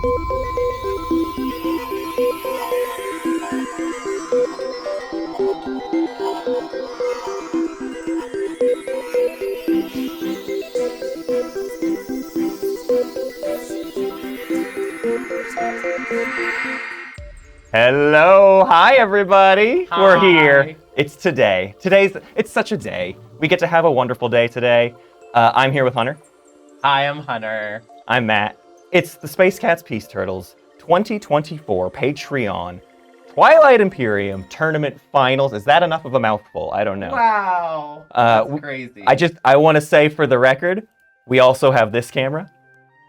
Hello, hi everybody. Hi. We're here. It's today. It's such a day. We get to have a wonderful day today. I'm here with Hunter. Hi, I'm Hunter. I'm Matt. It's the Space Cats Peace Turtles 2024 Patreon Twilight Imperium Tournament Finals. Is that enough of a mouthful? I don't know. Wow. That's crazy. I want to say for the record, we also have this camera.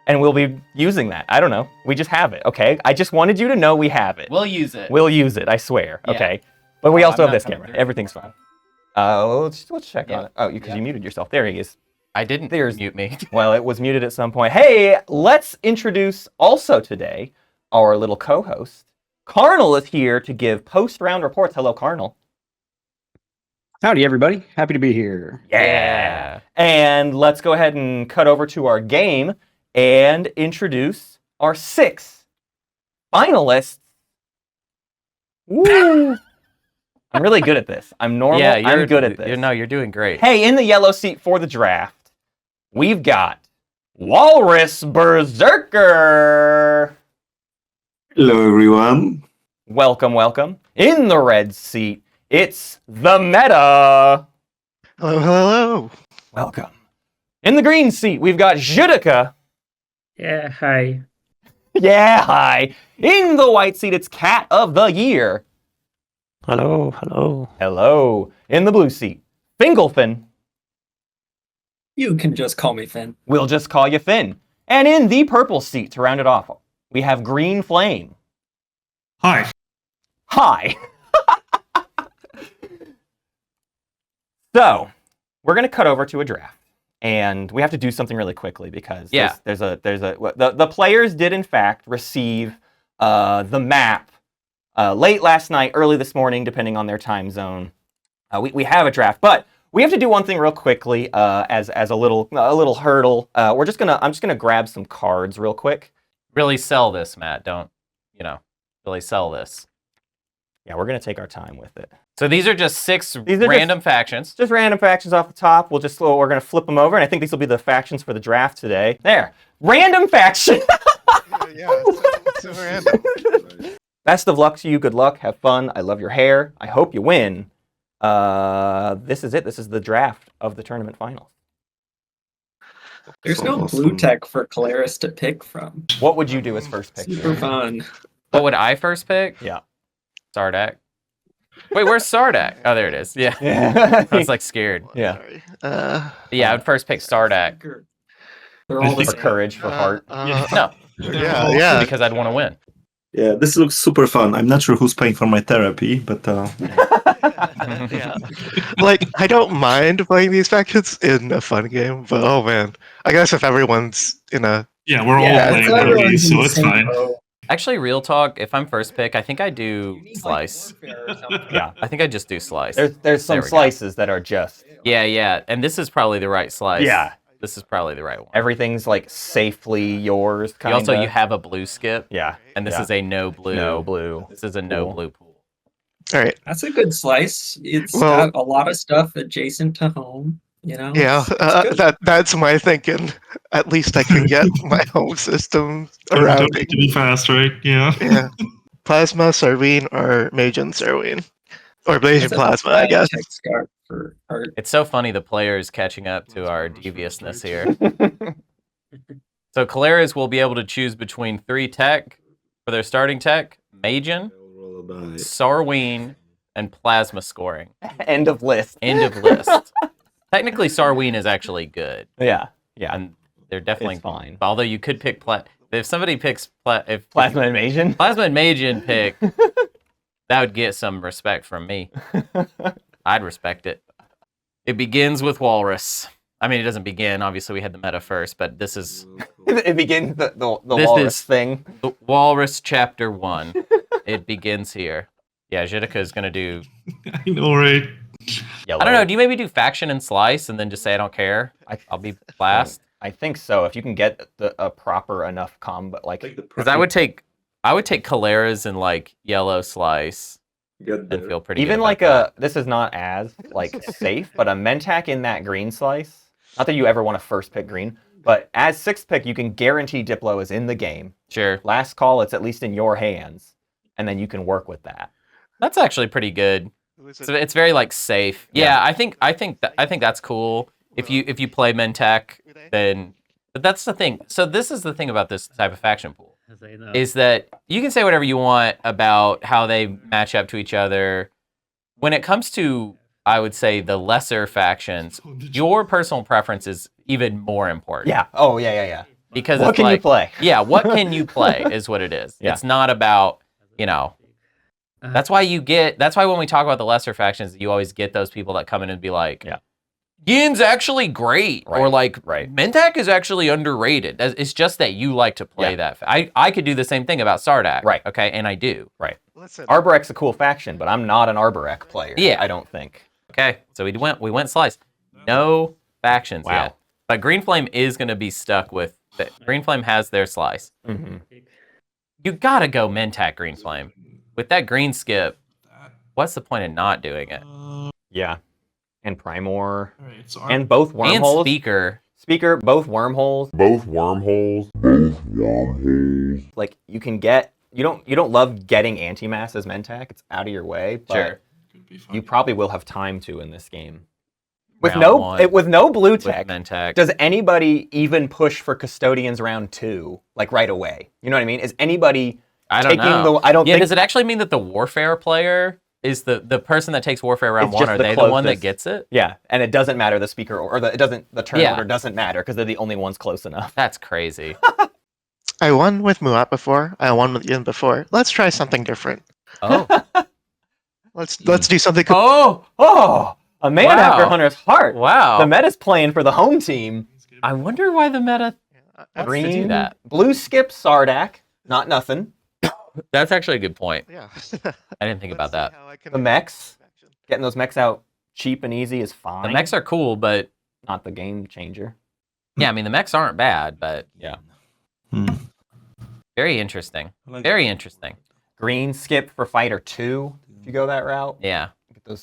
And we'll be using that. I don't know. We just have it, okay? I just wanted you to know we have it. We'll use it. We'll use it, I swear, Yeah. okay? But we also I'm have not this coming camera. through. Everything's fine. Let's check on it. Oh, because Yeah. you muted yourself. There he is. I didn't mute me. Well, it was muted at some point. Hey, let's introduce also today our little co-host. Karnal is here to give post-round reports. Hello, Karnal. Howdy, everybody. Happy to be here. Yeah. And let's go ahead and cut over to our game and introduce our 6 finalists. Woo! I'm really good at this. I'm normal. Yeah, I'm good at this. You're doing great. Hey, in the yellow seat for the draft, we've got Walrus Berserker. Hello, everyone. Welcome, welcome. In the red seat, it's the Meta. Hello, hello. Welcome. In the green seat, we've got dzhiriki. Yeah, hi. Yeah, hi. In the white seat, it's Cat of the Year. Hello, hello. Hello. In the blue seat, Fingolfin. You can just call me Finn. We'll just call you Finn. And in the purple seat, to round it off, we have GreenFlame. Hi. Hi. So, we're going to cut over to a draft. And we have to do something really quickly because the players did in fact receive the map late last night, early this morning, depending on their time zone. We have a draft, but we have to do one thing real quickly as a little hurdle. I'm just gonna grab some cards real quick. Really sell this, Matt. Don't, really sell this. Yeah, we're gonna take our time with it. So these are just 6 These are random factions. Just random factions off the top. We're gonna flip them over, and I think these will be the factions for the draft today. There, random faction. So random. Best of luck to you. Good luck. Have fun. I love your hair. I hope you win. This is it. This is the draft of the tournament finals. There's no blue tech for Keleres to pick from. What would you do as first pick? Super fun. What would I first pick? Yeah. Sardakk. Wait, where's Sardakk? Oh, there it is. Yeah. Yeah. I was like scared. Yeah. Sorry. Yeah, I would first pick Sardakk. They're all the For same. courage, for heart. No, Yeah. because I'd want to win. Yeah, this looks super fun. I'm not sure who's paying for my therapy, but Yeah. Like, I don't mind playing these factions in a fun game, but oh man. I guess if everyone's in a... Yeah, we're all Yeah, playing so everyone's movies, in so the it's same fine. boat. Actually, real talk, if I'm first pick, I think I do slice. Yeah. I think I just do slice. There's some There we go. slices that are just Yeah. And this is probably the right slice. Yeah. This is probably the right one. everything's like safely yours. You also, you have a blue skip, yeah. and this yeah. is a no blue. No blue. This is a no Cool. blue pool. Alright, That's a good slice. It's Well- got a lot of stuff adjacent to home. yeah, It's good. that's my thinking. At least I can get my home system Don't around have to be fast, right? Yeah. Yeah. Plasma, Sarween, or Majin Sarween. Or Blazing That's a Plasma, I guess. tech scarf for art. It's so funny the players catching up to our deviousness here. So Keleres will be able to choose between 3 tech for their starting tech: Majin, Sarween, and Plasma scoring. End of list. End of list. Technically, Sarween is actually good, Yeah. Yeah. and they're definitely It's fine. Although you could pick if somebody picks if Plasma invasion. Plasma and Majin pick, that would get some respect from me. I'd respect it. It begins with Walrus. I mean, it doesn't begin. Obviously, we had the meta first, but this is It begins the This walrus is- thing. the Walrus Chapter 1. It begins here. Yeah, dzhiriki is going to do... I know, right? Yellow. I don't know. Do you maybe do faction and slice and then just say I don't care? I'll be last. I think so. If you can get a proper enough combo, like Because I would take Keleres and like yellow slice and feel pretty even good like about this is not as like safe, but a Mentak in that green slice. Not that you ever want to first pick green, but as 6th pick, you can guarantee Diplo is in the game. that. Sure. Last call, it's at least in your hands, and then you can work with that. That's actually pretty good. So it's very like safe. Yeah, I think that's cool. If you play Mentak, then but that's the thing. So this is the thing about this type of faction pool is that you can say whatever you want about how they match up to each other. When it comes to, I would say, the lesser factions, your personal preference is even more important. Yeah. Oh, yeah. Because What it's can you like, play? Yeah, what can you play is what it is. Yeah. It's not about, that's why when we talk about the lesser factions, you always get those people that come in and be like, Yeah. Yin's actually great, or like, Mentak is actually underrated. It's just that you like to play that. I could do the same thing about Sardakk, Right. okay, and I do. Right. Listen, Arborec's a cool faction, but I'm not an Arborec player. Yeah. I don't think. Okay, so we went slice. No factions Wow. yet. But GreenFlame is going to be stuck with, GreenFlame has their slice. Mm-hmm. You gotta go Mentak GreenFlame. With that green skip, what's the point of not doing it? Yeah. And Primor. Alright, so And both And wormholes. Speaker. Both wormholes. Both wormholes. Like you can get. You don't love getting anti-mass as Mentak. It's out of your way. But Sure. could be fun. you probably will have time to in this game. With Round one. with no blue With tech. Mentak. Does anybody even push for Custodians round 2 like right away? You know what I mean? Is anybody I don't taking know. I don't Yeah, think does it actually mean that the Warfare player is the person that takes Warfare round It's 1? just Are the they the one that closest. gets it? Yeah, and it doesn't matter the speaker or the turn Yeah. order doesn't matter because they're the only ones close enough. That's crazy. I won with Muaat before. I won with Yin before. Let's try something different. Oh. Let's do something. Oh, a man Wow. after Hunter's heart. Wow. The meta's playing for the home team. I wonder why the meta wants to do Green, that. blue skip Sardakk, not nothing. That's actually a good point. Yeah. I didn't think about that. The mechs, getting those mechs out cheap and easy is fine. The mechs are cool, but not the game changer. yeah, I mean the mechs aren't bad, but Yeah. very interesting. Very interesting. Green skip for fighter 2 if you go that route. Yeah.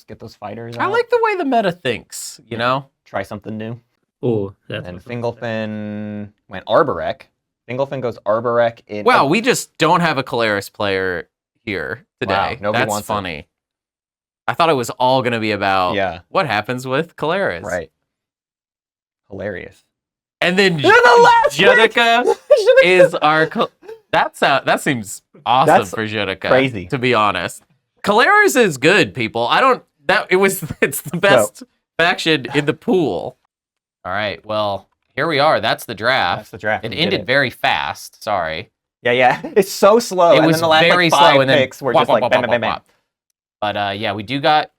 Get those fighters I out. like the way the meta thinks, you know? Try something new. Oh, that's And Fingolfin went Arborec. Fingolfin goes Arborec in. Wow, we just don't have a Keleres player here today. Wow, nobody That's wants it. funny. I thought it was all going to be about what happens with Keleres. Right. Hilarious. And then You're the last Zhiriki is our... That seems awesome That's for Zhiriki. crazy. To be honest. Keleres is good, people. It's the best faction in the pool. All right, well, here we are. That's the draft. That's the draft. It We did ended it. very fast. Sorry. Yeah. It's so slow. It and was then the last very like, 5 slow, and then picks were whop, just like whop, bam, whop, bam, whop, bam, whop. But yeah, we do got,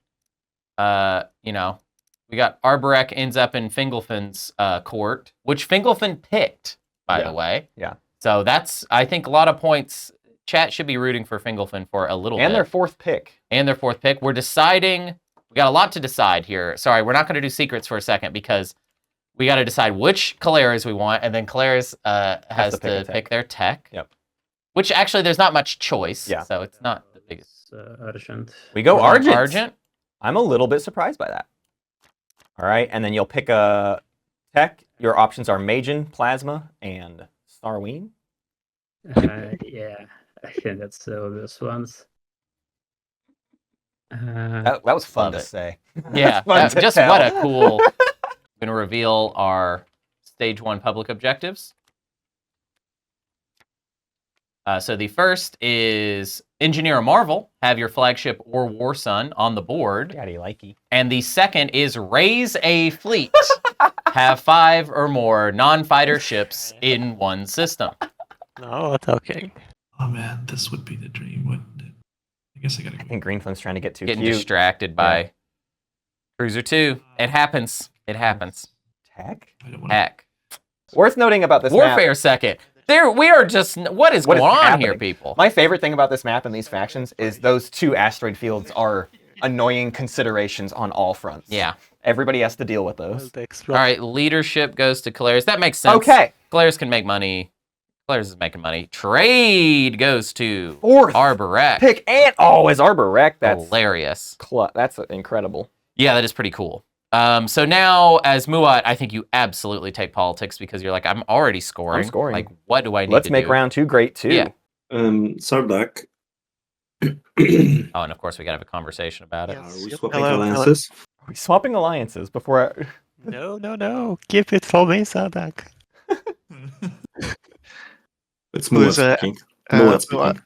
we got Arborec ends up in Fingolfin's court, which Fingolfin picked, by the way. Yeah. So that's, I think, a lot of points. Chat should be rooting for Fingolfin for a little bit. And their 4th pick. And their 4th pick. We're deciding, we got a lot to decide here. Sorry, we're not going to do secrets for a second because we got to decide which Keleres we want, and then Keleres has to pick their tech. Yep. Which actually, there's not much choice. Yeah. So it's not the biggest. Argent. We go We're going Argent. Argent. I'm a little bit surprised by that. All right, and then you'll pick a tech. Your options are Magen, Plasma, and Starween. Yeah, I think that's the obvious ones. That was fun Love to it. say. Yeah, Fun to just tell. what a cool. Going to reveal our stage 1 public objectives. So the first is engineer a marvel, have your flagship or war sun on the board. Daddy likey. And the second is raise a fleet, have 5 or more non-fighter ships in one system. No, it's okay. Oh man, this would be the dream, wouldn't it? I guess I gotta I go. think GreenFlame's trying to get too Getting cute. distracted by Cruiser 2. It happens. It happens. Tech? I don't want to. Heck. Worth noting about this map. Warfare second. We are just, what is What going is on happening? here, people? My favorite thing about this map and these factions is those 2 asteroid fields are annoying considerations on all fronts. Yeah. Everybody has to deal with those. All right, leadership goes to Keleres. That makes sense. Okay. Keleres can make money. Keleres is making money. Trade goes to Fourth Arborec. pick and is Arborec. That's hilarious. That's incredible. Yeah, that is pretty cool. So now, as Muaat, I think you absolutely take politics because you're like, I'm already scoring. I'm scoring. Like, what do I need Let's to make do? round 2 great too. Yeah. Sardakk. Oh, and of course, we gotta have a conversation about it. Are Yes. we Yep. swapping Hello, alliances? Are we swapping alliances before? No. Keep it for me, Sardakk. It's Who's, Muaat speaking. Muaat speaking.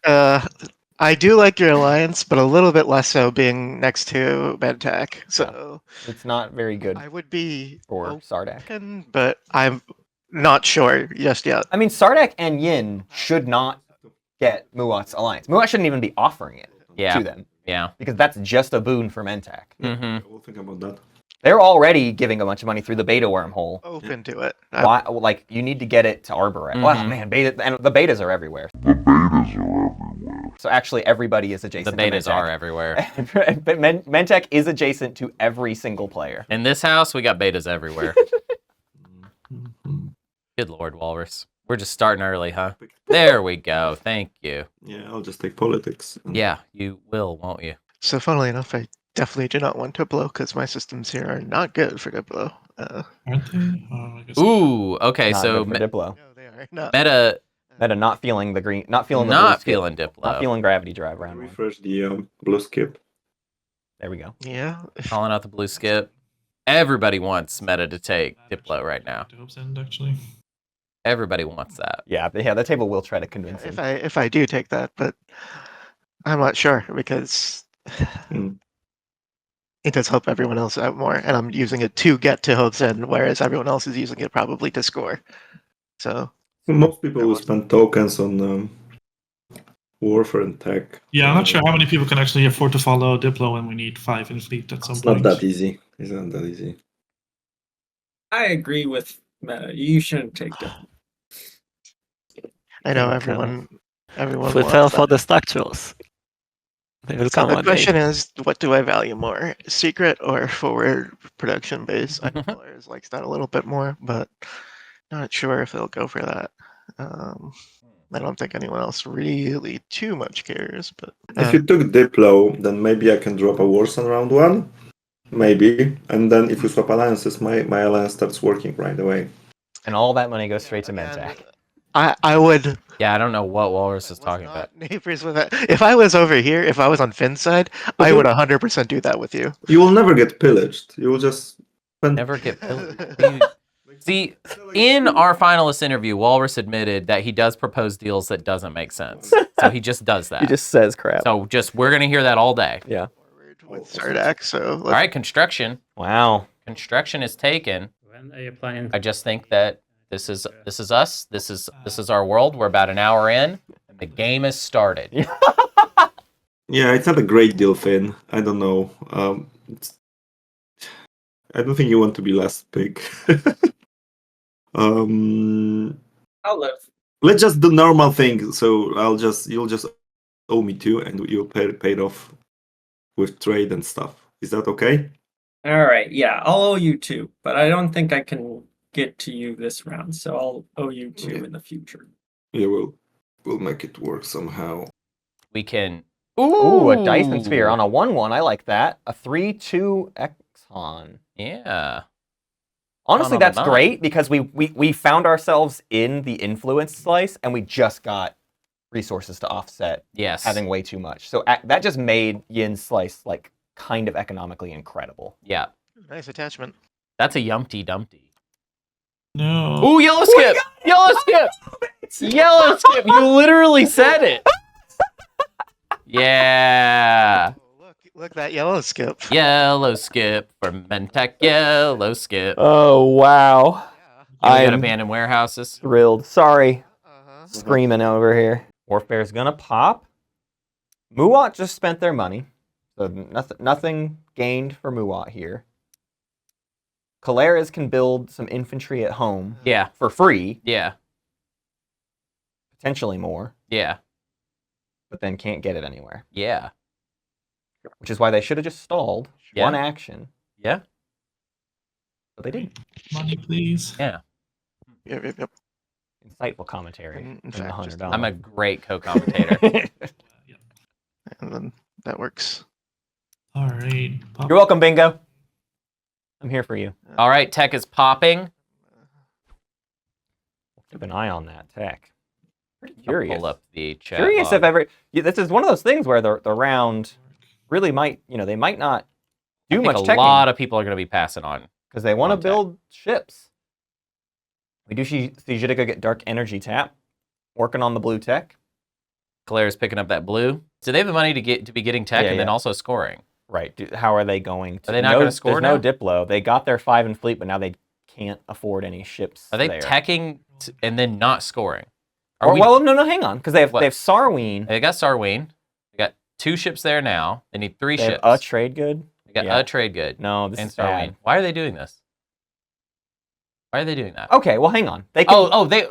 I do like your alliance, but a little bit less so being next to Mentak. So It's not very good I would be for Sardakk. open, but I'm not sure just yet. I mean, Sardakk and Yin should not get Muat's alliance. Muaat shouldn't even be offering it Yeah. to them Yeah. because that's just a boon for Mentak. Mm-hmm. I will think about that. They're already giving a bunch of money through the beta wormhole. Open to it. Why? Like, you need to get it to Arborec. Wow, Mhm. man, beta, and the betas are everywhere. So actually, everybody is The adjacent. betas to Mentak. are everywhere. But Mentak is adjacent to every single player. In this house, we got betas everywhere. Mhm. Good Lord, Walrus. We're just starting early, huh? There we go. Thank you. Yeah, I'll just take politics. Yeah, you will, won't you? So funnily enough, I definitely do not want Diplo because my systems here are not good for Diplo. Aren't they? I guess Ooh, okay, Not so good for Diplo. No, they are not. meta Meta not feeling the green, not feeling the blue not skip, feeling Diplo. not feeling gravity drive round 1. Refresh the blue skip. There we go. Yeah. Calling out the blue skip. Everybody wants meta to take Diplo right now. to Hope's End, actually. Everybody wants that. Yeah, the table will try to convince him. If I do take that, but I'm not sure because Hmm. it does help everyone else out more, and I'm using it to get to Hope's End, whereas everyone else is using it probably to score. So Most people will spend tokens on warfare and tech. Yeah, I'm not sure how many people can actually afford to follow Diplo when we need 5 in fleet at some It's point. not that easy. It's not that easy. I agree with Meta. You shouldn't take Diplo. I know Okay, everyone We fell wants for that. the structurals. They will So come the one day. question is, what do I value more, secret or forward production base? I know Polaris likes that a little bit more, but not sure if they'll go for that. I don't think anyone else really too much cares, but If you took Diplo, then maybe I can drop a Wars on round 1. Maybe. And then if we swap alliances, my alliance starts working right away. And all that money goes straight to again, Mentak. I would. Yeah, I don't know what Walrus is was talking not about. neighbors with that. If I was over here, if I was on Finn's side, I would 100% do that with you. You will never get pillaged. You will just spend... Never get pillaged. See, in our finalist interview, Walrus admitted that he does propose deals that doesn't make sense. So he just does that. He just says crap. So we're gonna hear that all day. Yeah. With Sardakk, so All right, construction. Wow. Construction is taken. When are you planning? I just think that this is us. This is our world. We're about an hour in, and the game has started. Yeah, it's not a great deal, Finn. I don't know. I don't think you want to be last pick. I'll live. Let's just do normal thing. So you'll just owe me 2, and you'll pay it off with trade and stuff. Is that okay? All right. Yeah, I'll owe you 2, but I don't think I can get to you this round, so I'll owe you 2 in the future. Yeah, we'll make it work somehow. We can. Ooh, a Dyson Sphere on a 1/1. I like that. A 3/2 Exxon. Yeah. Honestly, On that's a 9. great because we found ourselves in the influence slice and we just got resources to offset Yes. having way too much. So that just made Yin's slice like kind of economically incredible. Yeah. nice attachment. That's a Yumpty Dumpty. No. Ooh, yellow skip! Yellow skip! Yellow skip! You literally said it. Yeah. Oh, look that yellow skip. Yellow skip for Mentak. Yellow skip. Oh wow. I got I'm abandoned warehouses. thrilled. Sorry. Uh-huh. Screaming over here. Warfare's gonna pop. Muaat just spent their money. So nothing gained for Muaat here. Keleres can build some infantry at home Yeah. for free, Yeah. potentially more, Yeah. but then can't get it anywhere. Yeah. Which is why they should have just stalled Yeah. one action. Yeah. But they didn't. Money, please. Yeah. Yep. Insightful commentary. In from the fact, just $100. I'm a great co-commentator. And then that works. All right. Pop. You're welcome, Bingo. I'm here for you. All right, tech is popping. Keep an eye on that tech. Pretty I'll curious. pull up the chat Curious log. if ever. Yeah, this is one of those things where the round really might, they might not do I think much a teching lot of people are going to be passing on. because they want to on tech. build ships. We do see dzhiriki get dark energy tap, working on the blue tech. Keleres picking up that blue. So they have the money to be getting tech Yeah, and then yeah. also scoring. Right. How are they going to? Are they not gonna score There's now? no Diplo. They got their 5 in fleet, but now they can't afford any ships. Are they there. teching and then not scoring? Well, no, hang on, because they have What? Sarween. They got Sarween. They got 2 ships there now. They need 3 They have ships. a trade good. They got Yeah. a trade good. No, this And is bad. Sarween. Why are they doing this? Why are they doing that? Okay, well, hang on. They can. They.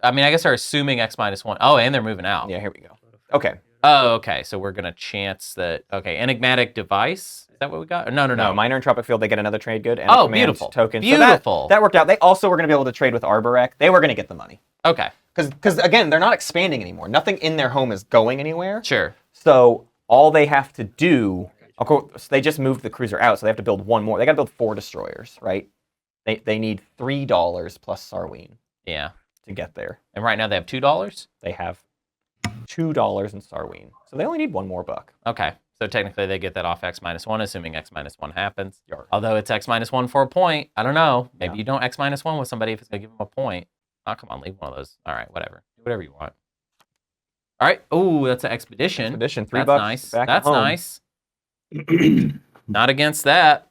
I mean, I guess they're assuming X-1. Oh, and they're moving out. Yeah, here we go. Okay. Oh, okay. So we're gonna chance that. Okay, enigmatic device. Is that what we got? No. No, minor and tropic field, they get another trade good and a Oh, command beautiful. token. Beautiful. So that worked out. They also were going to be able to trade with Arborec. They were going to get the money. Okay. Because again, they're not expanding anymore. Nothing in their home is going anywhere. Sure. So all they have to do, of course, they just moved the cruiser out, so they have to build one more. They got to build 4 destroyers, right? They need $3 plus Sarween Yeah. to get there. And right now they have $2. They have $2 in Sarween, so they only need one more buck. Okay. So technically they get that off X-1, assuming X-1 happens. Although it's X-1 for a point. I don't know. Maybe you don't X-1 with somebody if it's going to give them a point. Oh, come on, leave one of those. All right, whatever. Do whatever you want. All right. Ooh, that's an expedition. Expedition, $3 That's nice. back That's home. nice. Not against that.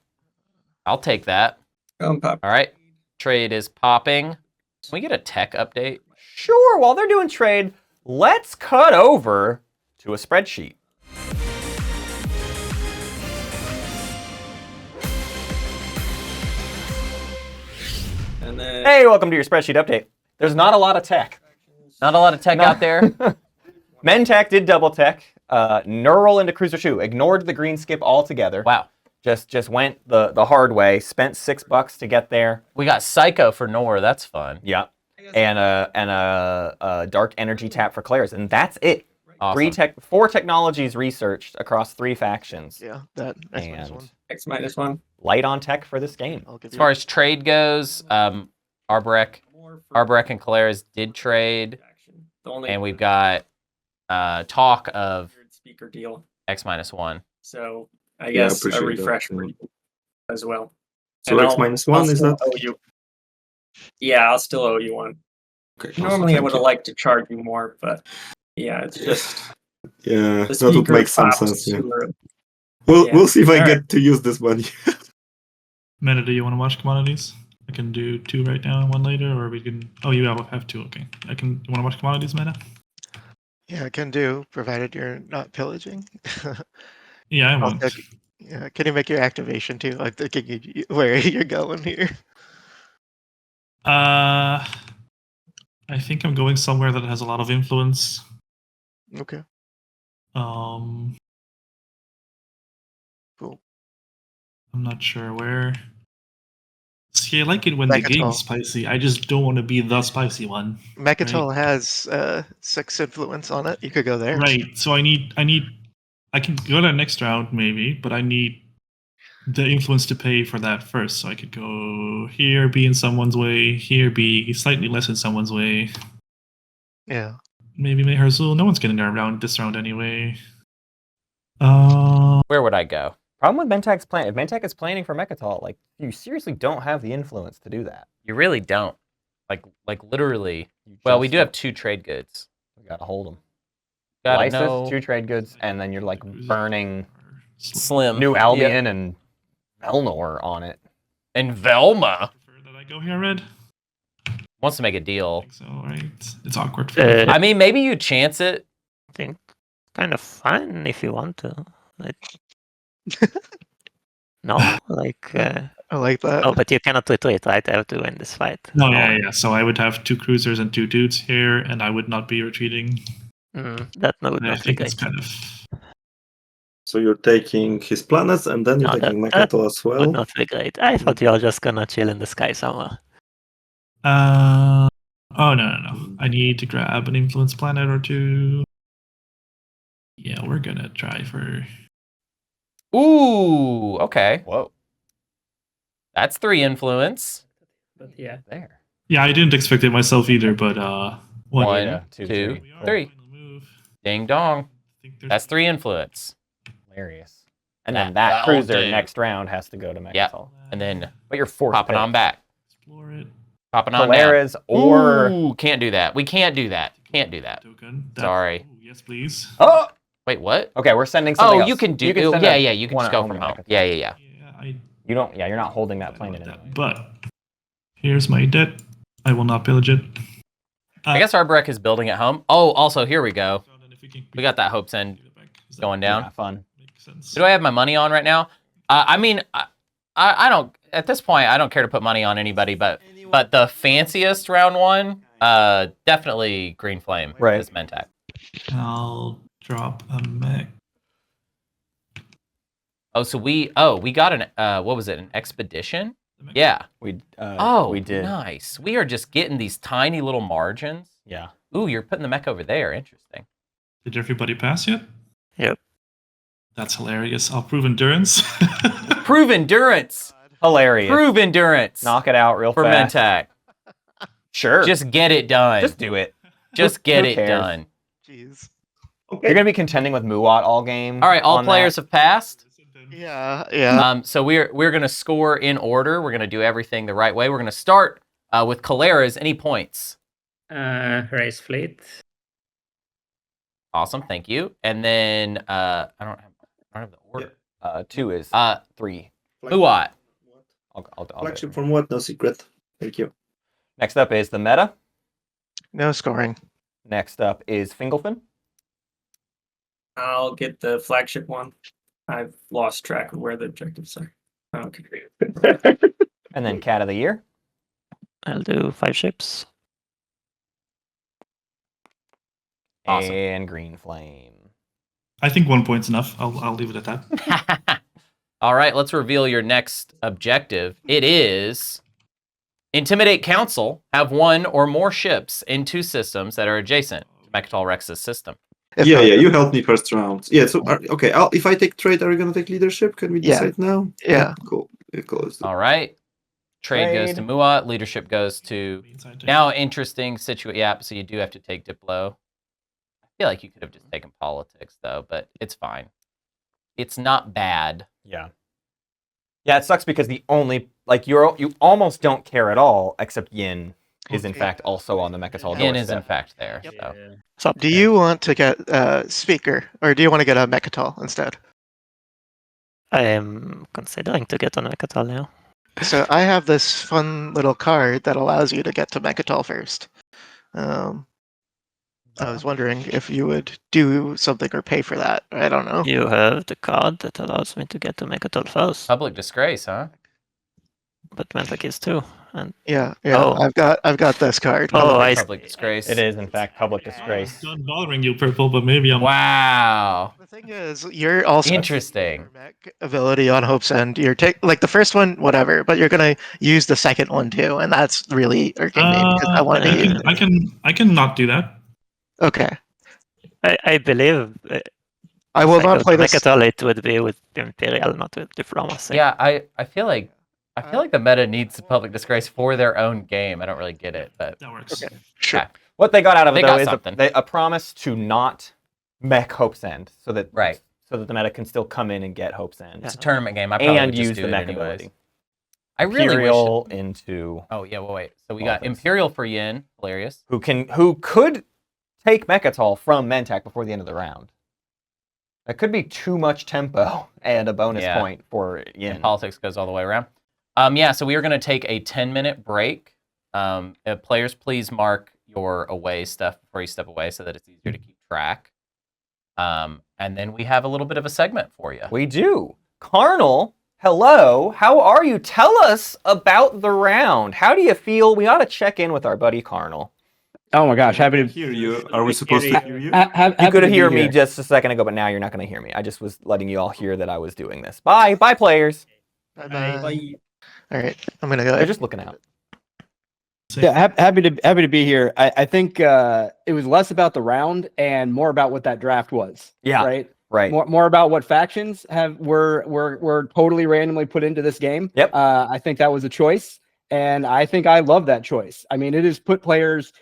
I'll take that. Pop. All right. Trade is popping. Can we get a tech update? Sure, while they're doing trade, let's cut over to a spreadsheet. And then Hey, welcome to your spreadsheet update. There's not a lot of tech. Not a lot of tech out there. Mentak did double tech. Neural into Cruiser 2. Ignored the green skip altogether. Wow. Just went the hard way. Spent $6 to get there. We got Psycho for Nor. That's fun. Yeah. And a dark energy tap for Keleres. And that's it. Awesome. 4 technologies researched across 3 factions. Yeah, that And X-1. light on tech for this game. As far as trade goes, Arborec and Keleres did trade. And we've got talk of speaker deal. X-1. So I guess a appreciate refresh that, for you as well. So And X-1 I'll is still that? owe you. Yeah, I'll still owe you one. Okay, awesome, Normally I thank would have you. liked to charge you more, but yeah, it's just Yeah, the that would speaker make some files sense. Yeah. too early. We'll Yeah. we'll see if I All get to use this money. Meta, do you want to watch commodities? I can do 2 right now and 1 later, or we can. Oh, you have 2. Okay, I can. You want to watch commodities, Meta? Yeah, I can do, provided you're not pillaging. Yeah, I I'll won't. check- Yeah, can you make your activation too? I'm thinking where you're going here. I think I'm going somewhere that has a lot of influence. Okay. Cool. I'm not sure where. See, I like it when the Mechatol. game's spicy. I just don't want to be the spicy one. Mechatol has 6 influence on it. You could go there. Right. So I can go to next round maybe, but I need the influence to pay for that first. So I could go here, be in someone's way, here, be slightly less in someone's way. Yeah. Maybe Meherzul. No one's getting around this round anyway. Where would I go? Problem with Mentak's plan, if Mentak is planning for Mechatol, like, you seriously don't have the influence to do that. You really don't. Like literally. Well, we just do have 2 trade goods. We gotta hold them. Gotta Lysis, know 2 trade goods, and then you're like burning Slim. New Yep. Albion and Elnor on it. And Velma Did I go here, Red? wants to make a deal. So, right. It's awkward for I mean, maybe you chance it. I think kind of fine if you want to. Like, no, like. I like that. Oh, but you cannot retreat, right? I have to win this fight. No, yeah. So I would have 2 cruisers and 2 dudes here, and I would not be retreating. That would And I not be think it's great. kind of. So you're taking his planets and then you're No, taking that Mechatol as would well. not be great. I thought you were just gonna chill in the sky somewhere. Oh no. I need to grab an influence planet or two. Yeah, we're gonna try for. Ooh, okay. Whoa. That's 3 influence. But yeah. There. Yeah, I didn't expect it myself either, but One, Yeah, two, two, three. three. Final move. Ding dong. I think there's- That's 3 influence. Hilarious. And then that That'll cruiser do. next round has to go to Mechatol. Yep. And then But you're forced popping on back. Explore it. Popping on down. Keleres or... Ooh, can't do that. We can't do that. Can't do that. Token. Sorry. Ooh, yes, please. Oh! Wait, what? Okay, we're sending something Oh, else. you can do. send Yeah, a yeah. You can one just at go home from to home. Mechatol. Yeah, yeah, yeah. Yeah, You don't. Yeah, you're not holding that I planet want anyway. that. But here's my debt. I will not pillage it. I guess Arborec is building at home. Oh, also, here we go. We got that Hope's End going down. Yeah, fun. Makes sense. Do I have my money on right now? I mean, I don't. At this point, I don't care to put money on anybody, but the fanciest round one, definitely GreenFlame Right. is Mentak. I'll drop a mech. Oh, so we got an what was it? An expedition? Yeah. We did. Nice. We are just getting these tiny little margins. Yeah. Ooh, you're putting the mech over there. Interesting. Did everybody pass yet? Yep. That's hilarious. I'll prove endurance. Prove endurance. Hilarious. Prove endurance. Knock it out real for fast. Mentak. Sure. Just get it done. Just do it. Just get Who it cares? done. Jeez. You're gonna be contending with Muaat all game. All right, all on players that. have passed. Yeah. So we're gonna score in order. We're gonna do everything the right way. We're gonna start with Keleres. Any points? Race fleet. Awesome, thank you. And then I don't have the order. 2 is 3. Muaat. I'll Flagship from what? No secret. Thank you. Next up is the meta. No scoring. Next up is Fingolfin. I'll get the flagship one. I've lost track of where the objectives are. Okay. And then Cat of the Year. I'll do 5 ships. Awesome. And GreenFlame. I think 1 point's enough. I'll leave it at that. All right, let's reveal your next objective. It is intimidate Council, have 1 or more ships in 2 systems that are adjacent to Mechatol Rex's system. Yeah, you helped me first round. Yeah, so okay. If I take trade, are you gonna take leadership? Can we decide now? Yeah. Cool. Yeah, close. All right. Trade goes to Muaat. Leadership goes to... Now, interesting situation. Yeah, so you do have to take Diplo. I feel like you could have just taken politics, though, but it's fine. It's not bad. Yeah. Yeah, it sucks because the only you almost don't care at all, except Yin is in fact also on the Mechatol. Yin is in doorstep. fact there. Yep. So. So Do you want to get Speaker, or do you want to get a Mechatol instead? I am considering to get on Mechatol now. So I have this fun little card that allows you to get to Mechatol first. I was wondering if you would do something or pay for that. I don't know. You have the card that allows me to get to Mechatol first, Public disgrace, huh? but Mentak is too. And Yeah. Oh. I've got this card. Oh, I Public disgrace. It is in fact public disgrace. Done bothering you, Purple, but maybe I'm. Wow. The thing is, you're also Interesting. your mech ability on Hope's End. You're like the first one, whatever, but you're gonna use the second one too, and that's really irking me because I want to use. I can not do that. Okay, I believe I will if not go play to this. Mechatol, it would be with Imperial, not with Diplomacy. Yeah, I feel like the meta needs public disgrace for their own game. I don't really get it, but That works. Okay, sure. Okay. What they got out of They it though got is something. a promise to not mech Hope's End, so that Right. so that the meta can still come in and get Hope's End it's a tournament game. I probably and would just use do the it mech anyways. ability. I really wish. Imperial into Oh yeah, well wait. So we All got things. Imperial for Yin, hilarious. who could take Mechatol from Mentak before the end of the round. That could be too much tempo and a bonus Yeah. point for And Yin. politics goes all the way around. Yeah, so we are going to take a 10-minute break. Players, please mark your away stuff before you step away so that it's easier to keep track. And then we have a little bit of a segment for you. We do. Karnal, hello. How are you? Tell us about the round. How do you feel? We ought to check in with our buddy Karnal. Oh my gosh, happy to hear you. Are we supposed to hear you? You happy could to be hear me here. just a second ago, but now you're not going to hear me. I just was letting you all hear that I was doing this. Bye, players. Bye-bye. Bye. All right, I'm gonna go. They're just looking out. Yeah, happy to be here. I think it was less about the round and more about what that draft was. Yeah. Right. More about what factions were totally randomly put into this game. Yep. I think that was a choice, and I think I love that choice. I mean, it has put players.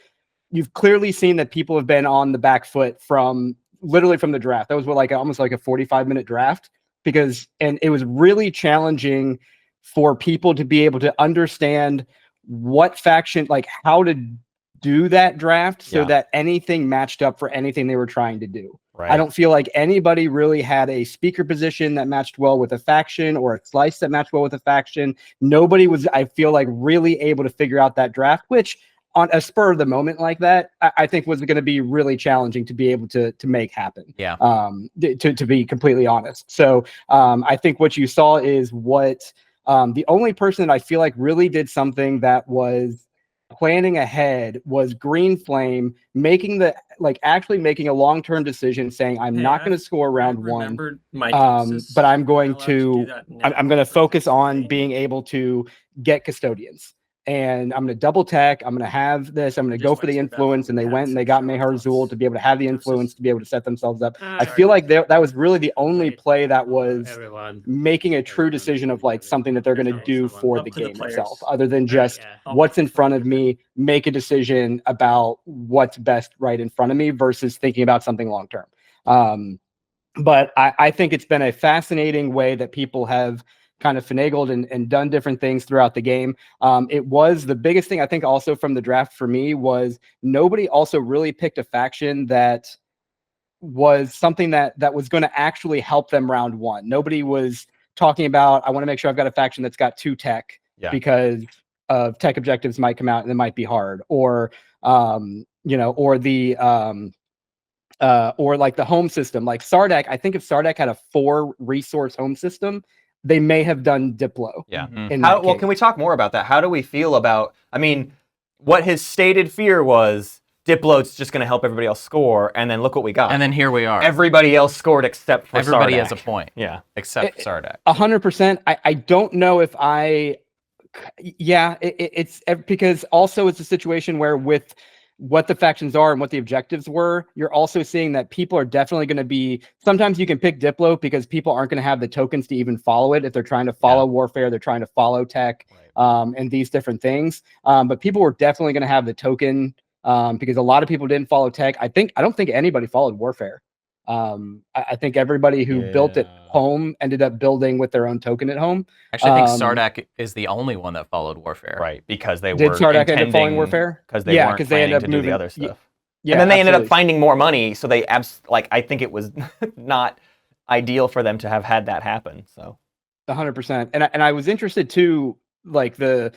You've clearly seen that people have been on the back foot from the draft. That was almost like a 45-minute draft and it was really challenging for people to be able to understand what faction, like how to do that draft so that anything matched up for anything they were trying to do. Right. I don't feel like anybody really had a speaker position that matched well with a faction or a slice that matched well with a faction. Nobody was, I feel like, really able to figure out that draft, which on a spur of the moment like that, I think was going to be really challenging to be able to make happen. Yeah. To be completely honest. So I think what you saw is the only person that I feel like really did something that was planning ahead was GreenFlame, actually making a long-term decision saying, I'm not going to score round one, but I'm going to focus on being able to get custodians. And I'm going to double tech. I'm going to have this. I'm going to go for the influence. And they went and they got Mehar Zul to be able to have the influence to be able to set themselves up. I feel like that was really the only play that was making a true decision of like something that they're going to do for the game itself, other than just what's in front of me, make a decision about what's best right in front of me versus thinking about something long term. But I think it's been a fascinating way that people have kind of finagled and done different things throughout the game. It was the biggest thing I think also from the draft for me was nobody also really picked a faction that was something that was going to actually help them round one. Nobody was talking about, I want to make sure I've got a faction that's got 2 tech because of tech objectives might come out and it might be hard, or or like the home system, like Sardakk. I think if Sardakk had a 4 resource home system, they may have done Diplo. Yeah. Can we talk more about that? How do we feel about, what his stated fear was, Diplo's just going to help everybody else score, and then look what we got. And then here we are. Everybody else scored except for Everybody Sardakk. has a point. Yeah. Except Sardakk. 100%. I don't know if it's because also it's a situation where with what the factions are and what the objectives were, you're also seeing that people are definitely going to be, sometimes you can pick Diplo because people aren't going to have the tokens to even follow it. If they're trying to follow warfare, they're trying to follow tech, and these different things. But people were definitely going to have the token because a lot of people didn't follow tech. I don't think anybody followed warfare. I think everybody who built at home ended up building with their own token at home. Actually, I think Sardakk is the only one that followed warfare. Right, because they did were Sardakk end up following warfare? Because they weren't planning to do the other stuff. Yeah, and then they ended up finding more money, so they I think it was not ideal for them to have had that happen. So 100%. And I was interested too, like I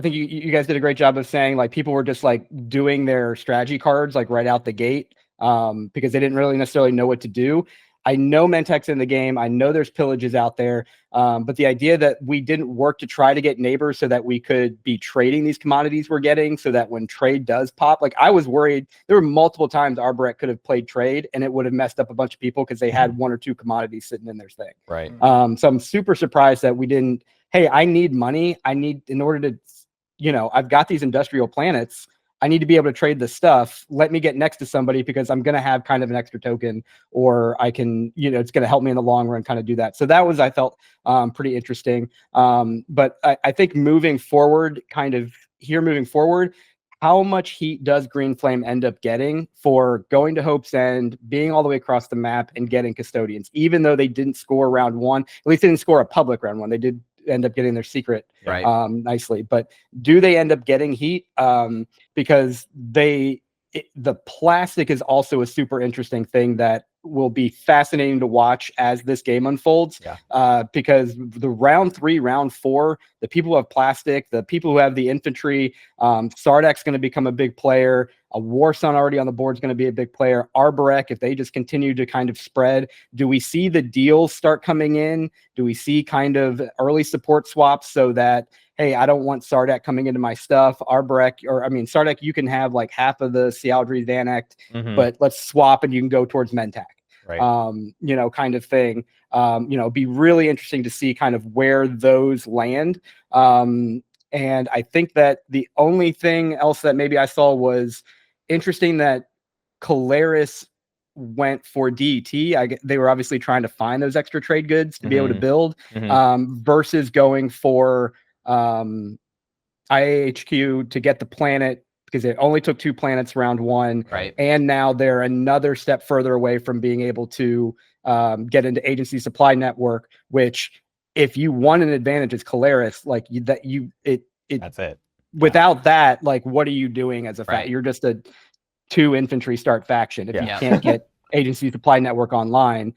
think you guys did a great job of saying like people were just like doing their strategy cards like right out the gate because they didn't really necessarily know what to do. I know Mentak's in the game. I know there's pillages out there. But the idea that we didn't work to try to get neighbors so that we could be trading these commodities we're getting so that when trade does pop, like I was worried there were multiple times Arborec could have played trade and it would have messed up a bunch of people because they had 1 or 2 commodities sitting in their thing. Right. So I'm super surprised that we didn't, hey, I need money. In order to, I've got these industrial planets. I need to be able to trade this stuff. Let me get next to somebody because I'm going to have kind of an extra token, or I can, it's going to help me in the long run kind of do that. So that was, I felt pretty interesting. But I think moving forward, how much heat does GreenFlame end up getting for going to Hope's End, being all the way across the map and getting custodians, even though they didn't score round one, at least they didn't score a public round one. They did end up getting their secret nicely, but do they end up getting heat? Because the plastic is also a super interesting thing that will be fascinating to watch as this game unfolds. Because the round 3, round 4, the people who have plastic, the people who have the infantry, Sardakk's going to become a big player. A Warsun already on the board is going to be a big player. Arborec, if they just continue to kind of spread, do we see the deals start coming in? Do we see kind of early support swaps so that, hey, I don't want Sardakk coming into my stuff. Arborec, Sardakk, you can have like half of the Sealdry's Vanact, but let's swap and you can go towards Mentak. Right. Kind of thing. Be really interesting to see kind of where those land. And I think that the only thing else that maybe I saw was interesting that Keleres went for DET. They were obviously trying to find those extra trade goods to be able to build, versus going for IAHQ to get the planet, because it only took 2 planets round 1. Right. And now they're another step further away from being able to get into agency supply network, which if you want an advantage as Keleres, like that's it. Without that, like, what are you doing as a Right. you're just a 2 infantry start faction if you Yeah. can't get agency supply network online.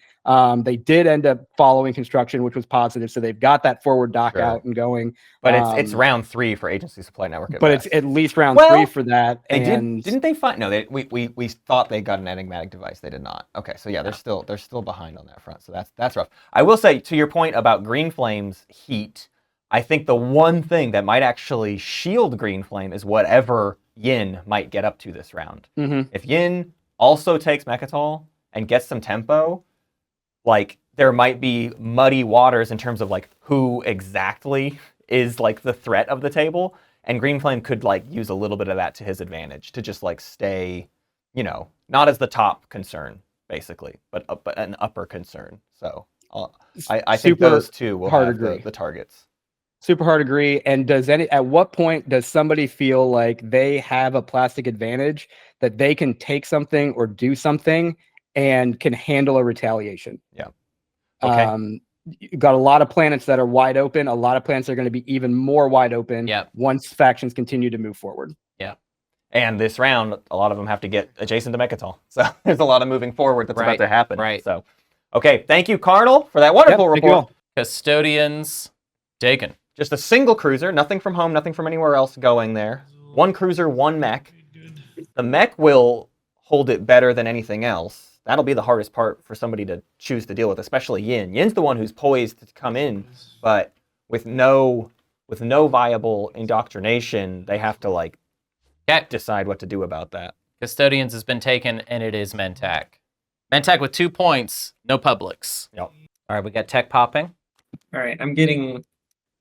They did end up following construction, which was positive, so they've got that forward dock out and going. But it's round 3 for agency supply network. It's at least round 3 for that. Didn't they find? No, we thought they got an enigmatic device. They did not. Okay, so yeah, they're still behind on that front. So that's rough. I will say, to your point about GreenFlame's heat, I think the one thing that might actually shield GreenFlame is whatever Yin might get up to this round. If Yin also takes Mechatol and gets some tempo, like, there might be muddy waters in terms of like who exactly is like the threat of the table, and GreenFlame could like use a little bit of that to his advantage to just like stay, not as the top concern basically, but an upper concern. So I think those two will have the targets. Super hard agree. And at what point does somebody feel like they have a plastic advantage that they can take something or do something and can handle a retaliation? Yeah. Okay. You've got a lot of planets that are wide open. A lot of planets are going to be even more wide open once factions continue to move forward. Yeah. And this round, a lot of them have to get adjacent to Mechatol. So there's a lot of moving forward that's about to happen. Right. So, okay. Thank you, Karnal, for that wonderful report. Custodians taken. Just a single cruiser, nothing from home, nothing from anywhere else going there. 1 cruiser, 1 mech. The mech will hold it better than anything else. That'll be the hardest part for somebody to choose to deal with, especially Yin. Yin's the one who's poised to come in, but with no viable indoctrination, they have to like decide what to do about that. Custodians has been taken, and it is Mentak. Mentak with 2 points, no publics. Yep. All right, we got tech popping. All right, I'm getting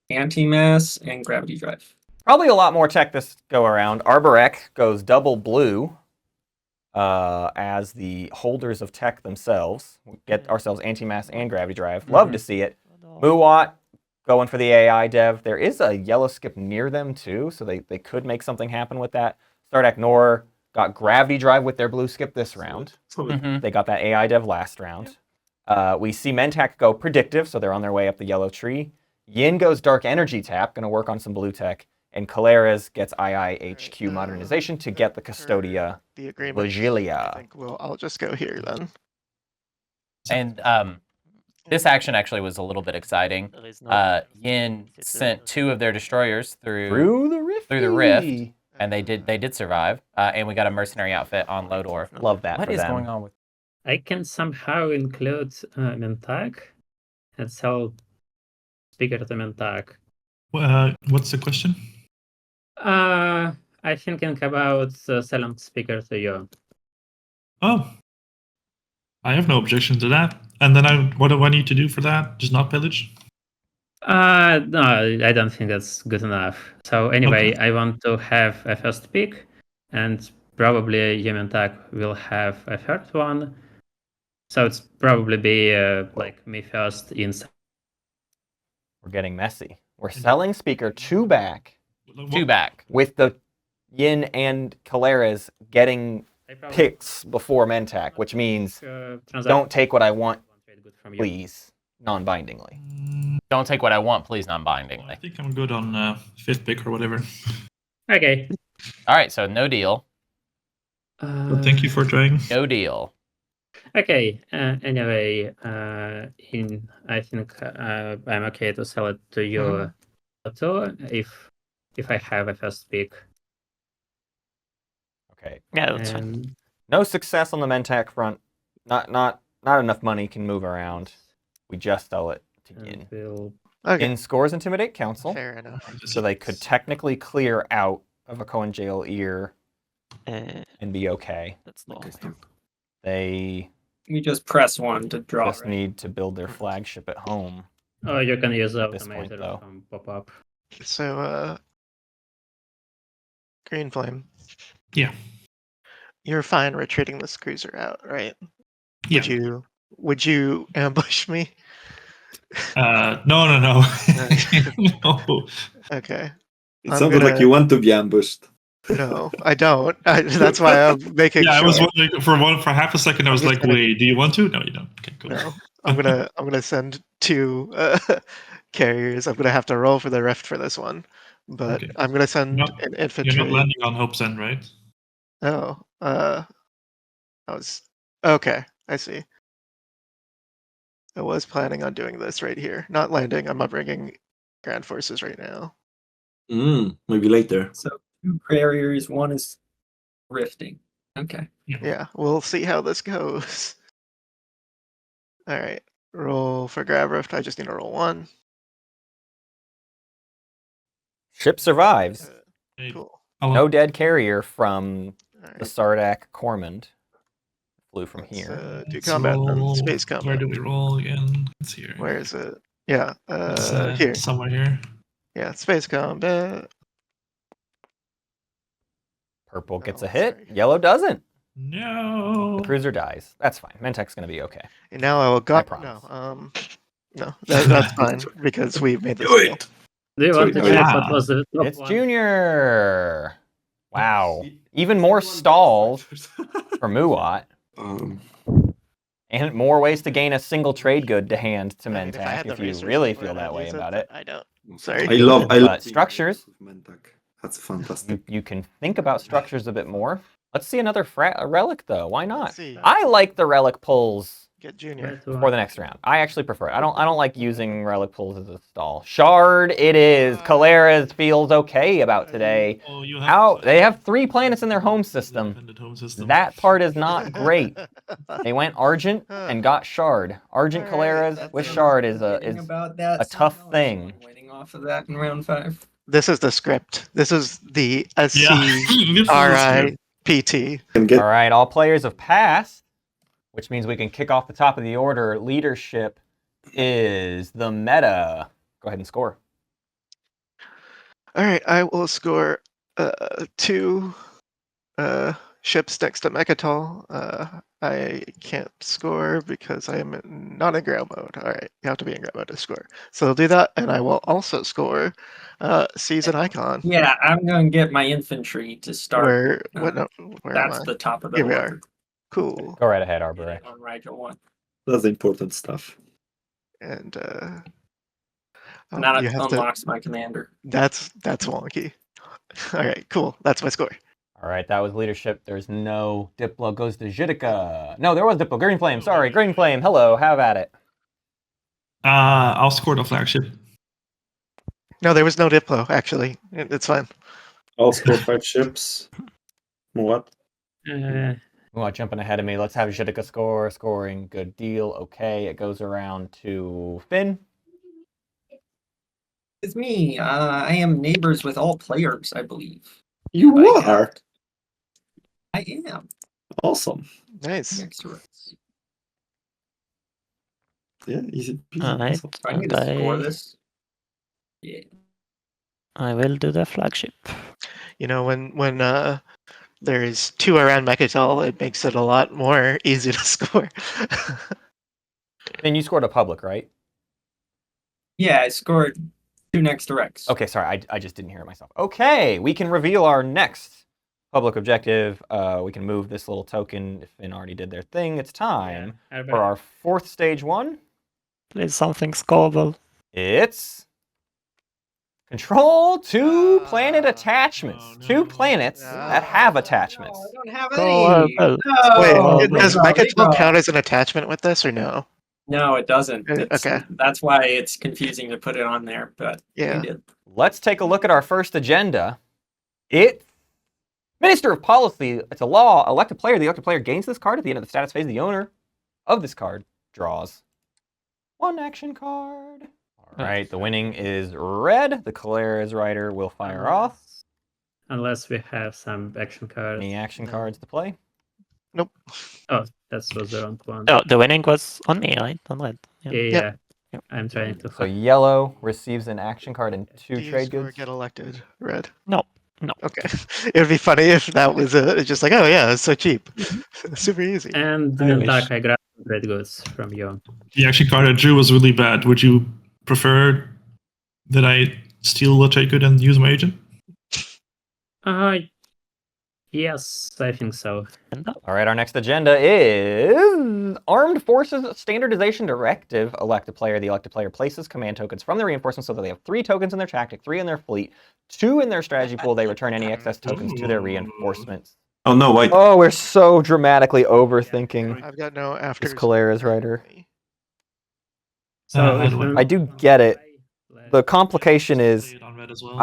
anti-mass and gravity drive. Probably a lot more tech this go around. Arborec goes double blue as the holders of tech themselves. We get ourselves anti-mass and gravity drive. Love to see it. Muaat going for the AI dev. There is a yellow skip near them too, so they could make something happen with that. Sardakk Nor got gravity drive with their blue skip this round. They got that AI dev last round. We see Mentak go predictive, so they're on their way up the yellow tree. Yin goes dark energy tap, going to work on some blue tech. And Keleres gets IIHQ modernization to get the Custodia Vigilia. I think I'll just go here then. And this action actually was a little bit exciting. Yin sent 2 of their destroyers through the rift, and they did survive. And we got a mercenary outfit on Lodor. Love that. What is going on with? I can somehow include Mentak and sell speaker to Mentak. What's the question? I'm thinking about selling speaker to you. Oh, I have no objection to that. And then what do I need to do for that? Just not pillage? No, I don't think that's good enough. So anyway, I want to have a first pick, and probably Mentak will have a third one. So it's probably be like me first inside. We're getting messy. We're selling speaker 2 back. 2 back. With the Yin and Keleres getting picks before Mentak, which means don't take what I want, please, non-bindingly. Don't take what I want, please, non-bindingly. I think I'm good on 5th pick or whatever. Okay. All right, so no deal. But thank you for trying. No deal. Okay. Anyway, I think I'm okay to sell it to you too if I have a first pick. Okay. Yeah, that's fine. No success on the Mentak front. Not enough money can move around. We just sell it to Yin. We'll Okay. In scores Intimidate Council, Fair enough. so they could technically clear out of a Cohen Jail ear and be okay. That's not. They You just press 1 to draw. just right? need to build their flagship at home. Oh, you can use the At this point, automator though. from pop-up. So, GreenFlame. Yeah. You're fine retreating this cruiser out, right? Yeah. Would you ambush me? No. No. Okay. It I'm sounded like gonna- you want to be ambushed. No, I don't. That's why I'm making Yeah, sure. I was wondering for half a second. I was I'm like, just gonna- wait, do you want to? No, you don't. Okay, cool. No, I'm gonna send 2 carriers. I'm gonna have to roll for the rift for this one, but Okay. I'm gonna send Not- an You're infantry. not landing on Hope's End, right? Oh, I was okay. I see. I was planning on doing this right here, not landing. I'm not bringing Grand Forces right now. Maybe later. So 2 carriers, 1 is rifting. Okay. Yeah, we'll see how this goes. All right, roll for grab rift. I just need to roll 1. Ship survives. Hey, Cool. No dead carrier from All the right, Sardakk Cormond. Flew from let's, here. do let's combat then. roll. Space Where combat. do we roll again? It's here. Where is it? Yeah, It's, here. Somewhere here. Yeah, space combat. Purple gets Oh, a hit. sorry. Yellow doesn't. No. The cruiser dies. That's fine. Mentak's going to be okay. And now I will go. promise. No, that's fine because we made this Do deal. it! Do you want to So- check Yeah. what was the top It's one? Junior. Wow. Even more stalls for Muaat. And more ways to gain a single trade good to hand to I mean, if I Mentak had the if you resources really for feel that I'd way use about but it. I don't. Sorry. I love But structures. Mentak. That's fantastic. You can think about structures a bit more. Let's see another relic, though. Why not? Let's see. I like the relic pulls Get Junior. for the next round. I actually prefer it. I don't like using relic pulls as a stall. Shard it is. Keleres feels okay about today. Oh, you They have 3 planets in their home system. Independent home system. That part is not great. They went Argent and got Shard. Argent All right, Keleres that's with a- Shard is Forgetting a about that a tough somehow, thing. Winning off of that in round 5. This is the script. This is the Yeah. This is the script. SCRIPT. Can get All right, all players have passed, which means we can kick off the top of the order. Leadership is the meta. Go ahead and score. All right, I will score 2 ships next to Mechatol. I can't score because I am not in ground mode. All right, you have to be in ground mode to score. So I'll do that, and I will also score Season Icon. Yeah, I'm going to get my infantry to start. Where uh, where That's am I? the top of the Here we order. are. Cool. Go right ahead, Arborec. On Rigel 1. that's the important stuff. And And that you have to. unlocks my commander. That's wonky. All right, cool. That's my score. All right, that was leadership. There's no Diplo goes to dzhiriki. No, there was Diplo. GreenFlame. Sorry, GreenFlame. Hello, have at it. I'll score the flagship. No, there was no Diplo, actually. It's fine. I'll score 5 ships. What? Muaat jumping ahead of me. Let's have dzhiriki scoring. Good deal. Okay, it goes around to Finn. It's me. I am neighbors with all players, I believe. You I are? I am. Awesome. Nice. Excellent. Yeah, easy peasy. Alright, Awesome. Do I need to score this? Yeah. I will do the flagship. You know, when there's 2 around Mechatol, it makes it a lot more easy to score. Finn, you scored a public, right? Yeah, I scored 2 next to Rex. Okay, sorry, I just didn't hear it myself. Okay, we can reveal our next public objective. We can move this little token if Finn already did their thing. It's time Yeah, for our 4th stage 1. Please, something scoreable. It's control 2 planet attachments. Oh, no. 2 planets that have attachments. No, I don't have Go, any. well, Wait, No, does no, Mechatol no. count as an attachment with this or no? No, it doesn't. Okay. That's why it's confusing to put it on there, but Yeah. we did. Let's take a look at our first agenda. It's Minister of Policy. It's a law. Elect a player. The elected player gains this card at the end of the status phase. The owner of this card draws 1 action card. All All right, the winning is red. The Keleres rider will fire off. Unless we have some action cards. Any action cards to play? Nope. Oh, that was the wrong one. Oh, the winning was on me, right? On red. Yeah. Yep. I'm trying to. So yellow receives an action card and Do 2 you trade score or goods. get elected? Red. No. Okay. It would be funny if that was just like, oh yeah, it's so cheap. Super easy. And I Mentak, wish. I grabbed trade goods from you. The action card I drew was really bad. Would you prefer that I steal a trade good and use my agent? Yes, I think so. All right, our next agenda is Armed Forces Standardization Directive. Elected player. The elected player places command tokens from the reinforcements so that they have 3 tokens in their tactic, 3 in their fleet, 2 in their strategy pool. They return any excess tokens to their reinforcements. Oh no, wait. Oh, we're so dramatically overthinking I've got no after. this Keleres rider. So if if I do get it. The complication is Play it on red as well.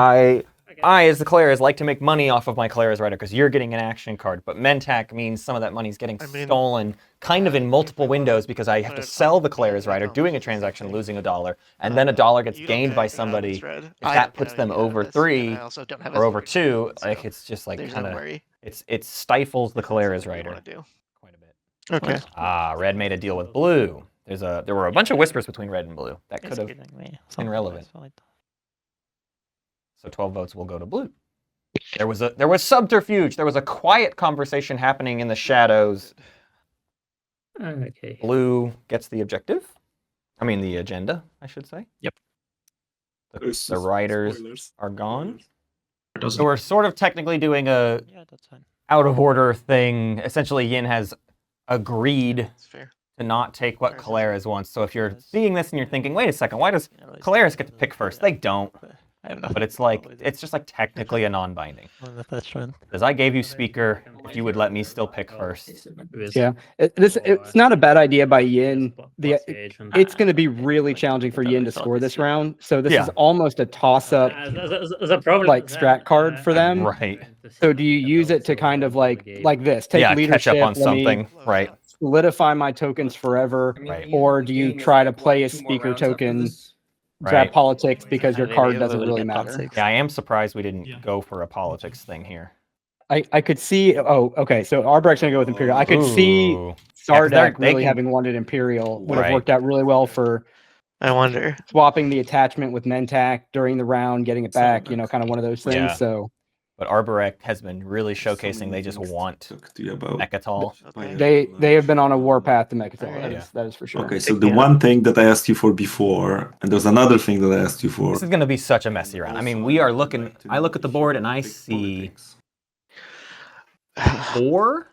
I, as the Keleres, like to make money off of my Keleres rider because you're getting an action card, but Mentak means some of that money's getting stolen kind of in multiple windows because I have to sell the Keleres rider, doing a transaction, losing $1, and then $1 gets gained by somebody. If that puts them over 3 or over 2, like it's just like kind of it stifles the Keleres rider quite a bit. Okay. Red made a deal with blue. There were a bunch of whispers between red and blue that could have been relevant. So 12 votes will go to blue. There was subterfuge. There was a quiet conversation happening in the shadows. Okay. Blue gets the objective. I mean the agenda, I should say. Yep. The riders are gone. Doesn't- So we're sort of technically doing a Yeah, that's fine. out of order thing. Essentially, Yin has agreed That's fair. to not take what Keleres wants. So if you're seeing this and you're thinking, wait a second, why does Keleres get to pick first? They don't. I have But it's like, it's just like technically a non-binding. on the first round. Because I gave you speaker, if you would let me still pick first. Yeah, it's not a bad idea by Yin. It's going to be really challenging for Yin to score this round. So this is almost a toss-up, The problem like strat card for them. Right. So do you use it to kind of like this, take Yeah, leadership, catch up on let me something. Right. solidify my tokens forever, Right. or do you try to play a speaker token, grab Right. politics because your Maybe card we doesn't will really get matter? politics. Yeah, I am surprised we didn't Yeah. go for a politics thing here. I could see. Oh, okay. So Arbrec's gonna go with Imperial. I could see Ooh. 'cause Sardakk they really can- having wanted Imperial would have Right. worked out really well for I wonder. swapping the attachment with Mentak during the round, getting it back. You know, kind of one of those things. Yeah. So But Arborec has been really showcasing they just want Talk to you about. Mechatol. they have been on a warpath to Mechatol. Yeah. That is for sure. Okay, so the one thing that I asked you for before, and there's another thing that I asked you for. This is going to be such a messy round. I mean, we are looking, I look at the board and I see 4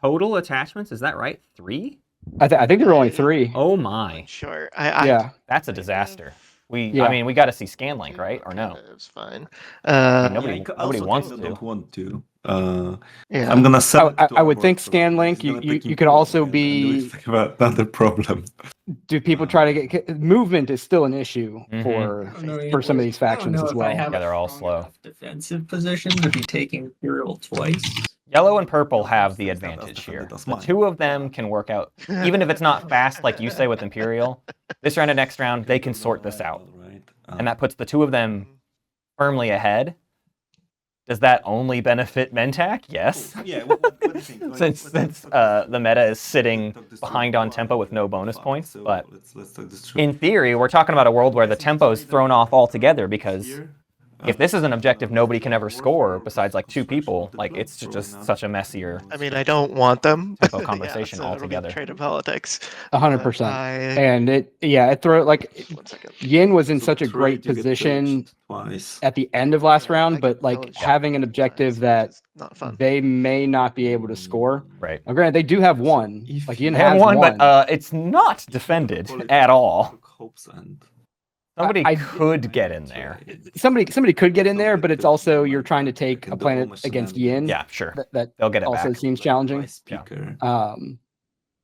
total attachments. Is that right? 3? I think there were only 3. Oh my. Sure. Yeah. That's a disaster. Yeah. I mean, we got to see Scanlink, right? Or no? It's fine. Nobody Also wants kinda to. Don't want to. Yeah. I'm gonna sell. it to I would Arbor think first. Scanlink. He's gonna You take could also Imperium, and be. we think about another problem. Do people try to get movement is still an issue Mhm. for some of these factions as well. Yeah, they're all slow. Defensive position to be taking Imperial twice. Yellow and purple have the advantage here. That's The mine. 2 of them can work out, even if it's not fast like you say with Imperial. This round and next round, they can sort this out. Right. And that puts the 2 of them firmly ahead. Does that only benefit Mentak? Yes. Yeah. What do you think? Since the meta is sitting behind on tempo with no bonus points, but let's talk this through. in theory, we're talking about a world where the tempo is thrown off altogether because if this is an objective nobody can ever score besides like 2 people, like it's just such a messier. I mean, I don't want them. Tempo conversation so it'll be altogether. Trade of politics. 100%. I- And it throw like 1 second. Yin was in So such a trade, great you get position touched twice. at the end of last round, but like Village having an objective It's that not fun. they may not be able to score. Right. Now, granted, they do have 1. If Like Yin They have has one, one. but it's not defended at all. Hopes and Somebody I- could get in there. Somebody could get in there, but it's also you're trying to take a planet against Yin. Yeah, sure. That They'll get it also back. seems challenging. Speaker.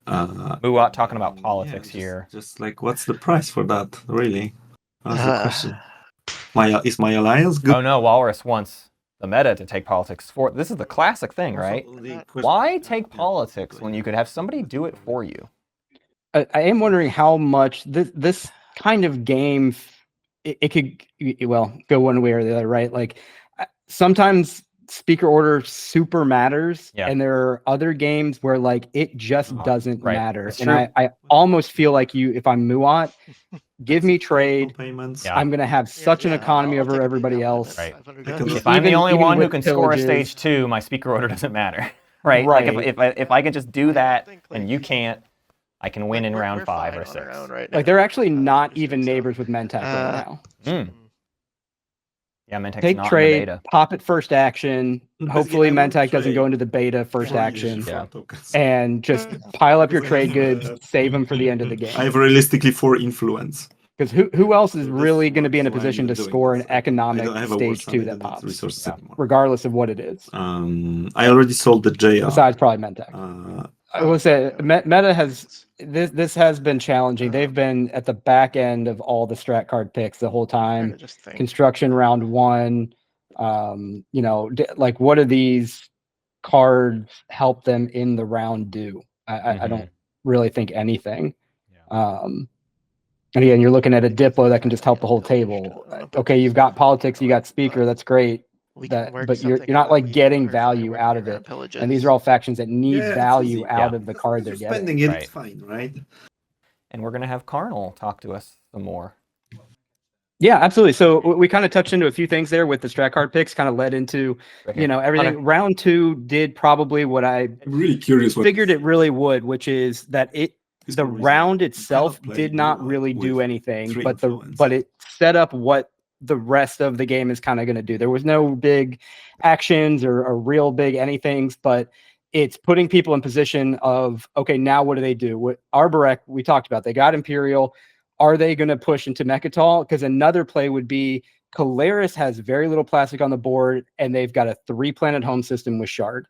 Muaat talking about politics just, here. Just like, what's the price for that? Really? That's the Uh, question. Is my alliance good? Oh no, Walrus wants the meta to take politics for. This is the classic thing, right? Why take politics when you could have somebody do it for you? I am wondering how much this kind of game, it could go one way or the other, right? Like sometimes speaker order super matters, and there are other games where like it just doesn't matter. And I almost feel like if I'm Muaat, give me trade. I'm gonna have such an economy over everybody else. Right. If I'm the only one who can score a stage 2, my speaker order doesn't matter. Right. Like if I can just do that and you can't, I can win in round 5 or 6. Like they're actually not even neighbors with Mentak right now. Yeah, Mentak's take not trade, in the beta. pop it first action. Hopefully Mentak doesn't go into the beta first action. And just pile up your trade goods, save them for the end of the game. I have realistically 4 influence. Because who else is really going to be in a position to score an economic stage 2 that pops, regardless of what it is? I already sold the JR. Besides probably Mentak. I will say Meta has this has been challenging. They've been at the back end of all the strat card picks the whole time. Construction round 1, like what do these cards help them in the round do? I don't really think anything. And again, you're looking at a Diplo that can just help the whole table. Okay, you've got politics, you got speaker, that's great. But you're not like getting value out of it. And these are all factions that need value out of the card they're getting. Spending it's fine, right? And we're gonna have Karnal talk to us some more. Yeah, absolutely. So we kind of touched into a few things there with the strat card picks, kind of led into everything. Round 2 did probably what I'm really curious figured it really would, which is that the round itself did not really do anything, but it set up what the rest of the game is kind of going to do. There was no big actions or real big anythings, but it's putting people in position of, okay, now what do they do? What Arborec, we talked about, they got Imperial. Are they going to push into Mechatol? Because another play would be Keleres has very little plastic on the board, and they've got a 3-planet home system with Shard.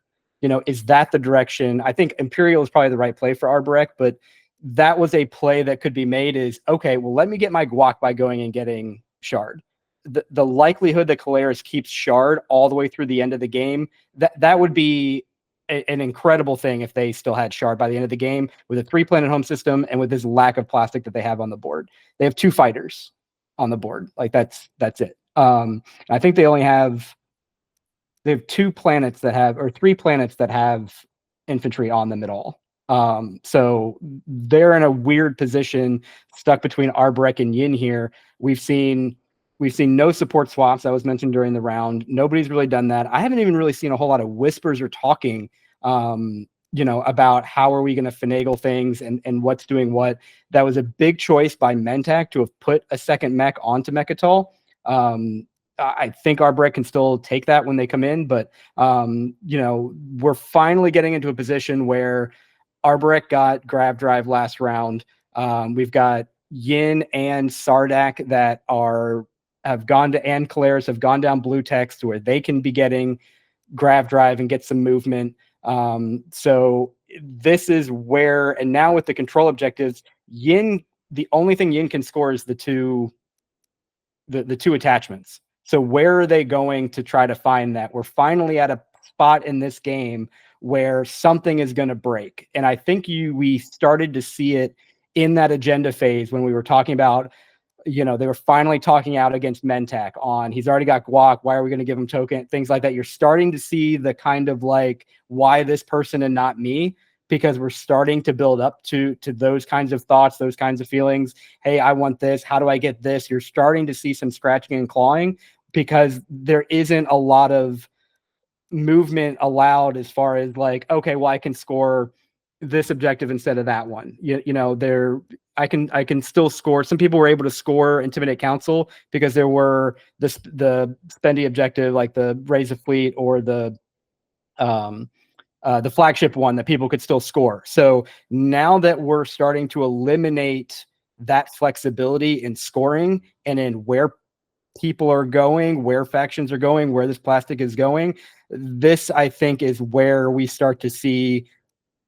Is that the direction? I think Imperial is probably the right play for Arborec, but that was a play that could be made is, okay, well, let me get my guac by going and getting Shard. The likelihood that Keleres keeps Shard all the way through the end of the game, that would be an incredible thing if they still had Shard by the end of the game with a 3-planet home system and with this lack of plastic that they have on the board. They have 2 fighters on the board. Like that's it. I think they have 2 planets that have, or 3 planets that have infantry on them at all. So they're in a weird position, stuck between Arborec and Yin here. We've seen no support swaps that was mentioned during the round. Nobody's really done that. I haven't even really seen a whole lot of whispers or talking, about how are we going to finagle things and what's doing what. That was a big choice by Mentak to have put a second mech onto Mechatol. I think Arborec can still take that when they come in, but we're finally getting into a position where Arborec got Grav Drive last round. We've got Yin and Sardakk that have gone to, and Keleres have gone down blue text where they can be getting Grav Drive and get some movement. So this is where, and now with the control objectives, Yin, the only thing Yin can score is the two attachments. So where are they going to try to find that? We're finally at a spot in this game where something is going to break. And I think we started to see it in that agenda phase when we were talking about, they were finally talking out against Mentak on, he's already got guac, why are we going to give him token, things like that. You're starting to see the kind of like, why this person and not me, because we're starting to build up to those kinds of thoughts, those kinds of feelings. Hey, I want this. How do I get this? You're starting to see some scratching and clawing because there isn't a lot of movement allowed as far as like, okay, well, I can score this objective instead of that one. I can still score. Some people were able to score Intimidate Council because there were the spendy objective, like the Raise a Fleet or the flagship one that people could still score. So now that we're starting to eliminate that flexibility in scoring and in where people are going, where factions are going, where this plastic is going, this I think is where we start to see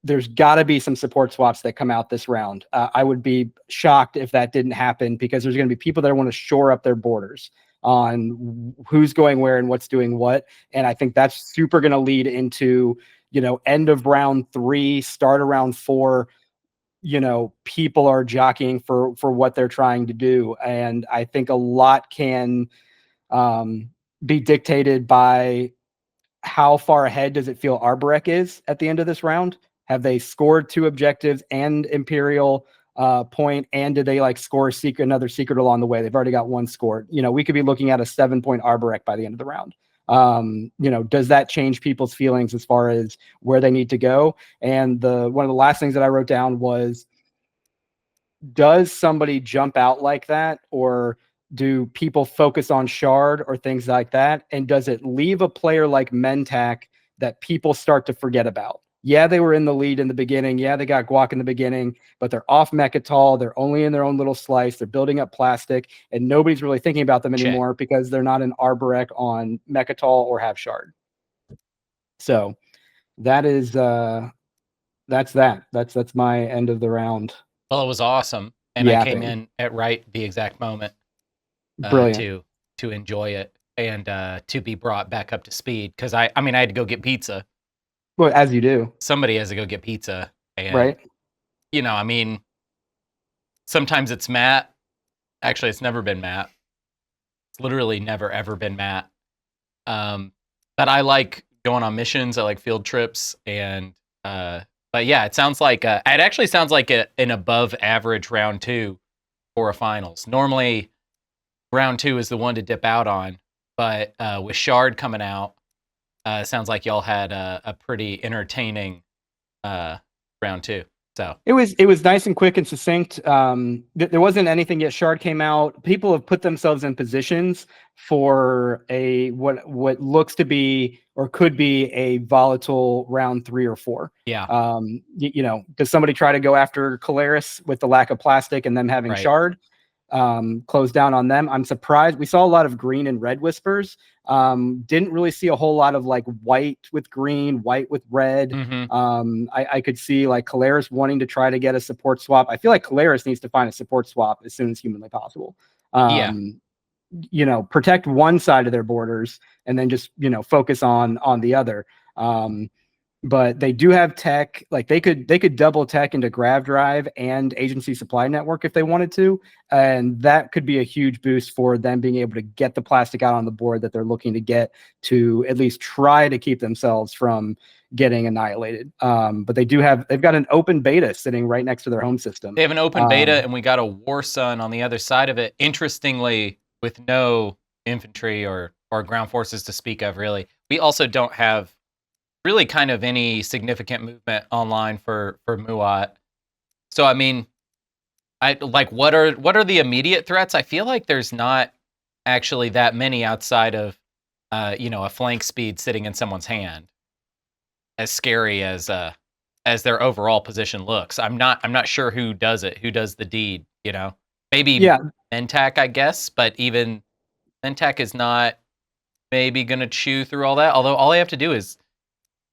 there's got to be some support swaps that come out this round. I would be shocked if that didn't happen because there's going to be people that want to shore up their borders on who's going where and what's doing what. And I think that's super going to lead into, end of round 3, start of round 4. people are jockeying for what they're trying to do. And I think a lot can be dictated by how far ahead does it feel Arborec is at the end of this round? Have they scored 2 objectives and Imperial point, and did they score another secret along the way? They've already got 1 scored. We could be looking at a 7-point Arborec by the end of the round. Does that change people's feelings as far as where they need to go? And one of the last things that I wrote down was, does somebody jump out like that, or do people focus on shard or things like that? And does it leave a player like Mentak that people start to forget about? Yeah, they were in the lead in the beginning. Yeah, they got guac in the beginning, but they're off Mechatol. They're only in their own little slice. They're building up plastic, and nobody's really thinking about them anymore because they're not an Arborec on Mechatol or have shard. So that is that's my end of the round. Well, it was awesome, and I came in at the exact moment to enjoy it and to be brought back up to speed, because I had to go get pizza. Well, as you do. Somebody has to go get pizza, and right. Sometimes it's Matt. Actually, it's never been Matt. It's literally never ever been Matt. But I like going on missions. I like field trips, and but yeah, it sounds like it actually sounds like an above average round 2 for a finals. Normally, round 2 is the one to dip out on, but with Shard coming out, it sounds like y'all had a pretty entertaining round 2. So it was nice and quick and succinct. There wasn't anything yet. Shard came out. People have put themselves in positions for what looks to be or could be a volatile round 3 or 4. Yeah. Does somebody try to go after Keleres with the lack of plastic and them having Shard? Close down on them. I'm surprised. We saw a lot of green and red whispers. Didn't really see a whole lot of white with green, white with red. Mm-hmm. I could see Keleres wanting to try to get a support swap. I feel like Keleres needs to find a support swap as soon as humanly possible. Protect one side of their borders and then just focus on the other. But they do have tech. They could double tech into Grav Drive and Agency Supply Network if they wanted to, and that could be a huge boost for them being able to get the plastic out on the board that they're looking to get to at least try to keep themselves from getting annihilated. But they've got an open beta sitting right next to their home system. They have an open beta, and we got a War Sun on the other side of it. Interestingly, with no infantry or ground forces to speak of, really. We also don't have really kind of any significant movement online for Muaat. So what are the immediate threats? I feel like there's not actually that many outside of a flank speed sitting in someone's hand. As scary as their overall position looks. I'm not sure who does it, who does the deed, Maybe Mentak, I guess, but even Mentak is not maybe gonna chew through all that. Although all they have to do is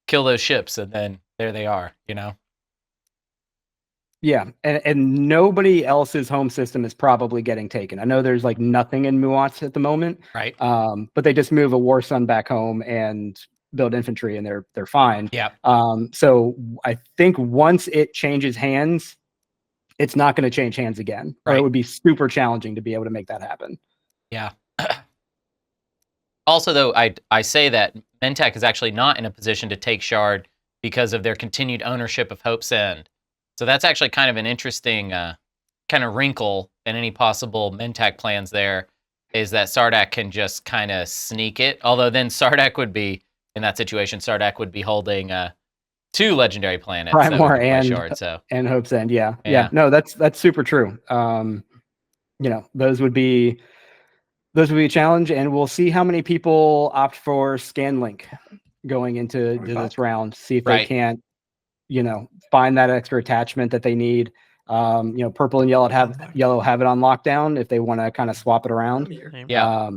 kill those ships, and then there they are, Yeah, and nobody else's home system is probably getting taken. I know there's nothing in Muaat at the moment, right? But they just move a War Sun back home and build infantry, and they're fine. Yeah. So I think once it changes hands, it's not going to change hands again, or it would be super challenging to be able to make that happen. Yeah. Also, though, I say that Mentak is actually not in a position to take Shard because of their continued ownership of Hope's End. So that's actually kind of an interesting kind of wrinkle in any possible Mentak plans there, is that Sardakk can just kind of sneak it. Although then Sardakk would be, in that situation, Sardakk would be holding 2 legendary planets. Primor and Hope's End, yeah. No, that's super true. Those would be a challenge, and we'll see how many people opt for Scanlink going into this round. See if they can't, find that extra attachment that they need. Purple and yellow have it on lockdown if they want to kind of swap it around. Yeah.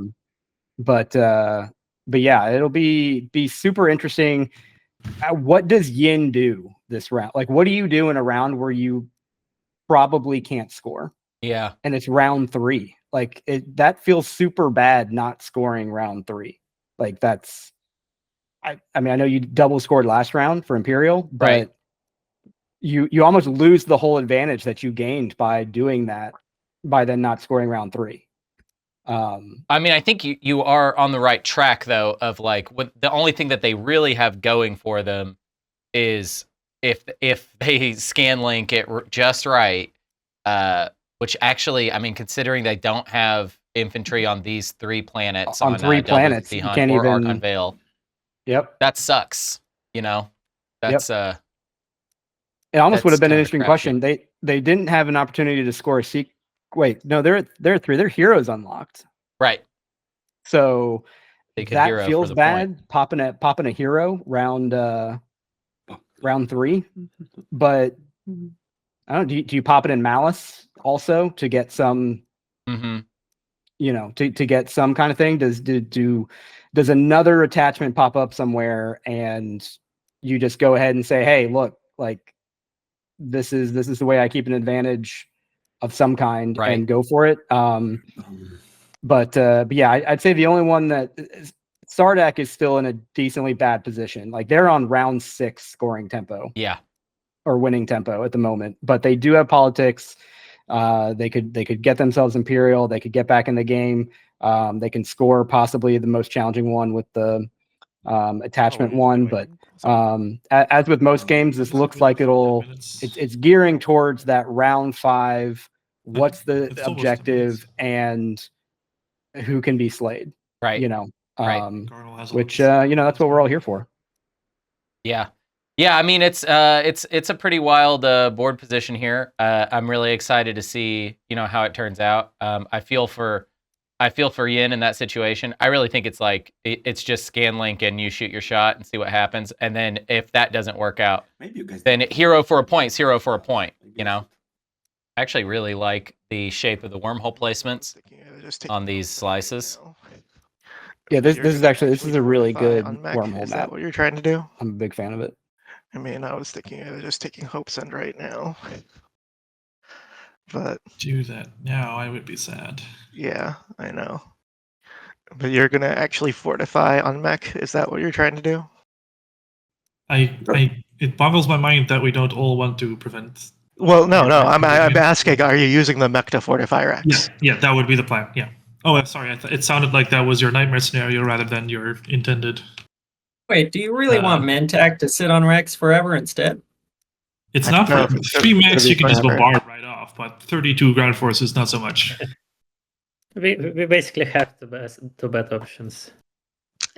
But yeah, it'll be super interesting. What does Yin do this round? What do you do in a round where you probably can't score? Yeah. And it's round 3. That feels super bad not scoring round 3. I know you double scored last round for Imperial, but you almost lose the whole advantage that you gained by doing that, by then not scoring round 3. I mean, I think you are on the right track, though, of like the only thing that they really have going for them is if they scan link it just right, which actually, I mean, considering they don't have infantry on these 3 planets, on 3 planets, you can't or even Archon Vale. Yep, that sucks. You know, that's it almost would have been an that's interesting kinda question. They didn't have an opportunity to score a Wait, no, they're at 3. Their heroes unlocked. right. So They could hero that for feels the bad. Popping a hero round 3, but I don't. Do you pop it in Malice also to get some? Mm-hmm. You know, to get some kind of thing. Does another attachment pop up somewhere and you just go ahead and say, hey, look, like this is the way I keep an advantage of some kind, Right. and go for it. But yeah, I'd say the only one that Sardakk is still in a decently bad position. Like they're on round 6 scoring tempo. Yeah. Or winning tempo at the moment, but they do have politics. They could get themselves Imperial. They could get back in the game. They can score possibly the most challenging one with the attachment one. But as with most games, this looks like it's gearing towards that round 5. What's the objective and who can be slayed? Right. You know, Right. which you know, that's what we're all here for. Yeah. Yeah, I mean it's a pretty wild board position here. I'm really excited to see, you know, how it turns out. I feel for Yin in that situation. I really think it's like it's just scan link and you shoot your shot and see what happens. And then if that doesn't work out, then hero for a point, you know. I actually really like the shape of the wormhole placements on these slices. Yeah, this is a really good wormhole Is map. that what you're trying to do? I'm a big fan of it. I mean, I was thinking of just taking Hope's End right now. But do that now, I would be sad. Yeah, I know. But you're gonna actually fortify on mech? Is that what you're trying to do? It boggles my mind that we don't all want to prevent. Well, no. I'm asking, are you using the mech to fortify Rex? Yeah, that would be the plan. Yeah. Oh, I'm sorry. It sounded like that was your nightmare scenario rather than your intended. Wait, do you really want Mentak to sit on Rex forever instead? It's not for 3 max. You can just bombard right off, but 32 ground forces not so much. We basically have two bad options.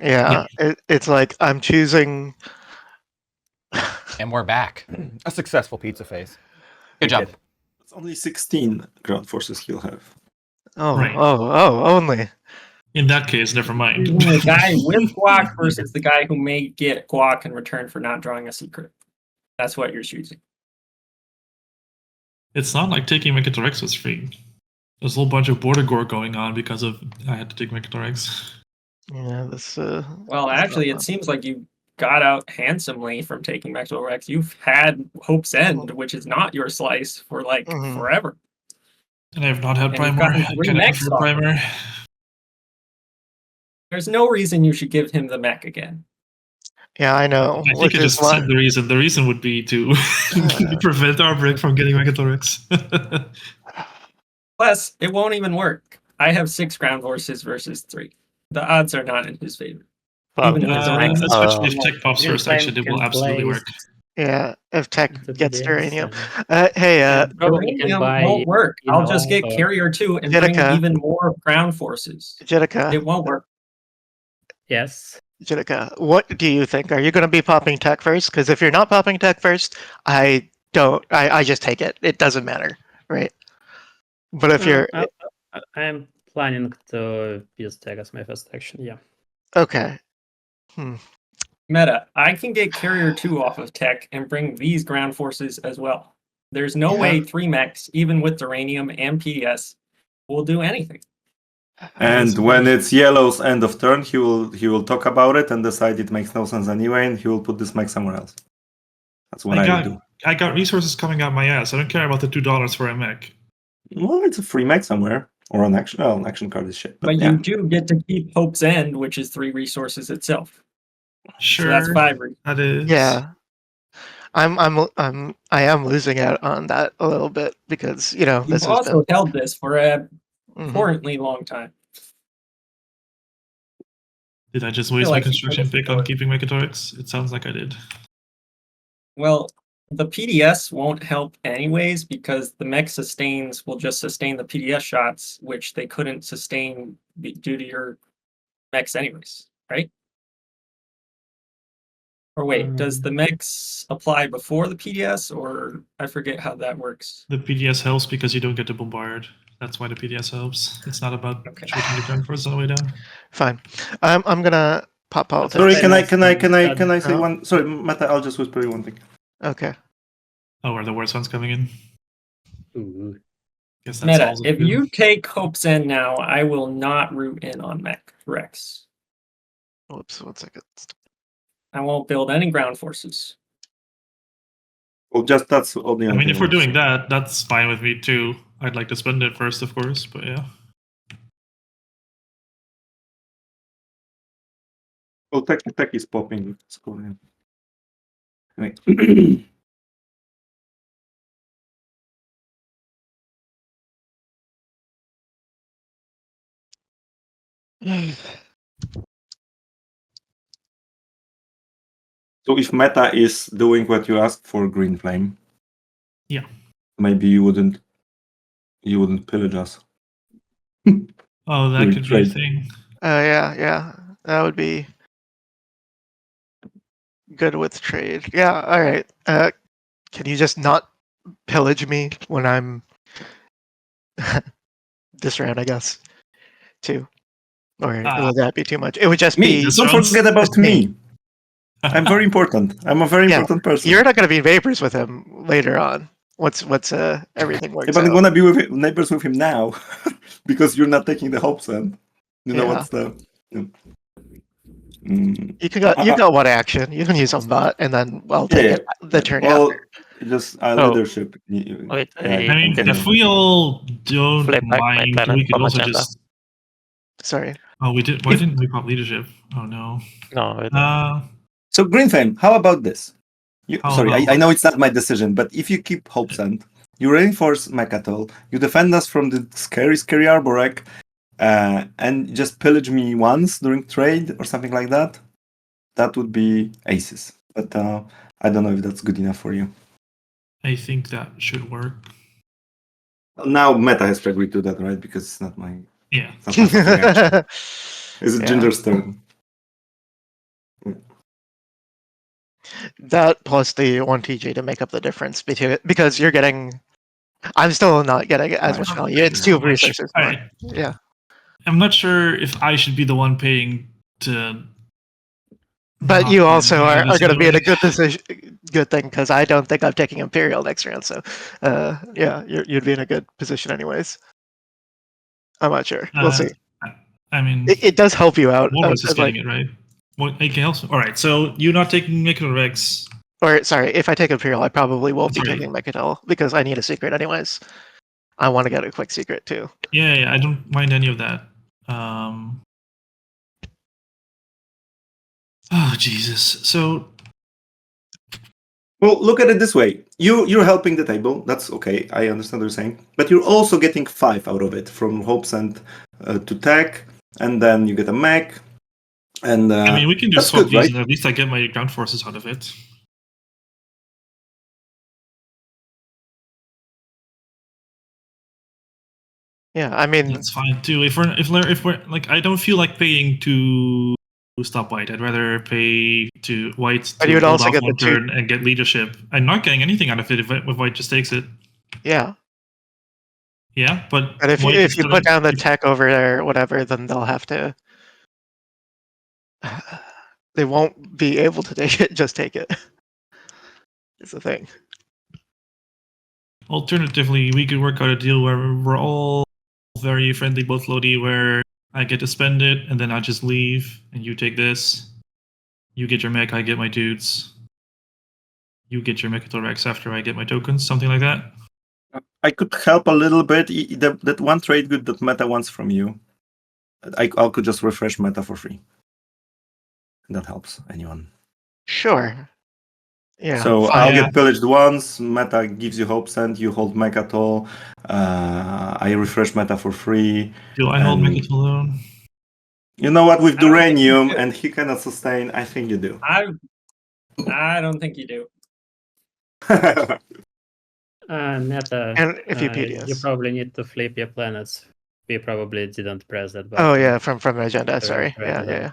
Yeah. It's like I'm choosing. And we're back. A successful pizza face. Good job. It's only 16 ground forces he'll have. Oh, only. In that case, never mind. The guy with guac versus the guy who may get guac in return for not drawing a secret. That's what you're choosing. It's not like taking Mechathorax was free. There's a whole bunch of border gore going on because of I had to take Mechathorax. Yeah, this. Well, actually, it seems like you got out handsomely from taking Mechathorax. You've had Hope's End, which is not your slice, for like forever. And I have not had Primer. I cannot prefer Primer. There's no reason you should give him the mech again. Yeah, I know. I think I just said the reason. The reason would be to prevent Arborec from getting Mechathorax. Plus, it won't even work. I have 6 ground forces versus 3. The odds are not in his favor. Especially if Tech pops first action, it will absolutely work. Yeah, if Tech gets Duranium. Hey, Duranium won't work. I'll just get Carrier 2 and bring even more ground forces. Jedika. It won't work. Yes. Jedika, what do you think? Are you going to be popping Tech first? Because if you're not popping Tech first, I just take it. It doesn't matter, right? But if you're... I'm planning to use Tech as my first action, yeah. Okay. Meta, I can get Carrier 2 off of Tech and bring these ground forces as well. There's no way 3 mechs, even with Duranium and PDS, will do anything. And when it's Yellow's end of turn, he will talk about it and decide it makes no sense anyway, and he will put this mech somewhere else. That's what I do. I got resources coming out my ass. I don't care about the $2 for a mech. Well, it's a free mech somewhere. Or an action. Well, an action card is shit. But you do get to keep Hope's End, which is 3 resources itself. Sure. So that's 5 resources. That is. Yeah. I am losing out on that a little bit because You've this has also been. held this for a Mhm. importantly long time. Did I just waste my like you construction could've pick on afforded. keeping Mechatorix? It sounds like I did. Well, the PDS won't help anyways because the mech sustains will just sustain the PDS shots, which they couldn't sustain due to your mechs anyways, right? Or wait, does the mechs apply before the PDS, or I forget how that works? The PDS helps because you don't get to bombard. That's why the PDS helps. It's not about shooting the ground force all the way down. Fine. I'm gonna pop politics. Sorry, can I say one? Sorry, Mata, I'll just whisper you one thing. Okay. Oh, are the worst ones coming in? Ooh. Guess that Meta, solves it if too. you take Hope's End now, I will not root in on mech Rex. Whoops, 1 second. I won't build any ground forces. Well, just that's all the. I mean, if we're doing that, that's fine with me too. I'd like to spend it first, of course, but yeah. Well, tech is popping. Let's go ahead. Anyway. So if Meta is doing what you asked for, GreenFlame, yeah, maybe you wouldn't pillage us. Oh, that could be a thing. Yeah, that would be good with trade. Yeah, all right. Can you just not pillage me when I'm this round? I guess too, or would that be too much? It would just me. be. Don't forget about me. I'm very important. I'm a very important person. You're not going to be neighbors with him later on. Once everything works but out. I'm gonna be neighbors with him now because you're not taking the Hopes End. You know what's the. You got one action. You can use on bot, and then take the turn after. Just leadership. Wait, I mean, if we all don't mind, we could also just. Sorry. Oh, we did. Why didn't we pop leadership? Oh no. No. So GreenFlame, how about this? I know it's not my decision, but if you keep Hope's End, you reinforce Mechatol, you defend us from the scary Arborec, and just pillage me once during trade or something like that, that would be aces. But I don't know if that's good enough for you. I think that should work. Now Meta has to agree to that, right? Because it's not my... Yeah. It's not my action. Is it Ginger's turn? That plus the 1 TG to make up the difference because you're getting. I'm still not getting as much value. It's 2 resources. Yeah. I'm not sure if I should be the one paying to. But you also are going to be in a good position, good thing, because I don't think I'm taking Imperial next round. So, you'd be in a good position anyways. I'm not sure. We'll see. I mean, it does help you out. Walrus is getting it right. What anything else? All right. So you're not taking Mechatorix. Or sorry, if I take Imperial, I probably won't be taking Mechatel because I need a secret anyways. I want to get a quick secret too. Yeah, I don't mind any of that. Oh Jesus! So, well, look at it this way: you're helping the table. That's okay. I understand what you're saying, but you're also getting 5 out of it from Hopes End to tech, and then you get a mech. And I mean, we can do swap good, these, right? and at least I get my ground forces out of it. Yeah, I mean that's fine too. If we're like, I don't feel like paying to stop white. I'd rather pay to white to hold off one turn and get leadership. I'm not getting anything out of it if white just takes it. Yeah. Yeah, but if you put down the tech over there or whatever, then they'll have to. They won't be able to take it. Just take it. It's the thing. Alternatively, we could work out a deal where we're all very friendly, both floaty, where I get to spend it and then I just leave and you take this. You get your mech, I get my dudes. You get your Mechatorix after I get my tokens, something like that. I could help a little bit. That one trade good that Meta wants from you. I could just refresh Meta for free. That helps anyone. Sure. Yeah. So fine. I'll get pillaged once. Meta gives you hope send. You hold Mechatol. I refresh Meta for free. Do I hold And- Mechatol alone? You know what? With I don't think you Duranium do. and he cannot sustain, I think you do. I don't think you do. Meta, And if you you PDS. probably need to flip your planets. We probably didn't press that button. Oh yeah, from agenda. So Sorry. right Yeah.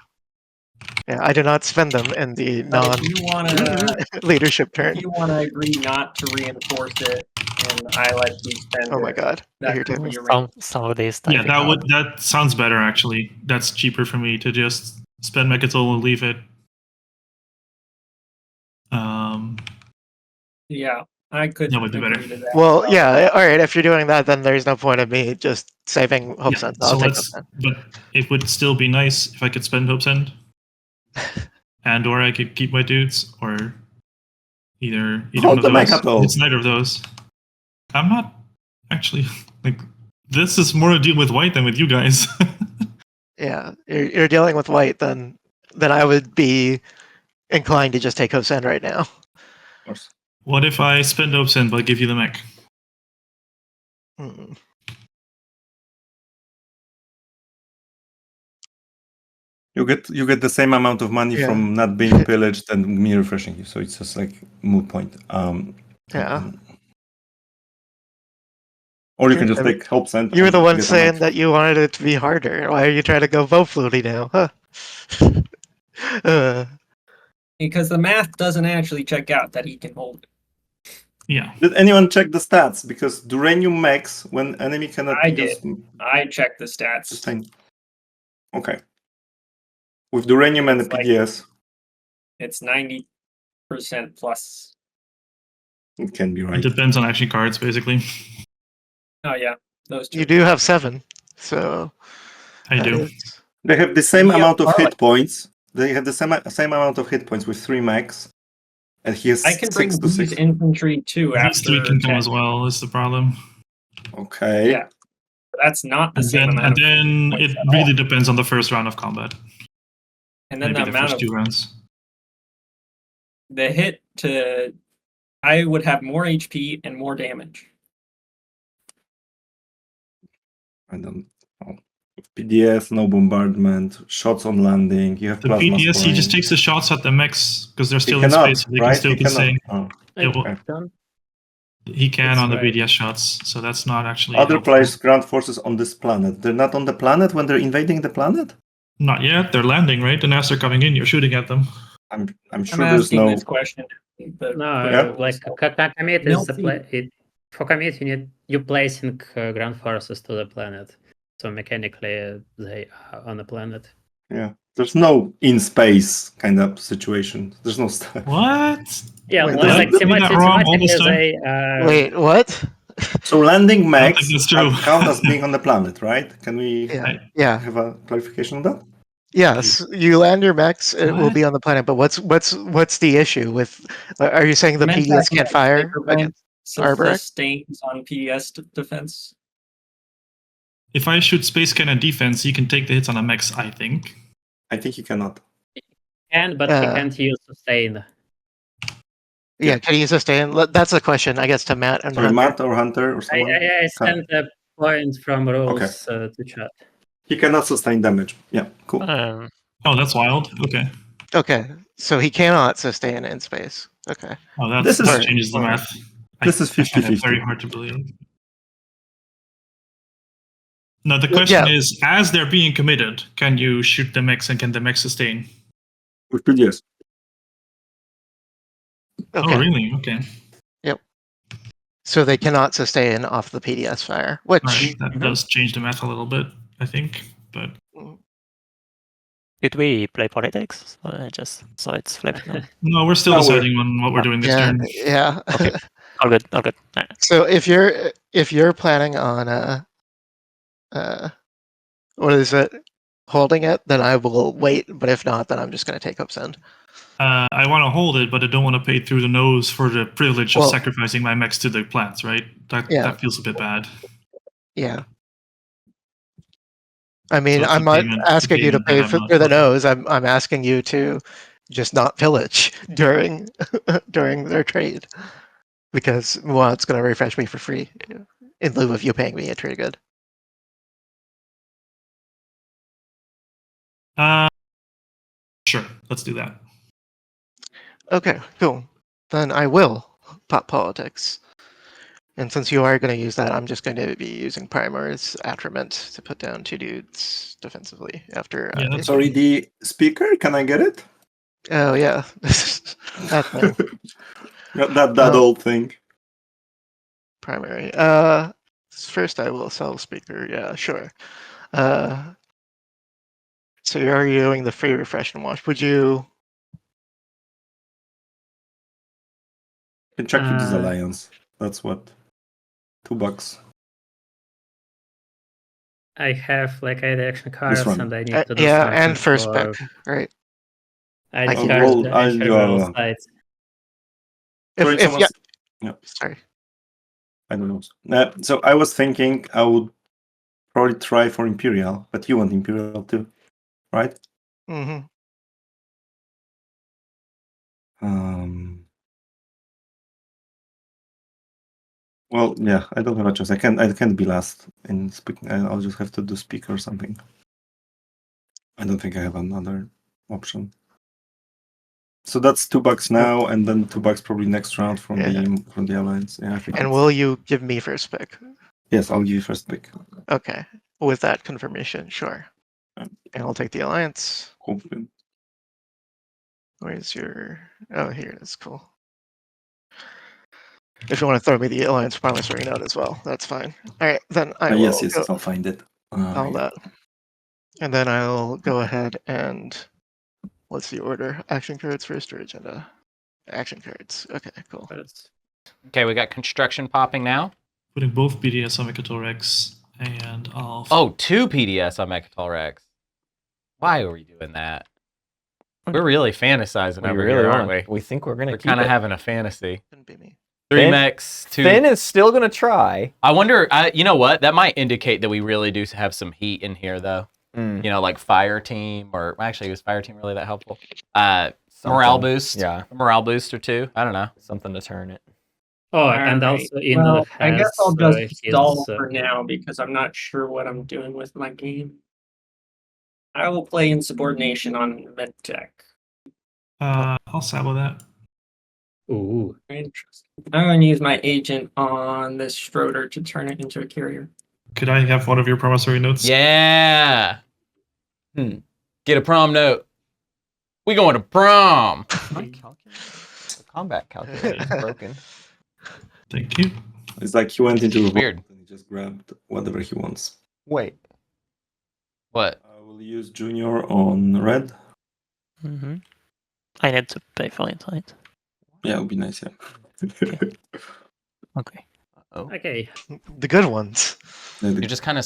Yeah, I do not spend them in the But if you wanna, leadership if turn. you wanna agree not to reinforce it, and I let you spend Oh my it, god. I hear that could too. be arranged. Some of these. Yeah, that sounds better actually. That's cheaper for me to just spend Mechatol and leave it. Yeah, I could That would be better. agree to that. Well, yeah, all right. If you're doing that, then there's no point of me just saving Hope Yeah, Send. so I'll take let's. Hope But it would still be nice if I could spend Hope Send, and or I could keep my dudes, or either Hold one the of those. Mechatol. It's neither of those. I'm not actually like. This is more a deal with White than with you guys. Yeah, you're dealing with White, then I would be inclined to just take Hope Send right now. Of course. What if I spend Hope Send but give you the mech? Hmm. You get the same amount of money Yeah. from not being pillaged and me refreshing you, so it's just like moot point. Yeah. Or you can just take Hope Send. You were the and one get a saying mech. that you wanted it to be harder. Why are you trying to go vote fluty now? Huh? Because the math doesn't actually check out that he can hold it. Yeah. Did anyone check the stats? Because Duranium max when enemy cannot I use I checked the stats. sustain. Okay. With Duranium and the It's like- PDS, It's 90% plus. it can be It right. depends on action cards, basically. Oh yeah, those two. You do have 7, so I do. is- They have the same Yeah, amount of Twilight. hit points. They have the same amount of hit points with 3 max. And he has I can bring 6 to these 6. infantry too These after three can come 10. as well. Is the problem. Okay. Yeah. That's not the And same then, amount and then of points it at really all. depends on the first round of combat. And then Maybe the the amount first of 2 rounds. the hit to I would have more HP and more damage. I don't know. PDS, no bombardment, shots on landing. You have The plasma PDS, he just scoring. takes the shots at the mechs because they're He still in cannot, space. So they right? can still He be cannot. saying Oh. Yeah, well, It's done. he can It's on the right. PDS shots, so that's not actually Other helpful. players ground forces on this planet. They're not on the planet when they're invading the planet? Not yet. They're landing, right? And as they're coming in, you're shooting at them. I'm I'm sure there's asking no. this question. But No, Yeah. like commit is Milk the for commit you placing ground forces to the planet, so mechanically they are on the planet. Yeah. There's no in space kind of situation. There's no stuff. What? Yeah, Wait, like did I get that wrong all this thematically time? they Wait, what? So landing I don't max think that's true. count as being on the planet, right? Can we Yeah. have a clarification on that? Yes, you land your mechs, it will What? be on the planet. But what's the issue with? Are you saying the Mentak PDS can't they fire prevent against Arborec? sustains on PDS defense. If I shoot space cannon defense, he can take the hits on the mechs, I think. I think you cannot. but he can't use sustain. Yeah, can you sustain? That's a question, I guess, to Matt and Sorry, Hunter. Matt or Hunter or someone? I sent a point from rules to chat. He cannot sustain damage. Yeah, cool. Oh, that's wild. Okay. Okay, so he cannot sustain in space. Okay. Oh, This that is- changes the math. This is I find that 50-50. very hard to believe. No, the question is, as they're being committed, can you shoot the mechs and can the mechs sustain? With PDS. Okay. Oh, really? Okay. Yep. So they cannot sustain off the PDS fire, which Right. That does change the math a little bit, I think. But Did we play politics? So it's flipped now. no, we're still No, deciding on what we're doing this turn. yeah. Okay. All good. All good. So if you're planning on what is it, holding it, then I will wait. But if not, then I'm just going to take up send. I want to hold it, but I don't want to pay through the nose for the privilege of Well- sacrificing my mechs to the plants, right? That feels a bit bad. Yeah. I mean, So it's I'm a not payment- asking you to payment pay that I'm for not the okay. nose. I'm asking you to just not pillage during during their trade, because Muaat's going to refresh me for free in lieu of you paying me a trade good. Sure, let's do that. Okay, cool. Then I will pop politics. And since you are going to use that, I'm just going to be using Primar's Attrament to put down 2 dudes defensively after. Yeah, that's Sorry, the speaker. Can I get it? Oh yeah, that thing. that old thing. Primary. First I will sell speaker. Yeah, sure. So you're already doing the free refresh and wash. Would you? Can check with this alliance. That's what. $2. I have like either action cards one. and I need to do Yeah, something and first for pick, right? I I can charge roll- the I'll extra do roll a- sides. If someone's- yeah. yeah. Sorry. I don't know. So I was thinking I would probably try for Imperial, but you want Imperial too, right? Mm-hmm. Well, yeah, I don't have a choice. I can't be last in speaking. I'll just have to do speaker or something. I don't think I have another option. So that's $2 now, and then $2 probably next round from the alliance. Yeah, I think. And will you give me first pick? Yes, I'll give you first pick. Okay. With that confirmation, sure. And I'll take the alliance. Hopefully. Where's your? Oh, here it is. Cool. If you want to throw me the alliance promissory note as well, that's fine. All right, then I will Yes, go I'll find it. all that, and then I'll go ahead and what's the order? Action cards first or agenda? Action cards. Okay, cool. Okay, we got construction popping now. Putting both BDS on Mechatorex, and I'll. Oh, 2 PDS on Mechatorex. Why are we doing that? We're really fantasizing We over really here, are. aren't we? We think we're gonna We're keep kind of it. having a fantasy. Couldn't be me. 3 Finn- mechs, 2. Finn is still gonna try. I wonder. You know what? That might indicate that we really do have some heat in here, though. You know, like fire team, or actually, was fire team really that helpful? Morale Something. boost. Yeah, A morale boost or 2. I don't know. something to turn it. Oh, and Alright, also Indel I guess has I'll just his, stall for now because I'm not sure what I'm doing with my game. I will play insubordination on Mentak. I'll sabo that. Ooh. Interesting. I'm going to use my agent on this Schroeder to turn it into a carrier. Could I have one of your promissory notes? Yeah. Get a prom note. We going to prom. My calculator, the combat calculator is broken. Thank you. It's like he went into the Weird. vault and he just grabbed whatever he wants. Wait, What? I will use Junior on red. Mm-hmm. I need to pay for it, right? Yeah, it would be nice, yeah. Okay. Okay. The good ones. You're just kind of.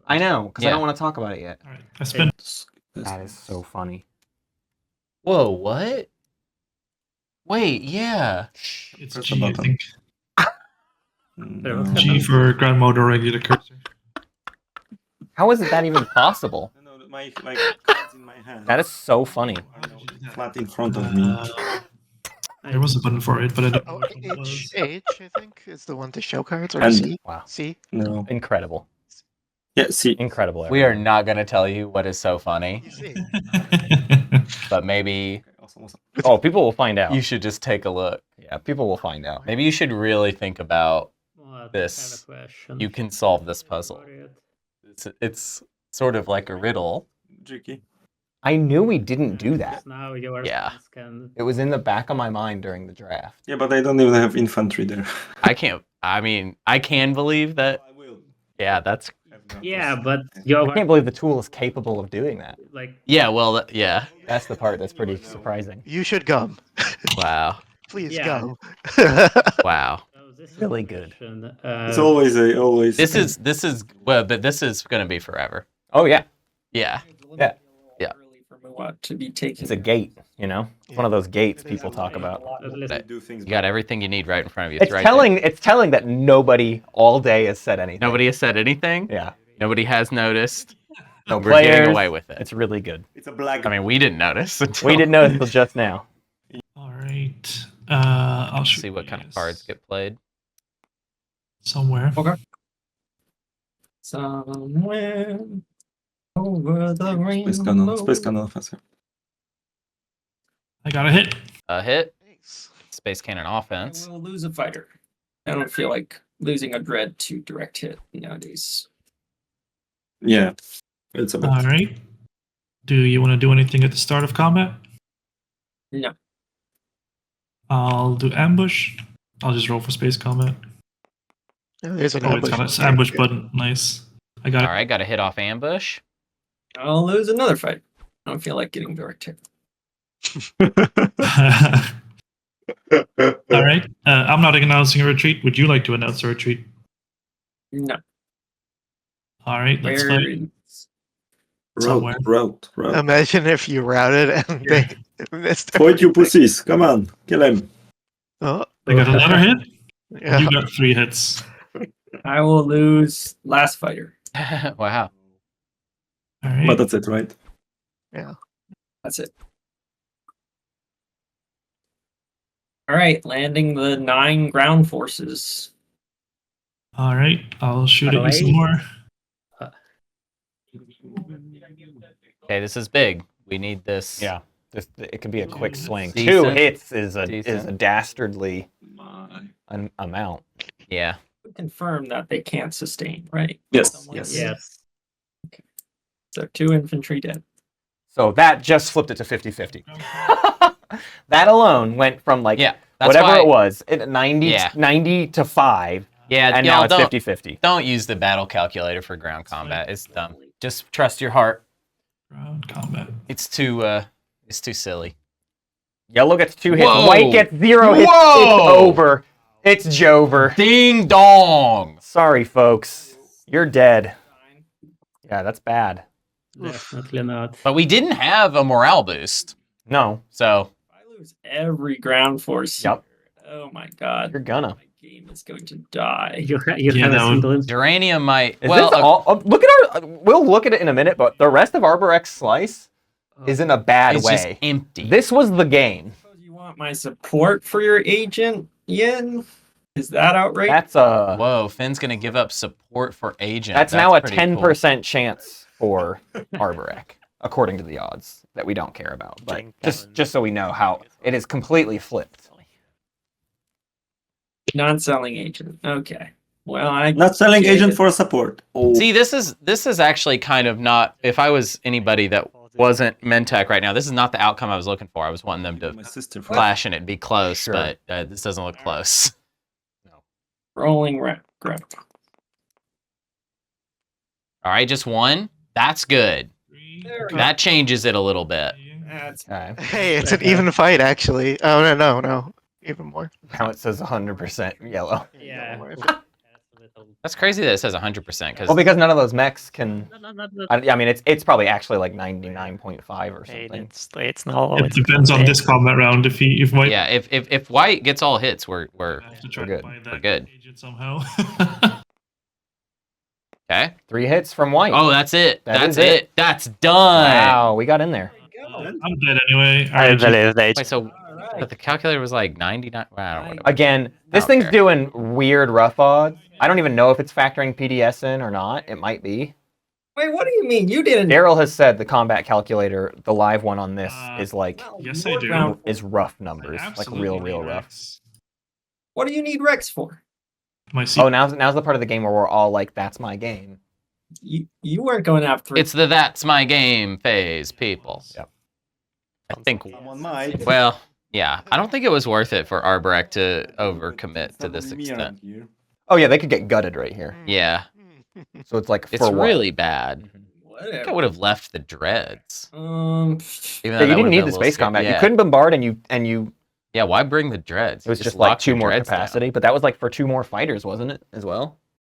I know because I Yeah. don't want to talk about it yet. All right. I spent. That is so funny. Whoa! What? Wait. Yeah. It's Press G, the I button. think. No. G for grandmother regular cursor. How is it that even possible? No, my cards in my hand. That is so funny. are now flat in front of me. There was a button for it, but I don't know Oh, which one it was. H, I think, is the one to show cards, or And- C? Wow. C? No. Incredible. Yeah, see. Incredible. We are everyone. not gonna tell you what is so funny, You see. but maybe Okay, awesome. Oh, people will find out. you should just take a look. Yeah, people will find out. Maybe you should really think about. Well, This. I have a question. You can solve this puzzle. It's sort of like a riddle. Tricky. I knew we didn't do that. Because now your Yeah. friends can. It was in the back of my mind during the draft. Yeah, but I don't even have infantry there. I can't. I mean, I can believe that. I will. Yeah, that's. Yeah, but your I can't believe the tool is capable of doing that. like Yeah. Well. Yeah. That's the part that's pretty surprising. You should gum. Wow. Please Yeah. gum. Wow. oh, this is Really a good. question. It's always. This is well, but this is gonna be forever. Oh yeah, Yeah. Yeah. Yeah. Early for Muaat to be taken. it's a gate. You know, it's one of those gates It is people a talk lot. about. That- do things. You got everything you need right in front of you. It's right telling. there. It's telling that nobody all day has said anything. Nobody has said anything. Yeah. Nobody has noticed. No We're getting players. away with it. It's really good. It's a black. I mean, we didn't notice. Until We didn't know until just now. All right. I'll show see what you kind of guys cards get played. somewhere. Okay. Somewhere over the Space Cannon. rainbow. Space Cannon offensive. I got a hit. A hit. Nice. Space Cannon I offense. will lose a fighter. I don't feel like losing a dread to direct hit nowadays. Yeah. It's a bit. All right. Do you want to do anything at the start of combat? No. I'll do ambush. I'll just roll for space combat. Yeah, there's an Oh, it's got its ambush button. Nice. I got All right, got a hit off ambush. I'll lose another fighter. I don't feel like getting direct hit. it. All right. I'm not announcing a retreat. Would you like to announce a retreat? No. All right. Let's Where fight. Route. Route. Imagine if you routed and they missed. Fight you everything. pussies. Come on. Kill him. Oh, I got another hit. yeah. You got 3 hits. I will lose last fighter. Wow. All right. But that's it, right? That's it. All right, landing the 9 ground forces. All right. I'll shoot at you some Alright. more. Okay, this is big. We need this. Yeah. It can be a quick swing. Decent. 2 hits is a Decent. dastardly amount. Yeah. Confirm that they can't sustain, right? Yes. Someone- Yes. Yes. So 2 infantry dead. So that just flipped it to 50-50. That alone went from like Yeah. That's whatever why, it was, 90, Yeah. 90 to 5, Yeah, and y'all now it's 50-50. Don't use the battle calculator for ground combat. It's dumb. Just trust your heart. Ground combat. It's too silly. Yellow gets 2 hits. Whoa. White gets 0 hits. Whoa. It's over. It's Jover. Ding dong. Sorry, folks. You're dead. Yeah, that's bad. Definitely not. But we didn't have a morale boost. No. So If I lose every ground force, Yep. here, oh my god, You're gonna. my game is going to die. You Yeah, have a that would- single Duranium might. Is well, this all? Look at our. We'll look at it in a minute, but the rest of Arborec's slice is in a bad it's just way. empty. This was the game. You want my support for your agent, Yin? Is that outrageous? That's a. Whoa, Finn's gonna give up support for agent. That's now a pretty 10% chance for Arborec, according to the odds that we don't care about. But just so we know how it is completely flipped. Non-selling agent. Okay. Well, I Not selling Yeah, agent yeah. for support. Oh, See, this is actually kind of not. If I was anybody that wasn't Mentak right now, this is not the outcome I was looking for. I was wanting them My to sister. clash and it be close, Sure. but this doesn't look close. rolling ground. All right, just 1. That's good. That changes it a little bit. That's okay. Hey, it's an even fight actually. Oh no, even more. Now it says 100% yellow. Yeah. That's crazy that it says 100% because Well, because none of those mechs can. Not I mean, it's probably actually like 99.5 or something. It's now. It depends on this combat round. If white yeah, if white gets all hits, we're have to try we're to good. buy We're that good. agent somehow. okay. 3 hits from white. Oh, that's it. That That's is it. it. That's done. Wow, we got in there. I'm dead anyway. I Alright, believe they. Wait, so but the calculator was like 99. Wow. Whatever. Again, this don't thing's care. doing weird rough odds. I don't even know if it's factoring PDS in or not. It might be. Wait, what do you mean? You didn't. Daryl has said the combat calculator, the live one on this, Uh, is like Yes, I Your do. ground- is rough I numbers, like absolutely real need rough. Rex. What do you need Rex for? My Oh, now's the part of the game where we're all like, "That's my game." You weren't going after. It's the that's my game phase, people. Yep. I think. Someone might. Well, yeah. I don't think it was worth it for Arborec to overcommit to this Someone me extent. around here. Oh yeah, they could get gutted right here. Yeah. So it's like It's for what? really bad. I think I Whatever. would have left the dreads. Even Yeah, though you that didn't would've need been the a little space scary. combat. Yeah. You couldn't bombard, and you. Yeah, why bring the dreads? It was You just like lock 2 your more dreads down. capacity, but that was like for 2 more fighters, wasn't it? As well.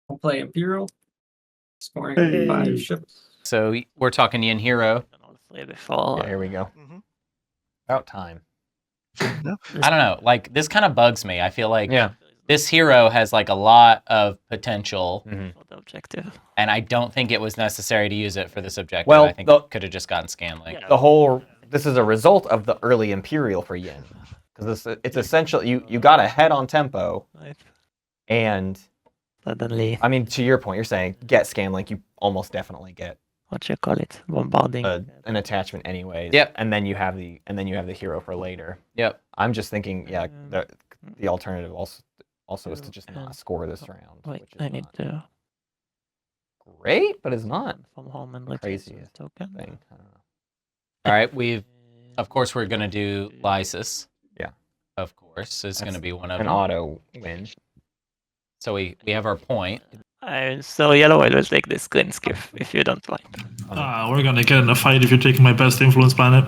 I'll play Imperial. Scoring Hey. 5 ships. So we're talking Yin Hero. Before. Yeah, here we go. Mhm. About time. I don't know. Like this kind of bugs me. I feel like Yeah. this hero has like a lot of potential, For the objective. and I don't think it was necessary to use it for this objective. Well, I think it could have just gotten Scanlink. Yeah. This is a result of the early Imperial for Yin. Because it's essential, you got ahead on tempo, Right. and Suddenly, I mean, to your point, you're saying get Scanlink, you almost definitely get what you call it? Bombarding. an attachment anyways. Yep. And then you have the hero for later. Yep. I'm just thinking, yeah, the alternative also is to just not score this round. Wait, which is I need not to great, but it's not from home and replace craziest this token. thing. I don't know. All right, of course, we're going to do Lysis. Yeah. Of course, is going to be one of An them. auto win. So we have our point. So yellow, I will take this green skiff if you don't mind. We're gonna get in a fight if you're taking my best influence planet.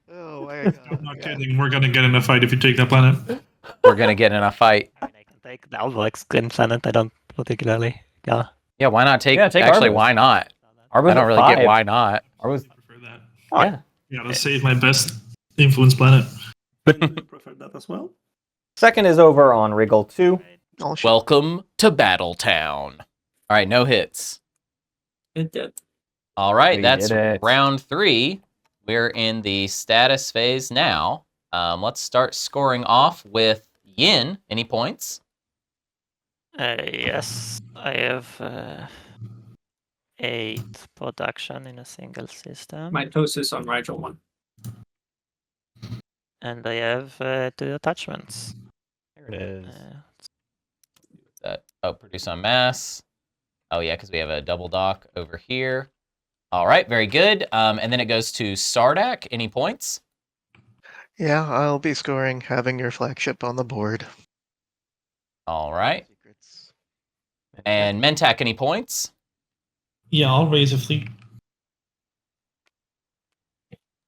Oh my god. I'm not kidding. We're gonna get in a fight if you take that planet. We're going to get in a fight. I mean, I can take the Arborec green planet. I don't particularly. Yeah. Yeah, why not take? Yeah, take actually, Arbus. why not? Arbus I don't at really 5. get why not. Arbus, I prefer that. yeah. Yeah, let's save my best influence planet. I prefer that as well. Second is over on Wriggle 2. Oh, shit. Welcome to Battletown. All right, no hits. It did. All right, We that's did it. round 3. We're in the status phase now. Let's start scoring off with Yin. Any points? Yes, I have 8 production in a single system, Mitosis on Rigel 1. and I have 2 attachments. There it is. Produce on mass. Oh yeah, because we have a double dock over here. All right, very good. And then it goes to Sardakk. Any points? Yeah, I'll be scoring having your flagship on the board. All right. Secrets. And Mentak, any points? Yeah, I'll raise a fleet.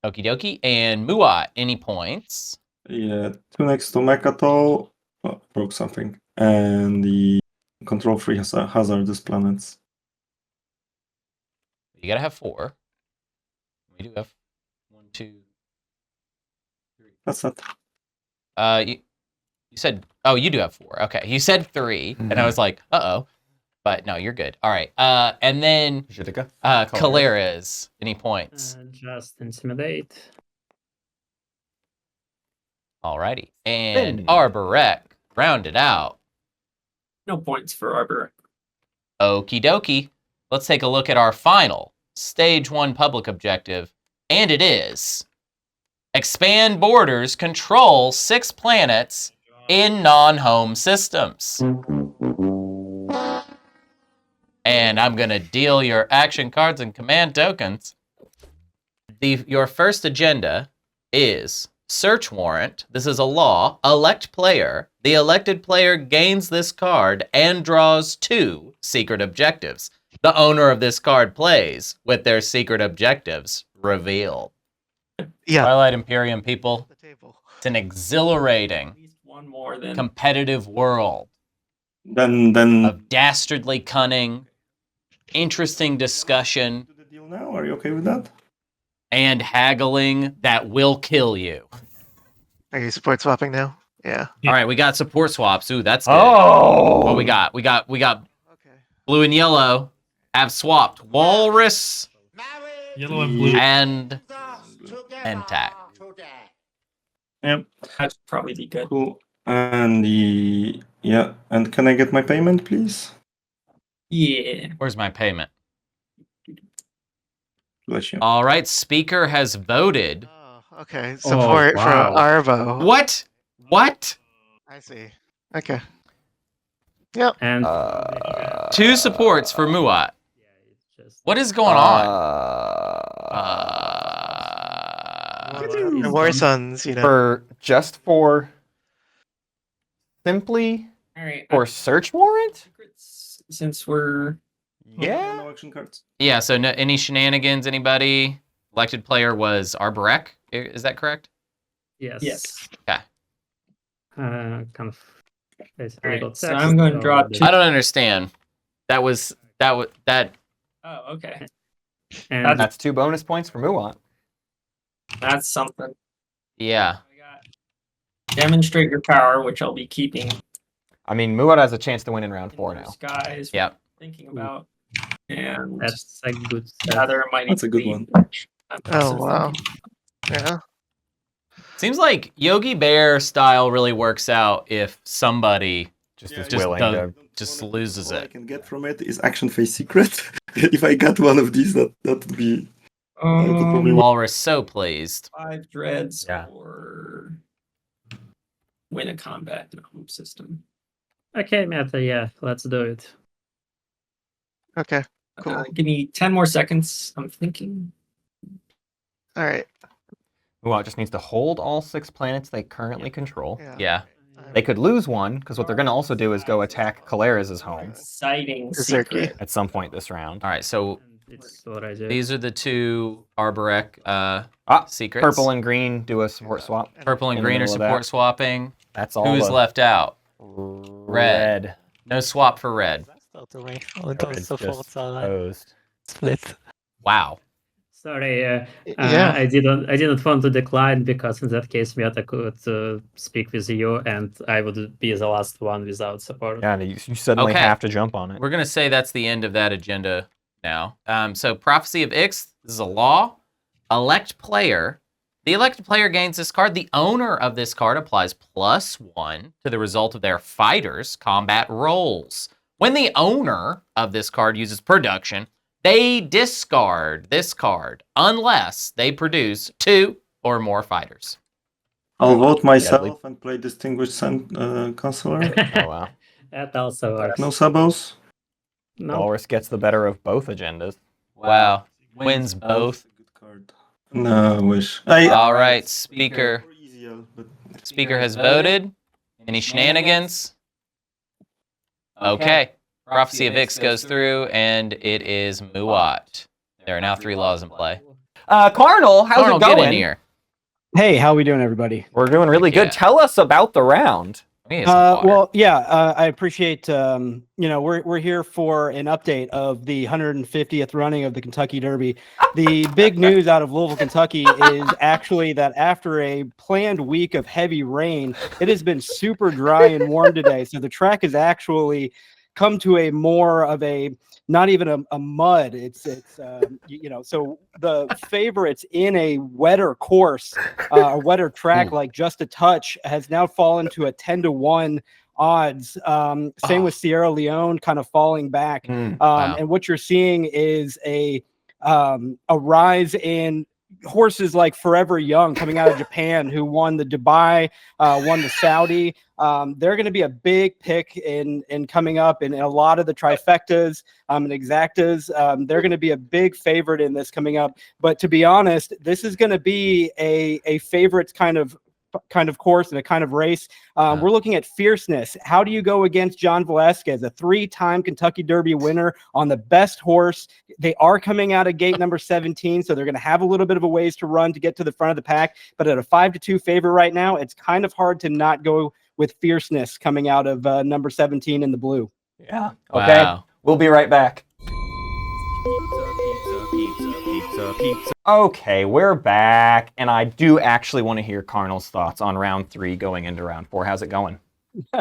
Okie dokie. And Muaat, any points? Yeah, 2 next to Mechatol. Oh, broke something. And the control free hazardous planets. You gotta have 4. We do have 1, 2. That's it. You said, oh, you do have 4. Okay, you said 3, and I was like, uh-oh. But no, you're good. All right. And then Dzhiriki. Keleres, any points? Just intimidate. Alrighty. And Finn. Arborec, round it out. No points for Arborec. Okie dokie. Let's take a look at our final Stage 1 public objective, and it is expand borders, control 6 planets in non-home systems. And I'm going to deal your action cards and command tokens. Your first agenda is search warrant. This is a law. Elect player. The elected player gains this card and draws 2 secret objectives. The owner of this card plays with their secret objectives revealed. Yeah. Twilight Imperium, people. The table. It's an exhilarating, At least one more than competitive world Then of dastardly cunning, interesting discussion, do the deal now. Are you okay with that? and haggling that will kill you. Are you support swapping now? Yeah. All right, we got support swaps. Ooh, that's good. Oh! What we got? We got Okay. blue and yellow have swapped Walrus Yellow and blue. and Mentak. Yep. that'd probably be good. Cool. And and can I get my payment, please? Yeah. Where's my payment? Bless you. All right, speaker has voted. Oh, okay. Support wow. from Arvo. What? What? I see. Okay. Yep. And 2 supports for Muaat. What is going on? The War Sons, you know. For simply All right. for search warrant? Since we're Yeah. No action cards. Yeah, so no, any shenanigans, anybody? Elected player was Arborec. Is that correct? yes. Okay. Kind of. Alright, so I'm going to draw 2. I don't understand. That. Oh, okay. And That's 2 bonus points for Muaat. That's something. Yeah. We got Demonstrate your power, which I'll be keeping. I mean, Muaat has a chance to win in round 4 now. Skies. Yep. Thinking about. And That's a good set. gather mighty. That's a good one. Oh wow. Yeah. Seems like Yogi Bear style really works out if somebody Just is just willing does- to. just loses All I it. can get from it is action phase secret. If I got one of these, that would be. probably Walrus so pleased. 5 dreads Yeah. or win a combat in a home system. Okay, Meta, yeah, let's do it. Okay. Cool. Give me 10 more seconds. I'm thinking. All right. Muaat just needs to hold all 6 planets they currently control. Yeah. They could lose one, because what they're going to also do is go attack Keleres' home Exciting Berserker. secret. at some point this round. All right, so It's what I do. these are the 2 Arborec secrets. Purple and green do a support swap. Purple and in the green are middle of support that. swapping. That's all. Who is the- left out? Red. No swap for red. Und Red's sofort just posed. split. Wow. Sorry, Yeah. I didn't want to decline because in that case Meta could speak with you and I would be the last one without support. Yeah, you suddenly Okay. have to jump on it. We're going to say that's the end of that agenda now. So Prophecy of Ix, this is a law. Elect player. The elected player gains this card. The owner of this card applies +1 to the result of their fighters' combat rolls. When the owner of this card uses production, they discard this card unless they produce 2 or more fighters. I'll vote myself Deadly. and play Distinguished Counselor. Oh, wow. That also works. No sabos. No. Walrus gets the better of both agendas. Wow. Wins both. Good card. No, I wish. All right, Speaker. Easier, but Speaker has voted. Any shenanigans? Okay. Prophecy of Ix goes through, and it is Muaat. There are now 3 laws in play. Karnal, how's Karnal, it going? get in here. Hey, how we doing, everybody? We're doing really good. Yeah. Tell us about the round. We need some water. Well, yeah, I appreciate. We're here for an update of the 150th running of the Kentucky Derby. The big news out of Louisville, Kentucky, is actually that after a planned week of heavy rain, it has been super dry and warm today. So the track has actually come to a more of a not even a mud. It's so the favorites in a wetter course, a wetter track like Just a Touch has now fallen to a 10-1 odds. Same with Sierra Leone kind of falling back. Wow. And what you're seeing is a rise in horses like Forever Young coming out of Japan, who won the Dubai, won the Saudi. They're going to be a big pick in coming up in a lot of the trifectas and exactas. They're going to be a big favorite in this coming up. But to be honest, this is going to be a favorites kind of course and a kind of race. We're looking at fierceness. How do you go against John Velasquez, a 3-time Kentucky Derby winner on the best horse? They are coming out of gate number 17, so they're going to have a little bit of a ways to run to get to the front of the pack. But at a 5-2 favor right now, it's kind of hard to not go with fierceness coming out of number 17 in the blue. Yeah. Okay. Wow. We'll be right back. Okay, we're back, and I do actually want to hear Karnal's thoughts on round 3 going into round 4. How's it going?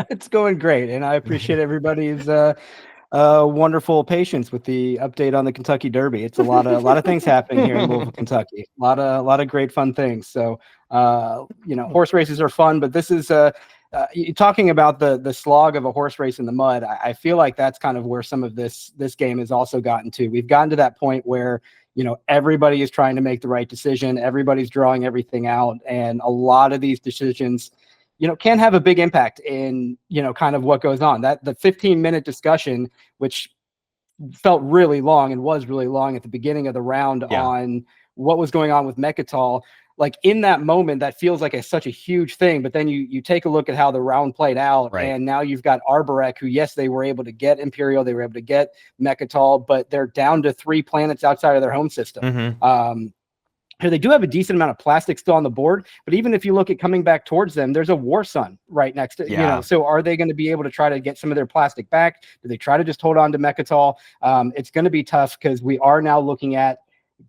It's going great, and I appreciate everybody's wonderful patience with the update on the Kentucky Derby. It's a lot of things happening here in Louisville, Kentucky. A lot of great fun things. So horse races are fun, but this is you're talking about the slog of a horse race in the mud. I feel like that's kind of where some of this game has also gotten to. We've gotten to that point where everybody is trying to make the right decision. Everybody's drawing everything out, and a lot of these decisions can have a big impact in, kind of what goes on. That the 15-minute discussion, which felt really long and was really long at the beginning of the round on what was going on with Mechatol, like in that moment, that feels like such a huge thing. But then you take a look at how the round played out, and now you've got Arborec, who, yes, they were able to get Imperial, they were able to get Mechatol, but they're down to 3 planets outside of their home system. Here they do have a decent amount of plastic still on the board, but even if you look at coming back towards them, there's a War Sun right next to So are they going to be able to try to get some of their plastic back? Do they try to just hold on to Mechatol? It's going to be tough because we are now looking at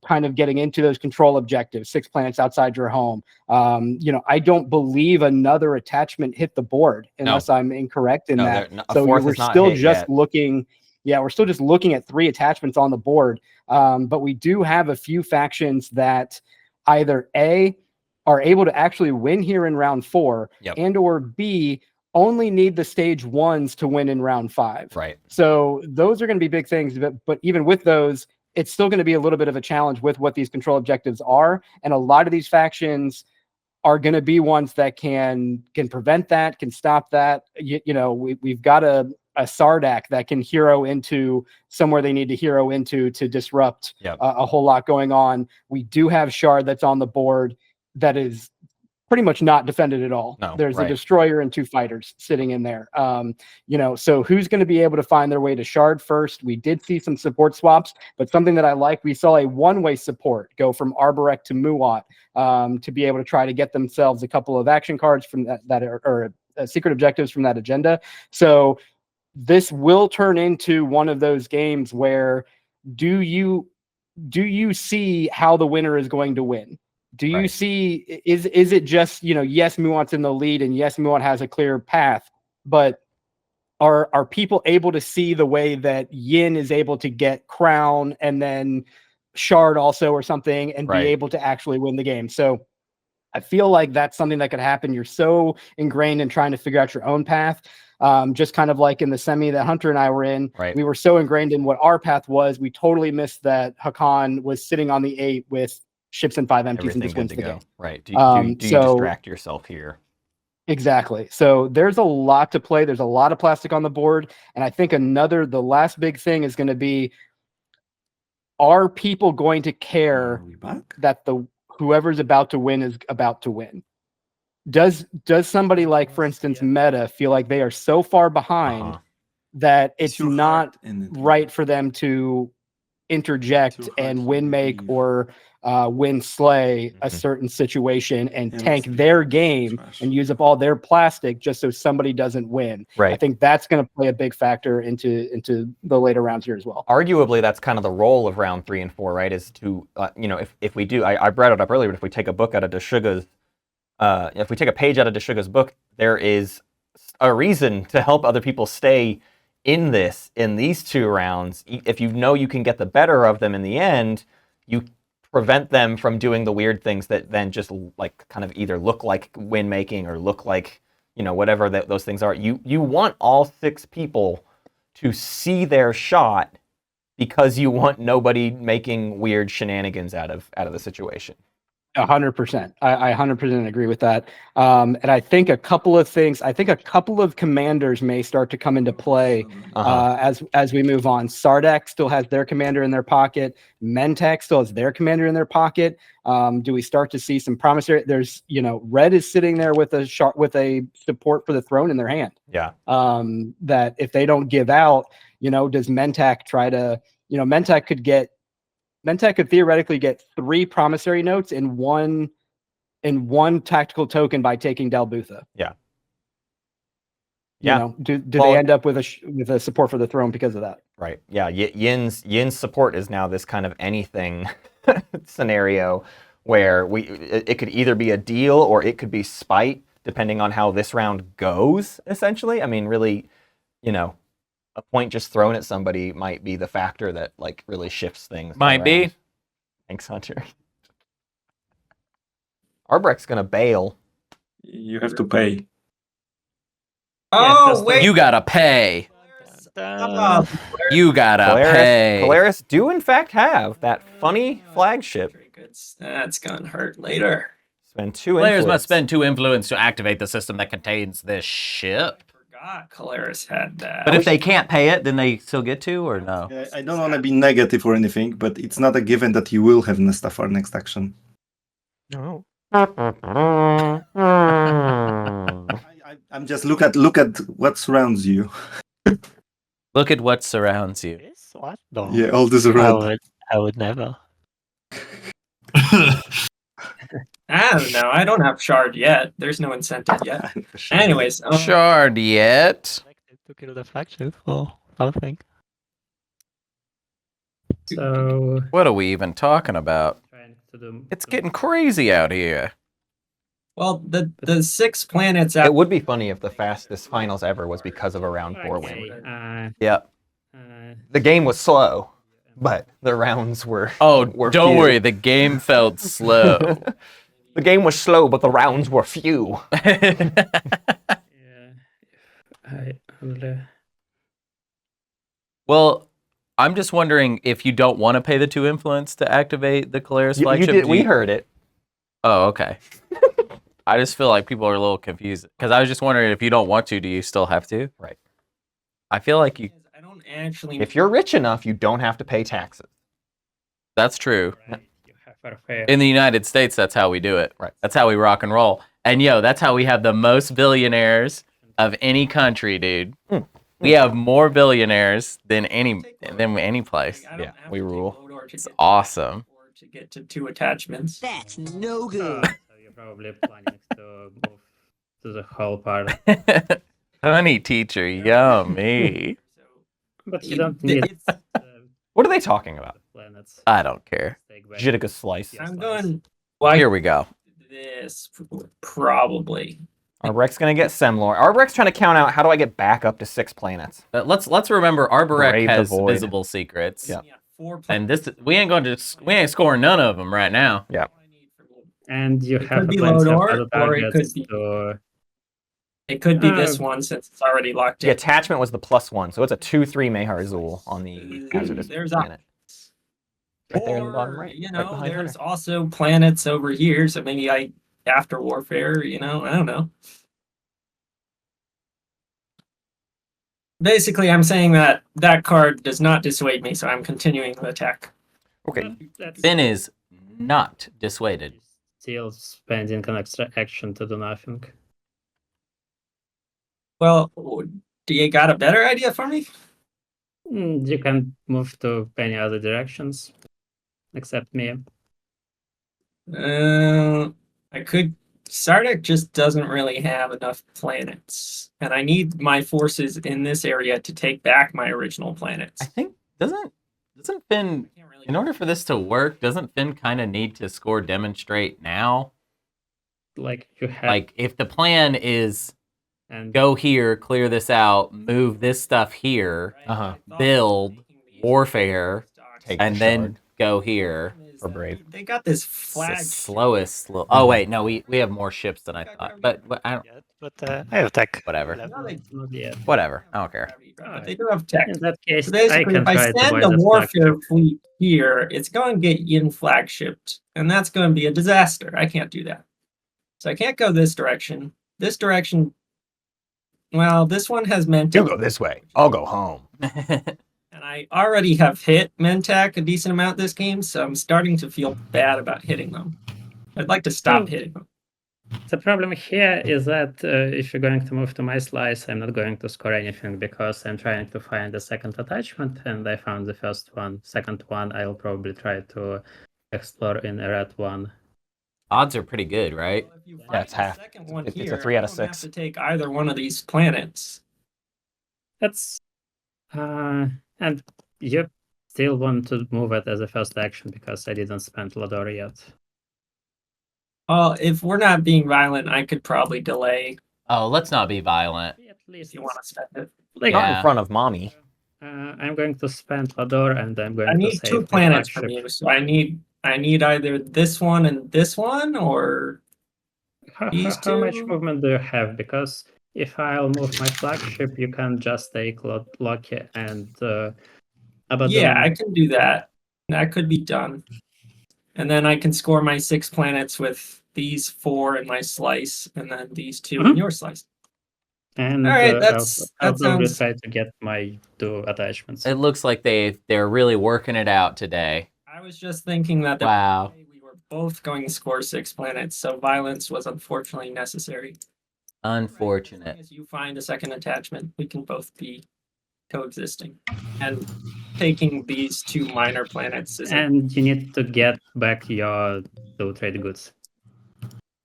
kind of getting into those control objectives, 6 planets outside your home. I don't believe another attachment hit the board unless I'm incorrect in that. So we're still just looking. Yeah, we're still just looking at 3 attachments on the board. But we do have a few factions that either A, are able to actually win here in round 4, and or B, only need the stage 1s to win in round 5. Right. So those are going to be big things. But even with those, it's still going to be a little bit of a challenge with what these control objectives are. And a lot of these factions are going to be ones that can prevent that, can stop that. We've got a Sardakk that can hero into somewhere they need to hero into to disrupt a whole lot going on. We do have Shard that's on the board that is pretty much not defended at all. No, there's a destroyer and 2 fighters sitting in there. So who's going to be able to find their way to Shard first? We did see some support swaps, but something that I like, we saw a one-way support go from Arborec to Muaat to be able to try to get themselves a couple of action cards from that secret objectives from that agenda. So this will turn into one of those games where do you see how the winner is going to win? Do you see, is it just, yes, Muaat's in the lead and yes, Muaat has a clear path, but are people able to see the way that Yin is able to get Crown and then Shard also or something and be able to actually win the game? So I feel like that's something that could happen. You're so ingrained in trying to figure out your own path. Just kind of like in the semi that Hunter and I were in, we were so ingrained in what our path was. We totally missed that Hakan was sitting on the 8 with ships and 5 empties and just wins the game. Right. Do you distract yourself here? Exactly. So there's a lot to play. There's a lot of plastic on the board. And I think the last big thing is going to be, are people going to care that whoever's about to win is about to win? Does somebody like, for instance, Meta feel like they are so far behind that it's not right for them to interject and win make or win slay a certain situation and tank their game and use up all their plastic just so somebody doesn't win? I think that's going to play a big factor into the later rounds here as well. Arguably, that's kind of the role of round 3 and 4, right? Is to if we do, I brought it up earlier, but if we take a book out of Deshuga's if we take a page out of Deshuga's book, there is a reason to help other people stay in these 2 rounds. If you know you can get the better of them in the end, you prevent them from doing the weird things that then just like kind of either look like win making or look like, whatever those things are. You want all 6 people to see their shot because you want nobody making weird shenanigans out of the situation. 100%. I 100% agree with that. And I think a couple of things. I think a couple of commanders may start to come into play as we move on. Sardakk still has their commander in their pocket. Mentak still has their commander in their pocket. Do we start to see some promissory? There's, Red is sitting there with a support for the throne in their hand. Yeah. That if they don't give out, does Mentak try to? Mentak could theoretically get 3 promissory notes in one tactical token by taking Dalbutha. Yeah. Do they end up with a support for the throne because of that? Right. Yeah. Yin's support is now this kind of anything scenario where it could either be a deal or it could be spite, depending on how this round goes. Essentially, I mean, really, a point just thrown at somebody might be the factor that like really shifts things. Might be. Thanks, Hunter. Arbrec's gonna bail. You have to pay. Oh, wait. You gotta pay. You gotta pay. Keleres do in fact have that funny flagship. That's gonna hurt later. Spend 2 Players influence. must spend 2 influence to activate the system that contains this ship. Keleres had that. But if they can't pay it, then they still get to, or no? I don't want to be negative or anything, but it's not a given that you will have Nesta for next action. No. I'm just look at what surrounds you. Look at what surrounds you. This? What? No. Yeah, all this around. I would never. I don't know. I don't have Shard yet. There's no incentive yet. Anyways. Shard yet? To kill the faction for something. So What are we even talking about? trying to do. It's getting crazy out here. Well, the 6 planets It out. would be funny if the fastest finals ever was because of a round 4 win. Okay, Yep. The game was slow, but the rounds were. Oh, were don't few. worry. The game felt slow. The game was slow, but the rounds were few. yeah. I only... Well, I'm just wondering if you don't want to pay the 2 influence to activate the Keleres flagship. We heard it. Oh, okay. I just feel like people are a little confused because I was just wondering if you don't want to, do you still have to? Right. I feel like you. I don't actually. If you're rich enough, you don't have to pay taxes. That's true. Right. You have a fair. In the United States, that's how we do it. Right. That's how we rock and roll. And that's how we have the most billionaires of any country, dude. We have more billionaires than any place. I don't Yeah, have we to take rule. Lodor to It's get- awesome. or to get to 2 attachments. That's no good. So you're probably planning to move to the whole part, Honey teacher, yummy. So but you don't need it's- What are they talking about? planets. I don't care. Dzhiriki slice. Yeah. I'm Slice. going. Well, Here we go. this probably. Arbrec's gonna get Semlor. Arbrec's trying to count out how do I get back up to 6 planets. Let's remember Arborec Brave the has void. visible secrets. Yeah. 4 And we ain't scoring none of them right now. Yeah. And you It have could a be plan of Lodor, other or it targets could be- to... It could be this one since it's already locked The in. attachment was the +1, so it's a 2/3 Mehar Zul on the hazardous There's planet. Right there in the bottom Or, right. you right know, behind there's Hunter. also planets over here, so maybe after warfare, I don't know. Basically, I'm saying that card does not dissuade me, so I'm continuing the attack. Okay. That's Finn is not dissuaded. still spending an extra action to do nothing. Well, do you got a better idea for me? You can move to any other directions, except me. I could. Sardakk just doesn't really have enough planets, and I need my forces in this area to take back my original planets. I think doesn't Finn, I can't really in order for this to work, doesn't Finn kind of need to score demonstrate now? Like you have, Like if the plan is and go here, clear this out, move this stuff here, Uh-huh. build, warfare, Take and the then shard. go here. for Brave. They got this It's the flag. slowest. Oh wait, no, we have more ships than I thought. But I don't. Yet, but I have tech. Whatever. No, they- not yet. Whatever. I don't care. but they do have tech. In that case, So I basically, can if I try to send buy a that warfare flagship. fleet here, it's going to get Yin flagshipped, and that's going to be a disaster. I can't do that. So I can't go this direction. This direction, well, this one has You Mentak, go this way. I'll go home. and I already have hit Mentak a decent amount this game, so I'm starting to feel bad about hitting them. I'd like to stop Oh. hitting them. The problem here is that if you're going to move to my slice, I'm not going to score anything because I'm trying to find the second attachment, and I found the first one. Second one, I'll probably try to explore in a red one. Odds are pretty good, right? Well, if you Yeah, find it's the half. second one It's a here, 3 out of I don't have 6. to take either one of these planets. That's and you still want to move it as a first action because I didn't spend Lodor yet. Well, if we're not being violent, I could probably delay Oh, let's not be violent. At if least you want to spend it. like Not Yeah. in front of mommy. I'm going to spend Lodor and I'm going I to need save 2 my planets from flagship. you, so I need either this one and this one, or these How much two? movement do you have? Because if I'll move my flagship, you can just take Loki and Abaddon. yeah, I can do that. That could be done, and then I can score my 6 planets with these 4 in my slice, and then these 2 in Mhm. your slice. And All right, I'll that probably sounds. try to get my 2 attachments. It looks like they're really working it out today. I was just thinking that Wow. we were both going to score 6 planets, so violence was unfortunately necessary. As long Unfortunate. as you find a second attachment, we can both be coexisting. And taking these 2 minor planets is And you need to get back your 2 trade goods.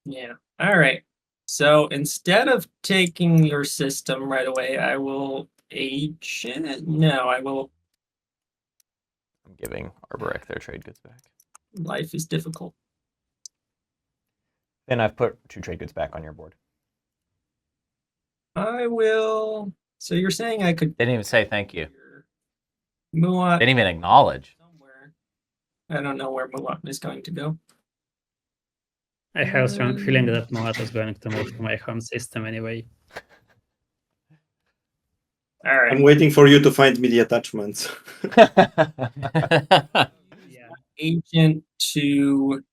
yeah. All right. So instead of taking your system right away, I will age it. No, I will giving Arborec their trade goods back. Life is difficult. Then I've put 2 trade goods back on your board. I will. So you're saying I could Didn't even say thank you. Muaat Didn't even acknowledge. somewhere. I don't know where Muaat is going to go. I have a strong feeling that Muaat is going to move to my home system anyway. All right. I'm waiting for you to find me the attachments. Agent to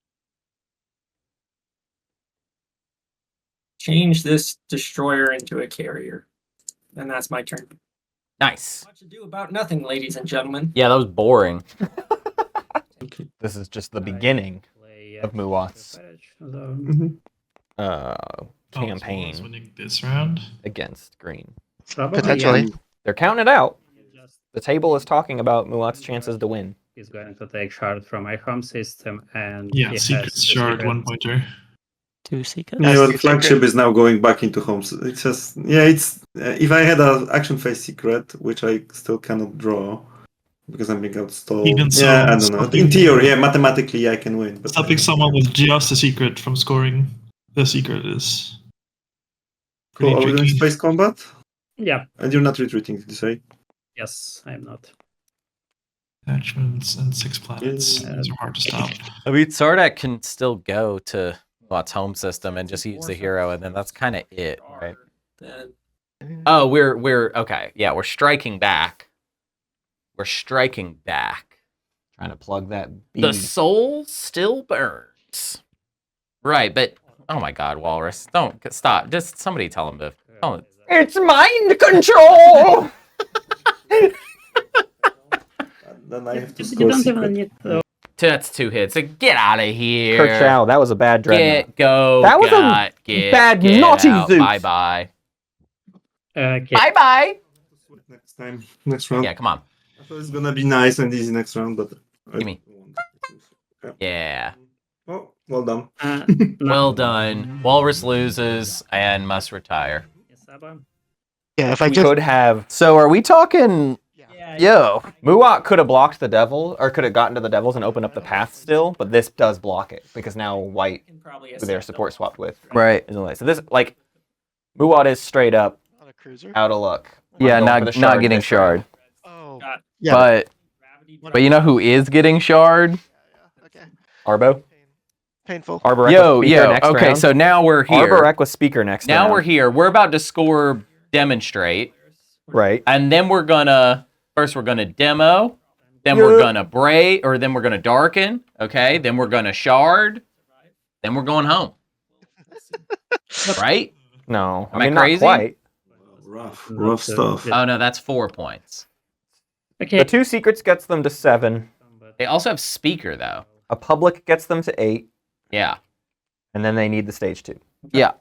change this destroyer into a carrier. And that's my turn. Nice. Much ado about nothing, ladies and gentlemen. Yeah, that was boring. This is just the beginning of Muaat's campaign So winning this round. against Green. Potentially. They're counting it out. The table is talking about Muaat's chances to win. He's going to take shard from my home system, and Yeah, he secret has the shard, secret- 1 pointer. 2 secrets. Yeah, well, flagship is now going back into homes. It's just, yeah, it's. If I had an action phase secret, which I still cannot draw because I'm being outstalled. Even so, yeah, I don't know. stopping- In theory, yeah, mathematically I can win. But Stopping someone with just a secret from scoring the secret is Cool. pretty Are we doing tricky. space combat? Yeah. And you're not retreating, did you say? Yes, I'm not. Attachments and 6 planets. These are hard to stop. I mean, Sardakk can still go to Muaat's home system and just use the hero, and then that's kind of it, right? Then Oh, we're okay. Yeah, we're striking back. We're striking back. Trying to plug that bead. The soul still burns. Right, but oh my God, Walrus, don't stop. Just somebody tell him to. Oh, It's mind control! Then I have to You score don't secret. even need to. that's 2 hits. So get out of here. Kerchow, that was a bad dreadnought. Get go. That was a get, bad get naughty out. Zeus. Bye bye. Okay. Bye bye. Next time, next round. Yeah, come on. I thought it's gonna be nice and easy next round, but. Give me. Yeah. Oh, well done. No. Well done. Walrus loses and must retire. Yeah, if I We just could have. So are we talking? Yo. Muaat could have blocked the devil, or could have gotten to the devils and opened up the path still, but this does block it because now white, can probably who their support swapped with, Right. is in the way. So this, like, Muaat is straight up on a cruiser. out of luck. Yeah, Going for not the not shard getting this round. shard. Oh, Got yeah. But you know who is getting shard? Okay. Arbo? Painful. Arborec Yo, with speaker yo. next Okay, round. so now we're here. Arborec with speaker next round. Now we're here. We're about to score demonstrate, Right. and then we're gonna demo, then we're gonna break, or then we're gonna darken. Okay, then we're gonna shard, then we're going home. Right? No. Am I mean, crazy? Not quite. Rough stuff. Oh no, that's 4 points. Okay. The 2 secrets gets them to 7. They also have speaker though. A public gets them to 8. Yeah. And then they need the stage 2. Yeah.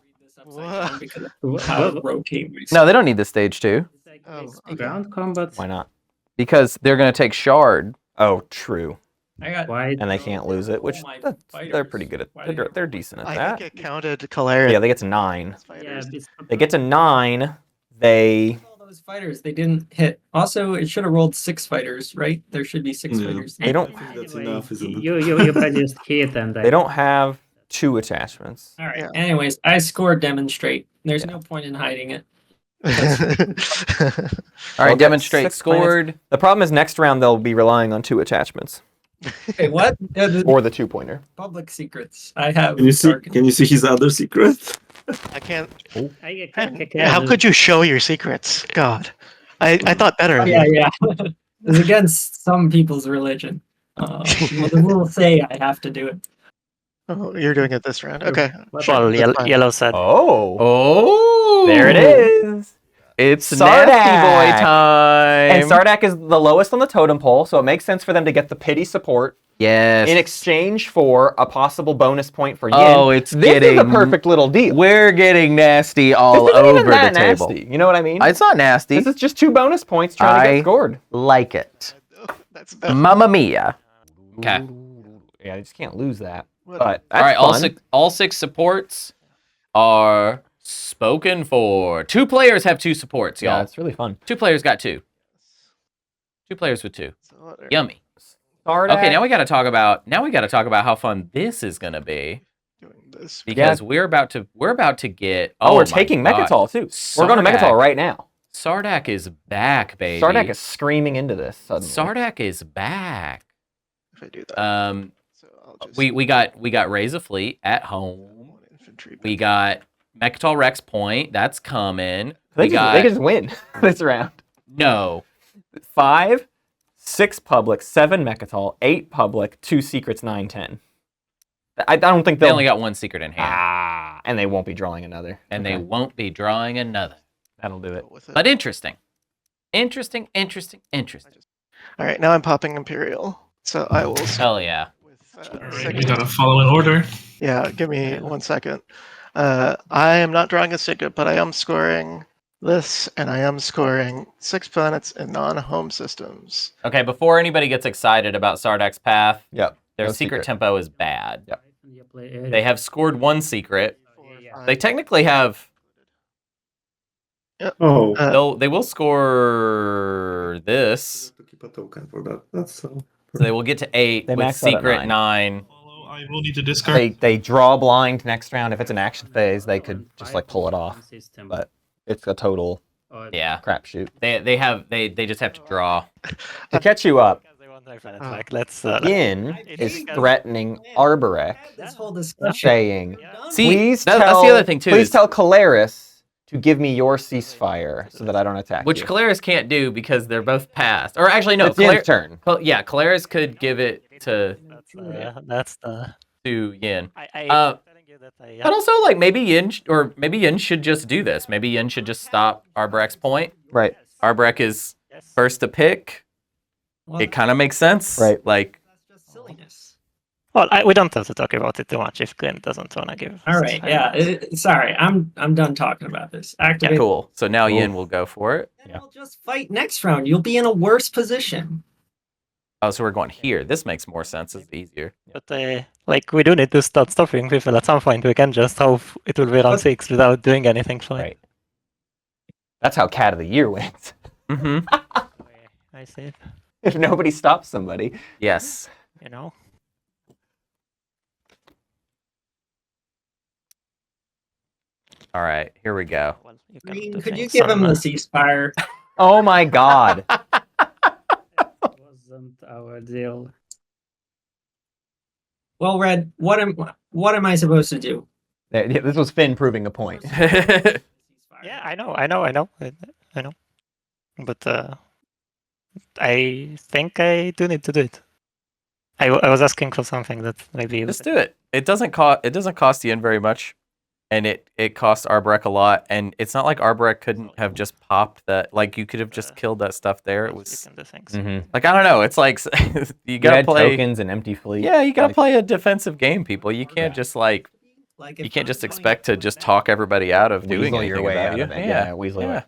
because of how to rotate. No, they don't need the stage 2 Oh, Ground combat. Why not? because they're gonna take shard. Oh, true. I got Why? And they can't lose it, which all my they're fighters. pretty good at. Why do They're they- decent at I that. think it counted Keleres. Yeah, they get to 9. Yeah, Fighters. it's They get to 9. They All those fighters, they didn't hit. Also, it should have rolled 6 fighters, right? There should be 6 Yeah. fighters. They don't- I think that's enough, isn't it? You produced hit and they don't have 2 attachments. All right. Yeah. Anyways, I scored demonstrate. There's Yeah. no point in hiding it. All They'll right, get demonstrate 6 planets. scored. The problem is next round they'll be relying on 2 attachments Okay, what? The or the 2-pointer. public secrets. I have. Can you see? dark- Can you see his other secret? I can't. I How could you show your secrets? God, I thought better of Yeah, you. yeah. It's against some people's religion. Well, the rules say I have to do it. Oh, you're doing it this round. Okay. Well, Sure, that's fine. yellow said. Oh. Oh, There it is. It's Sardakk. nasty boy time. And Sardakk is the lowest on the totem pole, so it makes sense for them to get the pity support yes. in exchange for a possible bonus point for Yin. Oh, it's this getting is a perfect little deal. We're getting nasty all this isn't over even that the table. nasty. You know what I mean? It's not nasty. This is just 2 bonus points trying to I- get scored. like it. That's better. Mamma mia. Okay. Yeah, you just can't lose that. What- But All right. that's fun. All six supports are spoken for. 2 players have 2 supports, Yeah, y'all. it's really fun. 2 players got 2. 2 players with 2. So what are- Yummy. Sardakk. Okay, now we got to talk about how fun this is going to be. Doing this. Because we're about to get. Oh, we're my taking God. Mechatol too. We're going to Mechatol right now. Sardakk is back, baby. Sardakk is screaming into this suddenly. Sardakk is back. If I do that. So I'll just We got Raise a Fleet at home. one infantry. We got Mechatol Rex Point. That's coming. They can just win this round. No. 5, 6 public, 7 Mechatol, 8 public, 2 secrets, 9, 10. I don't think They only got 1 secret in hand. And they won't be drawing another. And they won't be drawing another. That'll do it. But interesting. Interesting. All right, now I'm popping Imperial. So I will. Hell yeah. With, All right, we gotta follow in order. Yeah, give me 1 second. I am not drawing a secret, but I am scoring this, and I am scoring 6 planets in non-home systems. Okay, before anybody gets excited about Sardakk's path, Yep. their no secret tempo is bad. Yep. They have scored 1 secret. They technically have. Oh. They will score this. To keep a token for that. That's so. So they will get to 8 They with max out at secret 9. 9. I will need to discard. They draw blind next round. If it's an action phase, they could just like pull it off. But it's a total Yeah. crapshoot. They just have to draw. To catch you up, Let's. Yin is threatening Arborec, This whole discussion. saying, See, please that's tell, the other thing too. please is- tell Keleres to give me your ceasefire so that I don't attack Which you. Keleres can't do because they're both passed. Or actually, no. It's Yin's turn. Yeah, Keleres could give it to That's the. Yin. I'm telling you that But also, like, maybe Yin should just do this. Maybe Yin should just stop Arborec's point. Right. Arborec is first to pick. It kind of makes sense. Right. Like, That's just silliness. Well, we don't have to talk about it too much if Glenn doesn't want to give. All right, yeah. Sorry, I'm done talking about this. Activate. cool. So now Yin will go for it. Then we'll just fight next round. You'll be in a worse position. Oh, so we're going here. This makes more sense. It's easier. But like we do need to start stopping people at some point. We can just hope it will be round 6 without doing anything. Fine. Right. That's how Cat of the Year wins. Mm-hmm. I see. If nobody stops somebody. Yes. You know. All right. Here we go. Well, Green, could you give him the ceasefire? Oh my god. Wasn't our deal. Well, Red, what am I supposed to do? This was Finn proving a point. Yeah, I know. But I think I do need to do it. I was asking for something that maybe. Just do it. It doesn't cost Yin very much, and it costs Arborec a lot. And it's not like Arborec couldn't have just popped that. Like you could have just killed that stuff there. It was like I don't know. It's like you gotta play tokens and empty fleet. Yeah, you gotta play a defensive game, people. You can't just like Like you can't just expect to just talk everybody out of doing Weasel anything your way about out you. of it. Yeah, weasel your way.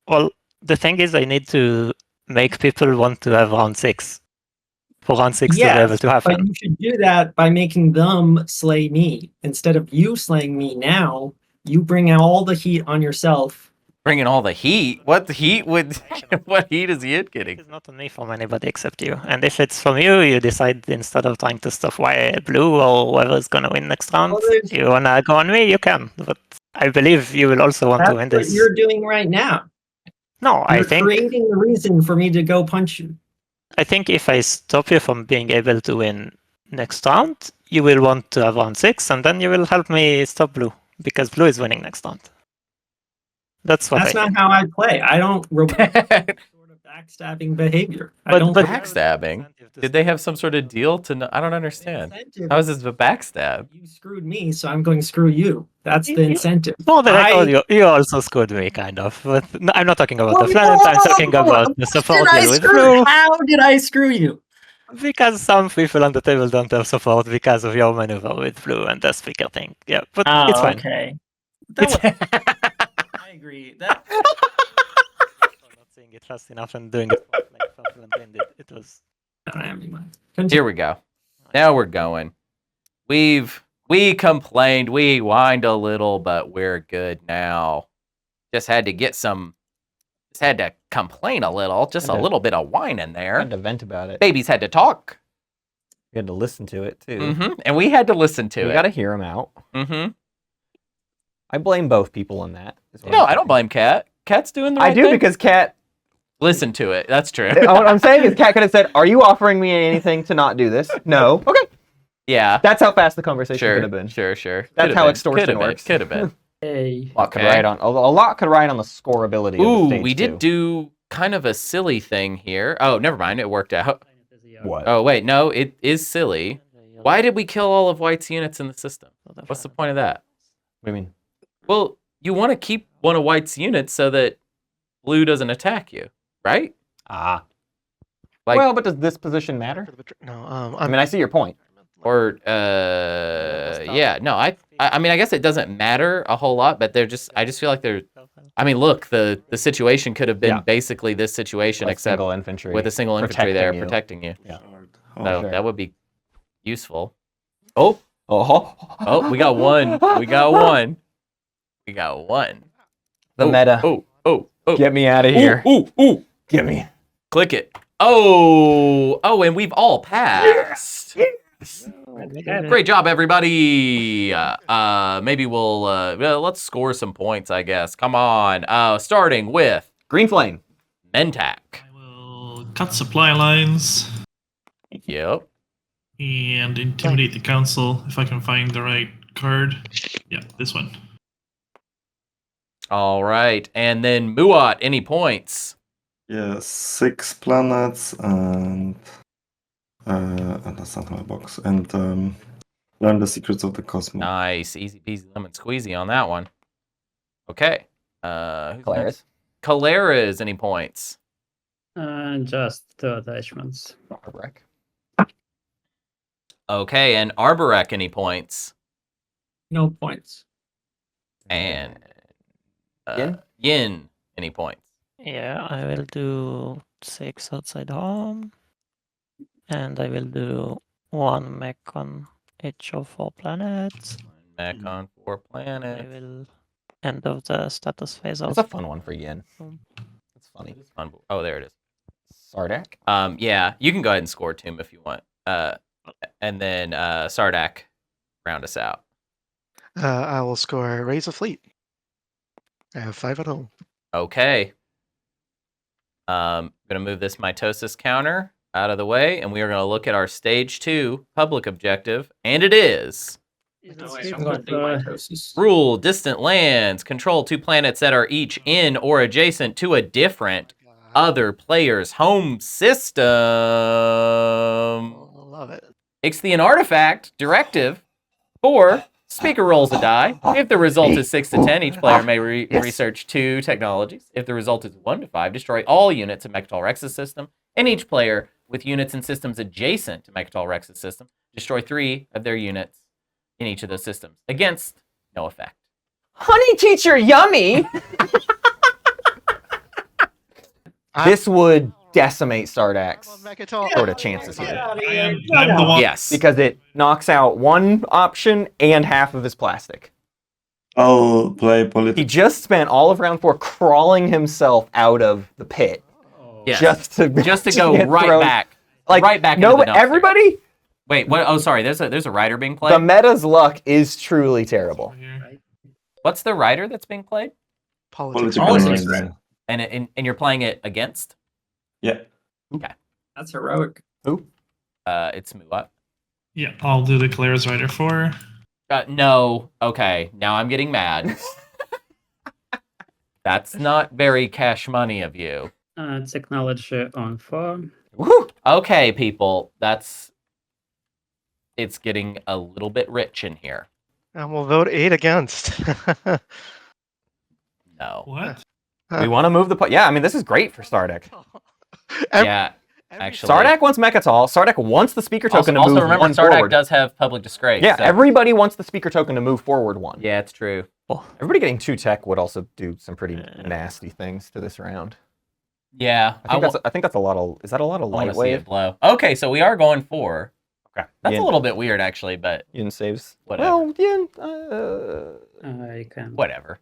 Well, the thing is, I need to make people want to have round 6 for round 6 to be able to but happen. you should do that by making them slay me. Instead of you slaying me now, you bring all the heat on yourself. Bringing all the heat. What heat would? What heat is Yin getting? It's not on me from anybody except you. And if it's from you, you decide instead of trying to stop blue or whoever's gonna win next round, you wanna go on me, you can. But I believe you will also want That's to win what this. you're doing right now. No, I You're think creating the reason for me to go punch you. I think if I stop you from being able to win next round, you will want to have round 6, and then you will help me stop blue because blue is winning next round. That's what That's I not think. how I play. I don't reward sort of backstabbing behavior. I don't But Backstabbing? Did they have some sort of deal to? I don't understand. Incentive. How is this a backstab? You screwed me, so I'm going to screw you. That's the incentive. For the record, I- you also screwed me, kind of. But no, I'm not talking about Whoa, the planet. I'm talking whoa, whoa, about whoa. the support Did I deal with screw- blue. How did I screw you? Because some people on the table don't have support because of your maneuver with blue and the speaker thing. Yeah, but it's fine. Okay. I agree. That Not seeing it fast enough and doing it like purple and blended. It was. I don't have any money. Here we go. Now we're going. We complained, we whined a little, but we're good now. Just had to get some just had to complain a little, just a little bit of whine in I there. had to vent about it. Babies had to talk. You had to listen to it too. And we had to listen to You it. got to hear them out. I blame both people on that. No, I don't blame Kat. Kat's doing the right I do thing. because Kat. Listen to it. That's true. What I'm saying is, Kat could have said, "Are you offering me anything to not do this?" No. Okay. Yeah. That's how fast the conversation could have been. Sure. That's how extortion works. Could have been. Hey. A lot could ride on. A lot could ride on the scoreability. Of the stage we did too. do kind of a silly thing here. Oh, never mind. It worked out. What? Oh, wait. No, it is silly. Why did we kill all of White's units in the system? What's the point of that? What do you mean? Well, you want to keep one of White's units so that Blue doesn't attack you, right? Ah. Like, Well, but does this position matter? No, I mean, I see your point. or yeah, no, I mean, I guess it doesn't matter a whole lot, but I just feel like I mean, look, the situation could have been basically this situation, With except single infantry with a single infantry there protecting you. protecting you. Yeah. So sure. that would be useful. Oh, We got one. We got one. We got one. The meta. Oh. Get me out of here. Ooh. Get me. Click it. Oh, and we've all passed. Great job, everybody. Maybe we'll let's score some points, I guess. Come on. Starting with GreenFlame. Mentak. I will cut supply lines Yep. and intimidate the council if I can find the right card. Yeah, this one. All right, and then Muaat. Any points? Yeah, 6 planets and that's not my box. And learn the secrets of the cosmos. Nice, easy peasy lemon squeezy on that one. Okay. Keleres. Keleres. Any points? Just 2 attachments. Arborec. Okay, and Arborec. Any points? No points. And Yin? Yin. Any points? Yeah, I will do 6 outside home. And I will do 1 mech on each of 4 planets. Mech on 4 I planets. will end of the status phase That's out. a fun one for Yin. That's funny. Oh, there it is. Sardakk. Yeah, you can go ahead and score Tomb if you want. And then Sardakk, round us out. I will score Raise a Fleet. I have 5 at home. Okay. Gonna move this mitosis counter out of the way, and we are gonna look at our stage 2 public objective, and it is rule distant lands, control 2 planets that are each in or adjacent to a different other player's home system. Love it. Ixthian artifact directive 4. Speaker rolls a die. If the result is 6 to 10, each player may research 2 technologies. If the result is 1 to 5, destroy all units in Mechatol Rex's system. And each player with units and systems adjacent to Mechatol Rex's system, destroy 3 of their units in each of those systems. Against no effect. Honey teacher, yummy! This would decimate Sardakk's sort of chances here. I'm the one. Yes. Because it knocks out one option and half of his plastic. I'll play He politics. just spent all of round 4 crawling himself out of the pit. Yes. Just to go get right thrown. back. Like, right back no, into the dumpster. everybody, Wait, what? Oh, sorry. There's a rider being played. the meta's luck is truly terrible. What's the rider that's being played? Politics. Politics. And you're playing it against? Yeah. That's heroic. It's Muaat. Yeah, I'll do the Keleres Rider 4. No. Okay. Now I'm getting mad. That's not very cash money of you. Technology on 4. Woo! Okay, people. It's getting a little bit rich in here. And we'll vote 8 against. No. What? We want to move the... Yeah, I mean, this is great for Sardakk. Yeah, actually. Sardakk wants Mechatol. Sardakk wants the speaker token to Also move remember, one Sardakk forward. does have public disgrace. Yeah, so- everybody wants the speaker token to move forward 1. Yeah, it's true. Everybody getting 2 tech would also do some pretty nasty things to this round. Yeah. I think that's a lot of... Is that a lot of I want light to see it wave? blow. Okay, so we are going 4. Okay. That's Yin. a little bit weird, actually, but Yin saves. Whatever. Well, Yin... I can. whatever.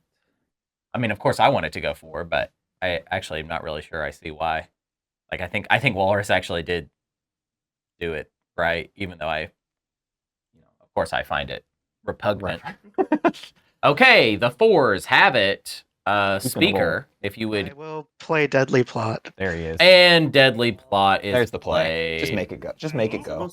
I mean, of course, I wanted to go 4, but I actually am not really sure I see why. Like, I think Walrus actually did do it right, even though of course I find it repugnant. Okay, the 4s have it. Speaker, if you I would. will play Deadly Plot. There he is. And Deadly Plot is There's the play. Just make it go. Just make it go.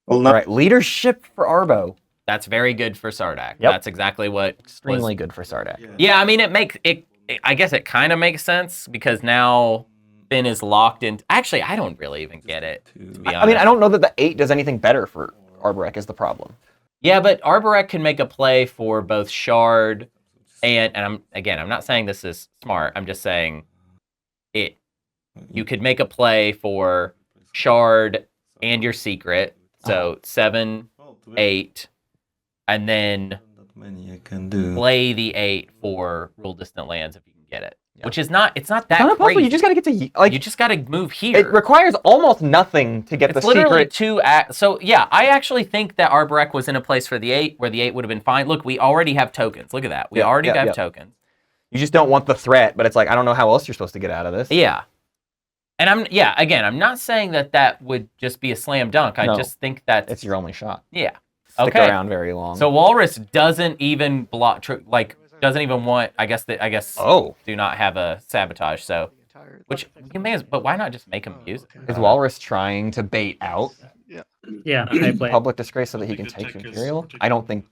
Well, All right, leadership for Arbo. That's very good for Sardakk. Yep. That's exactly what Extremely good for Sardakk. Yeah, I mean, I guess it kind of makes sense because now Finn is locked in. Actually, I don't really even get it, to be honest. I mean, I don't know that the 8 does anything better for Arborec is the problem. Yeah, but Arborec can make a play for both Shard and I'm not saying this is smart. I'm just saying you could make a play for Shard and your secret. So 7, 8, and then play the 8 for Rule Distant Lands if you can get it. Yeah. Which is not, it's not that it's not crazy. Possible. You just gotta get to, like, you just gotta move here. It requires almost nothing to get it's the literally secret. So yeah, I actually think that Arborec was in a place for the 8 where the 8 would have been fine. Look, we already have tokens. Look at that. We already have tokens. You just don't want the threat, but it's like, I don't know how else you're supposed to get out of this. Yeah. And I'm not saying that would just be a slam dunk. I just think that it's your only shot. Yeah. Stick around very long. So Walrus doesn't even block, doesn't even want. I guess. Do not have a sabotage. So, which you may, but why not just make him use it? Is Walrus trying to bait out? Yeah, I play Public disgrace so that he can take Imperial. I don't think.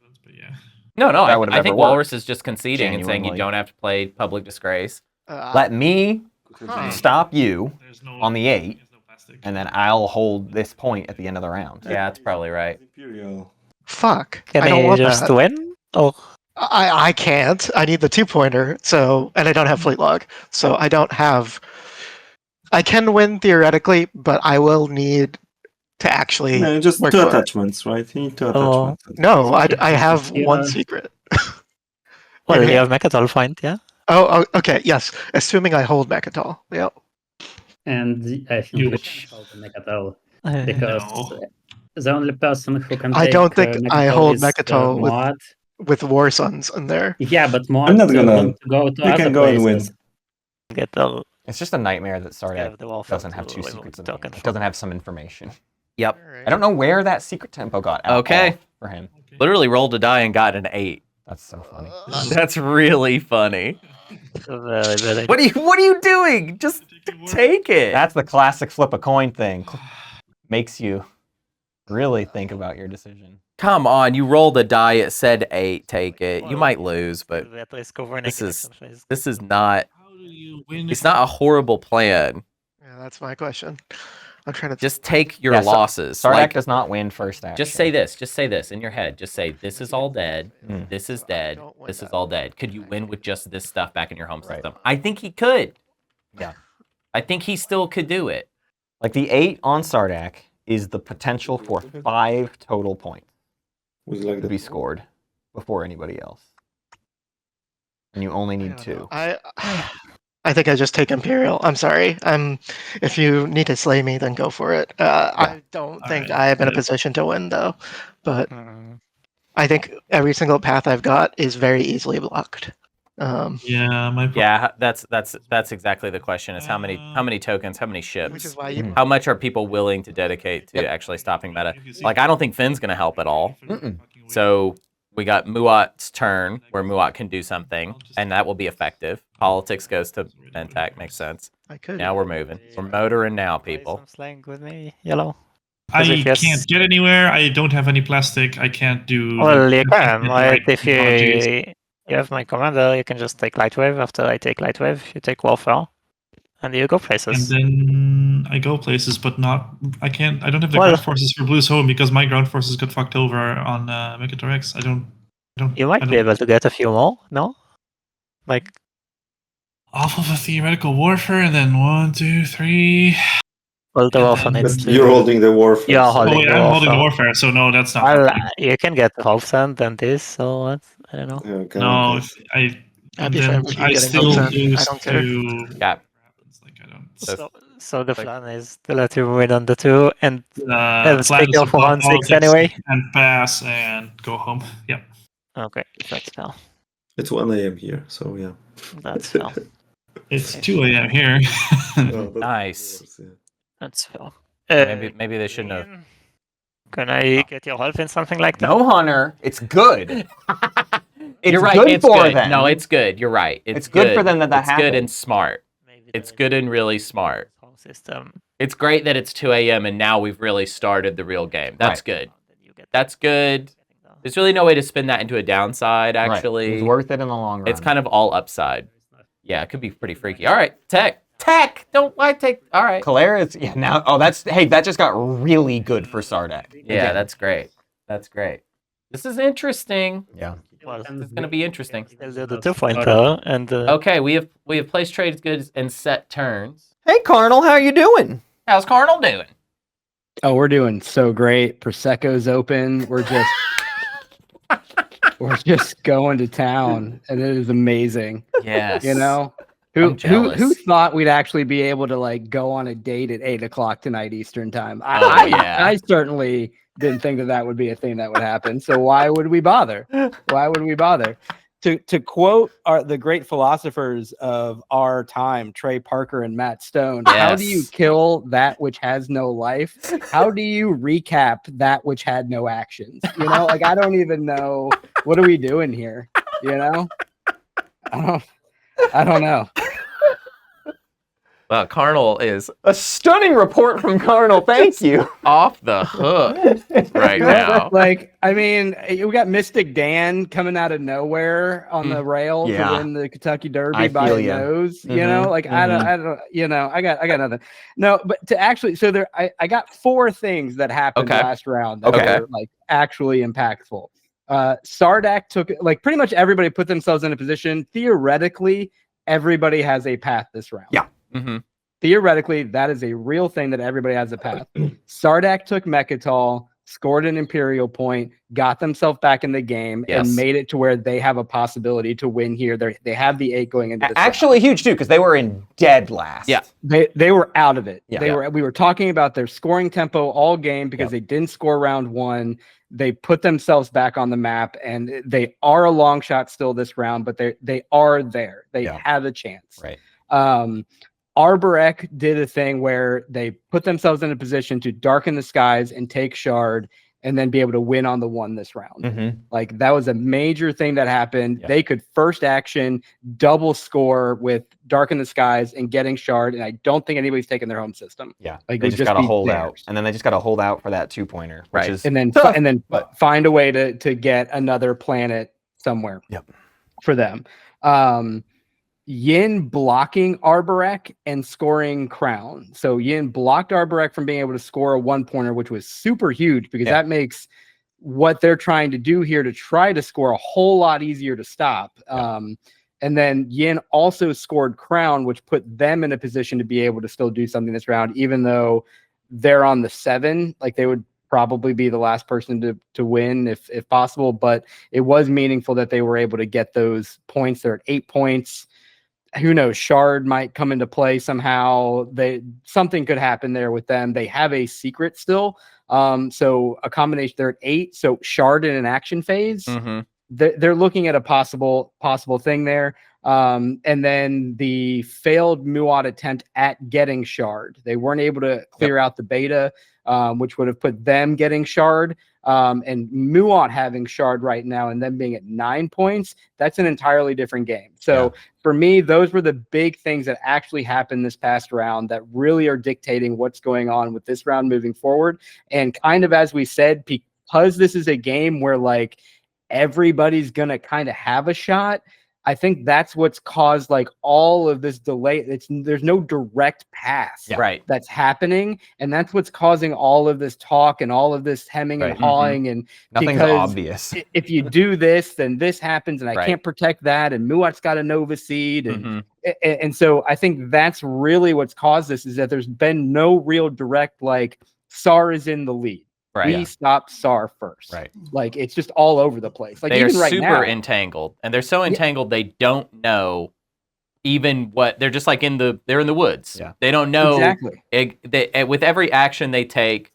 No. That would have I think ever worked. Walrus is just conceding and saying you don't have to play public disgrace. Let me stop you on the 8, and then I'll hold this point at the end of the round. Yeah, that's probably right. Fuck. Can I don't I want just that. win? Oh, I can't. I need the 2-pointer. So, and I don't have Fleet Log. So I don't have. I can win theoretically, but I will need to actually. No, just work 2 for it. attachments, right? You need 2 attachments. No, I have one secret. well, you have Mechatol find, yeah? Oh, okay, yes. Assuming I hold Mechatol. Yep. And I think You we should hold Mechatol No. because the only person who can I take don't think I hold is, Mechatol Muaat. with War Sons in there. Yeah, but Muaat I'm not gonna. want to go to You other can go and win. places. Get the It's just a nightmare that Yeah, Sardakk the wall doesn't to have 2 level secrets in token hand. It doesn't have some information. Yep. I don't know where that secret tempo got out Okay. for him. Literally rolled a die and got an 8. That's so funny. That's really funny. very, very. What are you doing? Just take it. That's the classic flip a coin thing. Makes you really think about your decision. Come on, you rolled a die. It said 8. Take it. You might lose, but this is not. How do you win? It's not a horrible plan. Yeah, that's my question. I'm trying to Just take your Yeah, losses. Sardakk does not win first action. Just say this. Just say this in your head. Just say, this is all dead. This is dead. don't want This is that. all dead. Could you win with just this stuff back in your home system? I think he could. Yeah. I think he still could do it. Like the 8 on Sardakk is the potential for 5 total points Was like to that. be scored before anybody else. And you only I need don't 2. know. I think I just take Imperial. I'm sorry. If you need to slay me, then go for it. I don't think Alright. I am in a position to win, though. But Mm. I think every single path I've got is very easily blocked. Yeah, my Yeah, that's exactly the question. Is how many tokens, how many Which ships, is why you. how much are people willing to dedicate to actually stopping meta? Like, I don't think Finn's gonna help at all. So we got Muaat's turn where Muaat can do something, and that will be effective. Politics goes to Mentak, makes sense. I could. Now we're moving. We're motoring now, people. Play some slang with me, yellow. I As if yes- can't get anywhere. I don't have any plastic. I can't do. Well, you I can't can. get the Like, right if technologies. you have my commander, you can just take light wave. After I take light wave, you take warfare, and you go And places. then I go places, but not. I can't. I don't have the Well- ground forces for Blue's Home because my ground forces got fucked over on Megator X. I don't. You might be able to get a few more, no? Like, Off of a theoretical warfare, and then 1, 2, 3. well, the And warfare then- needs But to. you're holding the war. You are Oh holding wait, the I'm holding the warfare. warfare, so no, that's not. Well, happening. you can get Hope Sand and this, or what? I don't know. Okay, No, okay. if I. I'd And be then fine with you I getting still Hope Sand. I lose don't care. to. Yeah. Like, I don't. So the plan is to let you win on the 2, and Plan speak is of to play 1-6 politics anyway. and pass and go home. Yep. Okay, that's fair. It's 1 a.m. here, so yeah. That's fair. It's 2 a.m. here. Nice. That's Phil. Maybe they shouldn't have. Ian, can I get your help in something like that? No, Hunter. It's good. You're right. Good It's for good. them. No, it's good. You're right. It's good for them that it's good and happens. smart. Maybe It's there good is and really smart. a whole system. It's great that it's 2 a.m. and now we've really started the real game. That's Right. good. Then you get That's good. There's really no way to spin that into a downside, Right. actually. It's worth it in the long run. It's kind of all upside. Yeah, it could be pretty freaky. All right, Tech. Don't why take. All right. Keleres, yeah, now, that just got really good for Sardakk. Yeah, Again. that's great. That's great. This is interesting. Yeah. Well, This is going to be interesting. still do the 2-pointer and Okay, we have placed trades goods and set turns. Hey, Karnal, how you doing? How's Karnal doing? Oh, we're doing so great. Prosecco's open. We're just going to town, and it is amazing. Yes. You know, I'm who jealous. thought we'd actually be able to like go on a date at 8:00 tonight Eastern time? yeah. I certainly didn't think that would be a thing that would happen. So why would we bother? Why would we bother? To quote the great philosophers of our time, Trey Parker and Matt Stone, how do you Yes. kill that which has no life? How do you recap that which had no actions? You know, like I don't even know, what are we doing here? You know, I don't know. Well, Karnal is A stunning report from Karnal. Thank you. off the hook right now. Like, I mean, we got Mystic Dan coming out of nowhere on the rail Yeah. to win the Kentucky Derby I by feel a ya. nose. You know, Mhm, like I don't, you know, I got nothing. No, but to actually, so there, I got 4 things that happened Okay. last round that Okay. were like actually impactful. Sardakk took, like, pretty much everybody put themselves in a position. Theoretically, everybody has a path this round. Yeah. Mm-hmm. Theoretically, that is a real thing that everybody has a path. Sardakk took Mechatol, scored an Imperial point, got themselves back in the game, Yes. and made it to where they have a possibility to win here. They have the 8 going into this round. Actually, huge too, because they were in dead last. Yeah. They were out of it. Yeah. We were talking about their scoring tempo all game because they didn't score round 1. They put themselves back on the map, and they are a long shot still this round, but they are there. They have a chance. Right. Arborec did a thing where they put themselves in a position to darken the skies and take shard and then be able to win on the 1 this round. Mm-hmm. Like that was a major thing that happened. Yeah. They could first action double score with darken the skies and getting shard, and I don't think anybody's taken their home system. Yeah. Like, They it would just just got to be hold out. theirs. And then they just got to hold out for that 2-pointer, which Right. is And then tough, but find a way to get another planet somewhere. Yep. For them. Yin blocking Arborec and scoring Crown. So Yin blocked Arborec from being able to score a 1-pointer, which was super huge because that makes what they're trying to do here to try to score a whole lot easier to stop. And then Yin also scored Crown, which put them in a position to be able to still do something this round, even though they're on the 7. Like they would probably be the last person to win if possible, but it was meaningful that they were able to get those points. They're at 8 points. Who knows? Shard might come into play somehow. Something could happen there with them. They have a secret still. So a combination, they're at 8. So Shard in an action phase. Mm-hmm. They're looking at a possible thing there. And then the failed Muaat attempt at getting Shard. They weren't able to clear out the beta, which would have put them getting Shard. And Muaat having Shard right now and them being at 9 points, that's an entirely different game. So for me, those were the big things that actually happened this past round that really are dictating what's going on with this round moving forward. And kind of as we said, because this is a game where like everybody's going to kind of have a shot, I think that's what's caused like all of this delay. There's no direct path Right. that's happening, and that's what's causing all of this talk and all of this hemming and hawing. And nothing's because obvious. If you do this, then this happens, and I can't protect that. And Muat's got a Nova Seed, and so I think that's really what's caused this is that there's been no real direct like SAR is in the lead. Right. We stopped SAR first. Right. Like it's just all over the place. Like They are even right super now, entangled, and they're so entangled they don't know even what they're just like they're in the woods. Yeah. They don't know exactly. with every action they take,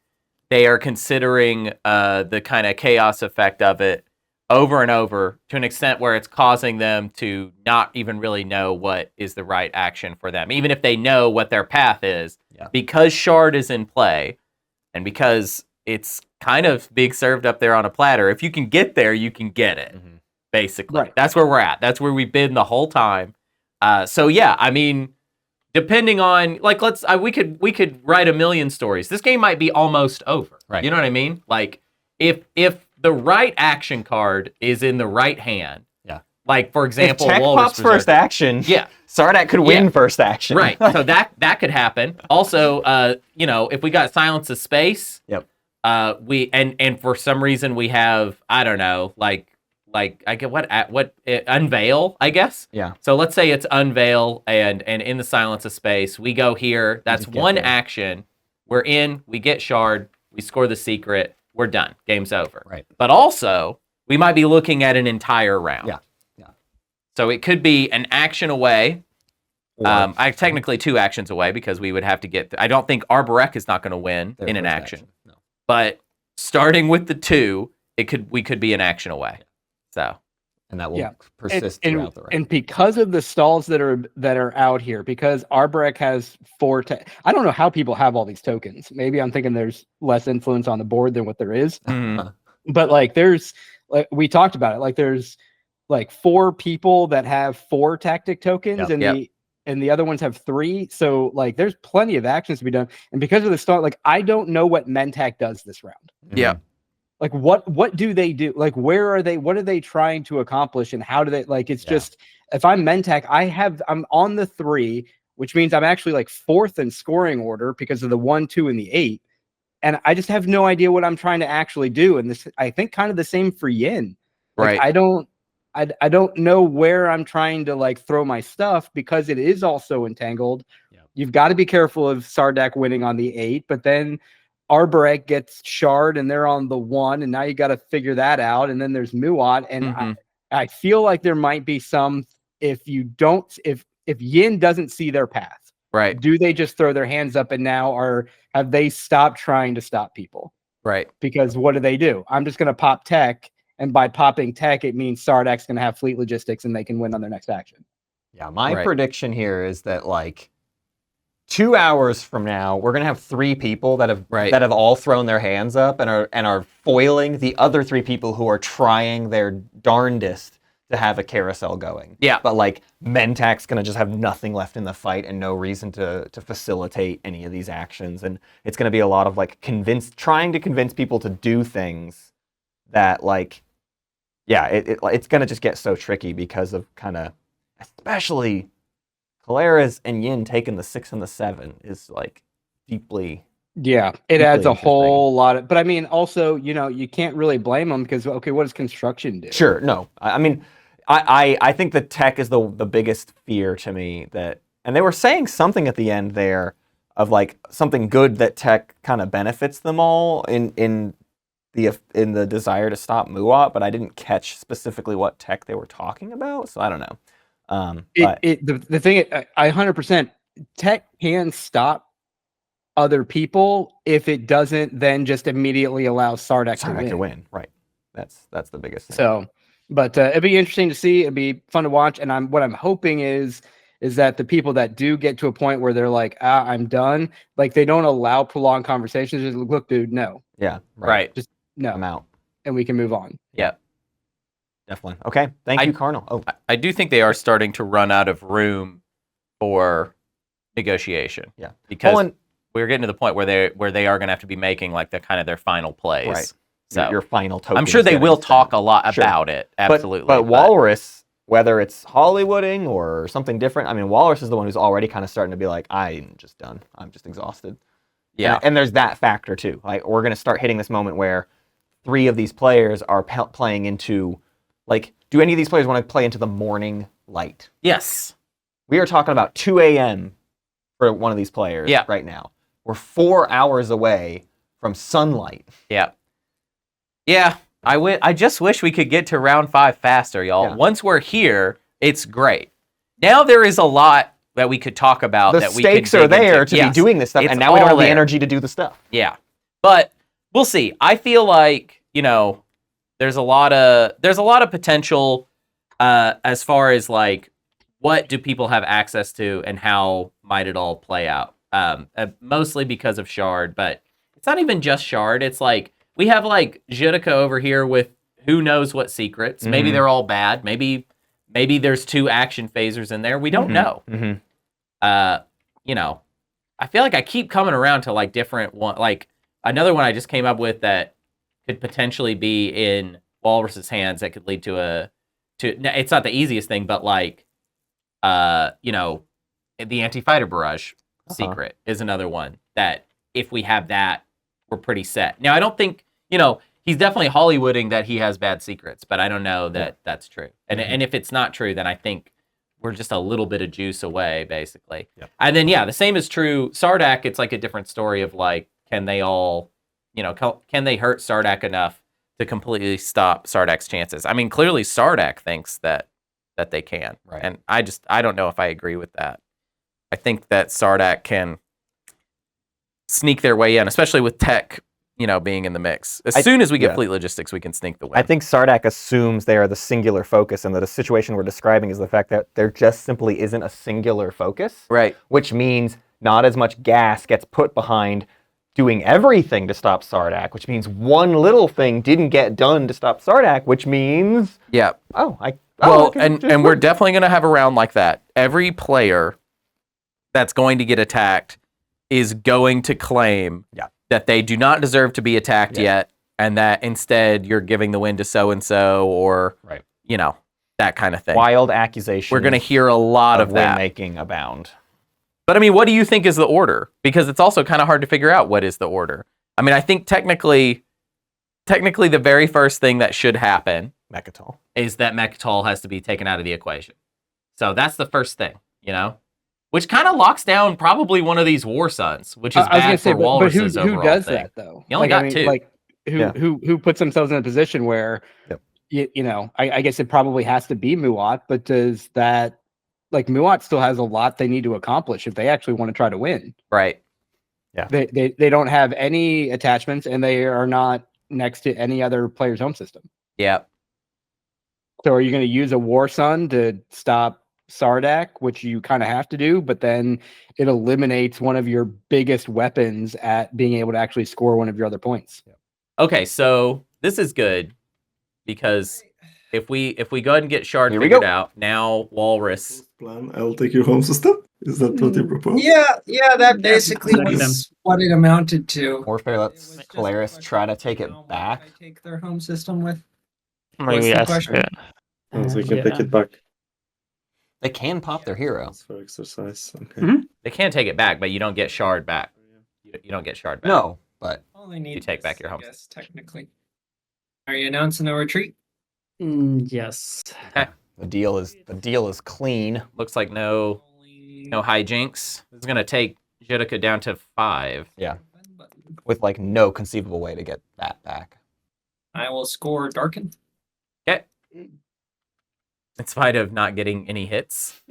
they are considering the kind of chaos effect of it. over and over to an extent where it's causing them to not even really know what is the right action for them, even if they know what their path is. Yeah. Because Shard is in play, and because it's kind of being served up there on a platter, if you can get there, you can get it, basically. Right. That's where we're at. That's where we've been the whole time. So yeah, I mean, depending on, like, we could write a million stories. This game might be almost over. Right. You know what I mean? Like, if the right action card is in the right hand, like, for example, if Tech Walrus pops first Berserker. action, Yeah. Sardakk could win first action. Right. So that could happen. Also, you know, if we got Silence of Space, Yep. We and for some reason we have, I don't know, like I get what Unveil, I guess. Yeah. So let's say it's Unveil and in the Silence of Space, we go here. That's just get one there. action. We're in, we get Shard, we score the secret, we're done. Game's over. Right. But also, we might be looking at an entire round. Yeah. So it could be an action away. Or- I technically 2 actions away because we would have to get. I don't think Arborec is not going to win Their in an first action. No. But starting with the 2, we could be an action away. So And that will Yeah. persist and, throughout the round. and because of the stalls that are out here, because Arborec has 4 I don't know how people have all these tokens. Maybe I'm thinking there's less influence on the board than what there is. But like there's like we talked about it, like there's like 4 people that have 4 tactic tokens and the other ones have 3. So like there's plenty of actions to be done. And because of the stall, like I don't know what Mentak does this round. Yeah. Like what do they do? Like where are they? What are they trying to accomplish? And how do they like? It's just if I'm Mentak, I'm on the 3, which means I'm actually like 4th in scoring order because of the 1, 2, and the 8, and I just have no idea what I'm trying to actually do. And this, I think, kind of the same for Yin. Like, Right. I don't know where I'm trying to like throw my stuff because it is also entangled. Yep. You've got to be careful of Sardakk winning on the 8, but then Arborec gets Shard and they're on the 1, and now you got to figure that out. And then there's Muaat, and I feel like there might be some if Yin doesn't see their path, Right. do they just throw their hands up and now have they stopped trying to stop people? Right. Because what do? I'm just going to pop tech, and by popping tech, it means Sardakk's going to have fleet logistics and they can win on their next action. Yeah, my Right. prediction here is that like 2 hours from now, we're gonna have 3 people that have all thrown their hands up and are foiling the other 3 people who are trying their darndest to have a carousel going. Yeah. But like Mentak's gonna just have nothing left in the fight and no reason to facilitate any of these actions, and it's gonna be a lot of like trying to convince people to do things that like, yeah, it's gonna just get so tricky because of kind of, especially Keleres and Yin taking the 6 and the 7 is like deeply. Yeah, it Deeply adds a interesting. whole lot of, but I mean, also, you can't really blame them because, okay, what does construction do? Sure, no, I mean, I think the tech is the biggest fear to me and they were saying something at the end there of like something good that tech kind of benefits them all in the desire to stop Muaat, but I didn't catch specifically what tech they were talking about, so I don't know. But The thing, I 100% tech can stop other people if it doesn't then just immediately allow Sardakk to win. Right. That's the biggest thing. So, but it'd be interesting to see. It'd be fun to watch. And what I'm hoping is that the people that do get to a point where they're like, I'm done, like they don't allow prolonged conversations. Just look, dude, no. Yeah. Right. Just no. I'm out. And we can move on. Yeah. Definitely. Okay. Thank you, Karnal. Oh, I do think they are starting to run out of room for negotiation. Yeah. Because we're getting to the point where they are going to have to be making like the kind of their final plays. Right. So your final token. I'm sure they will talk a lot about it. Absolutely. But Walrus, whether it's Hollywooding or something different, I mean, Walrus is the one who's already kind of starting to be like, I'm just done. I'm just exhausted. Yeah. And there's that factor too. Like we're going to start hitting this moment where 3 of these players are playing into, like, do any of these players want to play into the morning light? Yes. We are talking about 2 a.m. for one of these players right now. We're 4 hours away from sunlight. Yeah. Yeah. I just wish we could get to round 5 faster, y'all. Yeah. Once we're here, it's great. Now there is a lot that we could talk about. The that we stakes could are dig there into. to be doing this stuff, It's and now we don't all have the there. energy to do the stuff. Yeah. But we'll see. I feel like, there's a lot of potential as far as like what do people have access to and how might it all play out. Mostly because of Shard, but it's not even just Shard. It's like we have like dzhiriki over here with who knows what secrets. Maybe they're all bad. Maybe there's 2 action phasers in there. We don't know. You know, I feel like I keep coming around to like different one. Like another one I just came up with that could potentially be in Walrus's hands that could lead to it's not the easiest thing, but like, you know, the anti-fighter barrage secret is another one that if we have that, we're pretty set. Now, I don't think, you know, he's definitely Hollywooding that he has bad secrets, but I don't know that that's true. And if it's not true, then I think we're just a little bit of juice away, basically. Yep. And then, yeah, the same is true. Sardakk, it's like a different story of like, can they all, you know, can they hurt Sardakk enough to completely stop Sardakk's chances? I mean, clearly Sardakk thinks that they can. Right. And I don't know if I agree with that. I think that Sardakk can sneak their way in, especially with tech, you know, being in the mix. As soon as we get fleet logistics, we can sneak the way. I think Sardakk assumes they are the singular focus, and that the situation we're describing is the fact that there just simply isn't a singular focus. Right. Which means not as much gas gets put behind doing everything to stop Sardakk, which means one little thing didn't get done to stop Sardakk, which means... Yeah. And we're definitely going to have a round like that. Every player that's going to get attacked is going to claim that they do not deserve to be attacked yet, and that instead you're giving the win to so-and-so, or, you know, that kind of thing. Wild accusation. We're going to hear a lot of that. Win-making abound. But I mean, what do you think is the order? Because it's also kind of hard to figure out what is the order. I mean, I think technically the very first thing that should happen is that Mechatol has to be taken out of the equation. So that's the first thing, you know? Which kind of locks down probably one of these War Suns, which is bad for Walrus's overall who does thing. that, though? You only got 2. Like, who puts themselves in a position where, you know, I guess it probably has to be Muaat, but does that... Like, Muaat still has a lot they need to accomplish if they actually want to try to win. Right. Yeah. They don't have any attachments, and they are not next to any other player's home system. Yeah. So are you going to use a War Sun to stop Sardakk, which you kind of have to do, but then it eliminates one of your biggest weapons at being able to actually score one of your other points? Okay, so this is good because if we go ahead and get Shard figured out, now Walrus... Plan, I'll take your home system? Is that what you propose? Yeah, that basically was what it amounted to. Warfare lets Keleres try to take it back. Take their home system with. Maybe yes. So you can take it back. They can pop their hero. For exercise. Okay. They can take it back, but you don't get Shard back. You don't get Shard back. No, but only need you take back your home. Yes, technically. Are you announcing a retreat? Yes. Okay. The deal is clean. Looks like no hijinks. This is gonna take dzhiriki down to 5. Yeah. With like no conceivable way to get that back. I will score Darken. Okay. In spite of not getting any hits.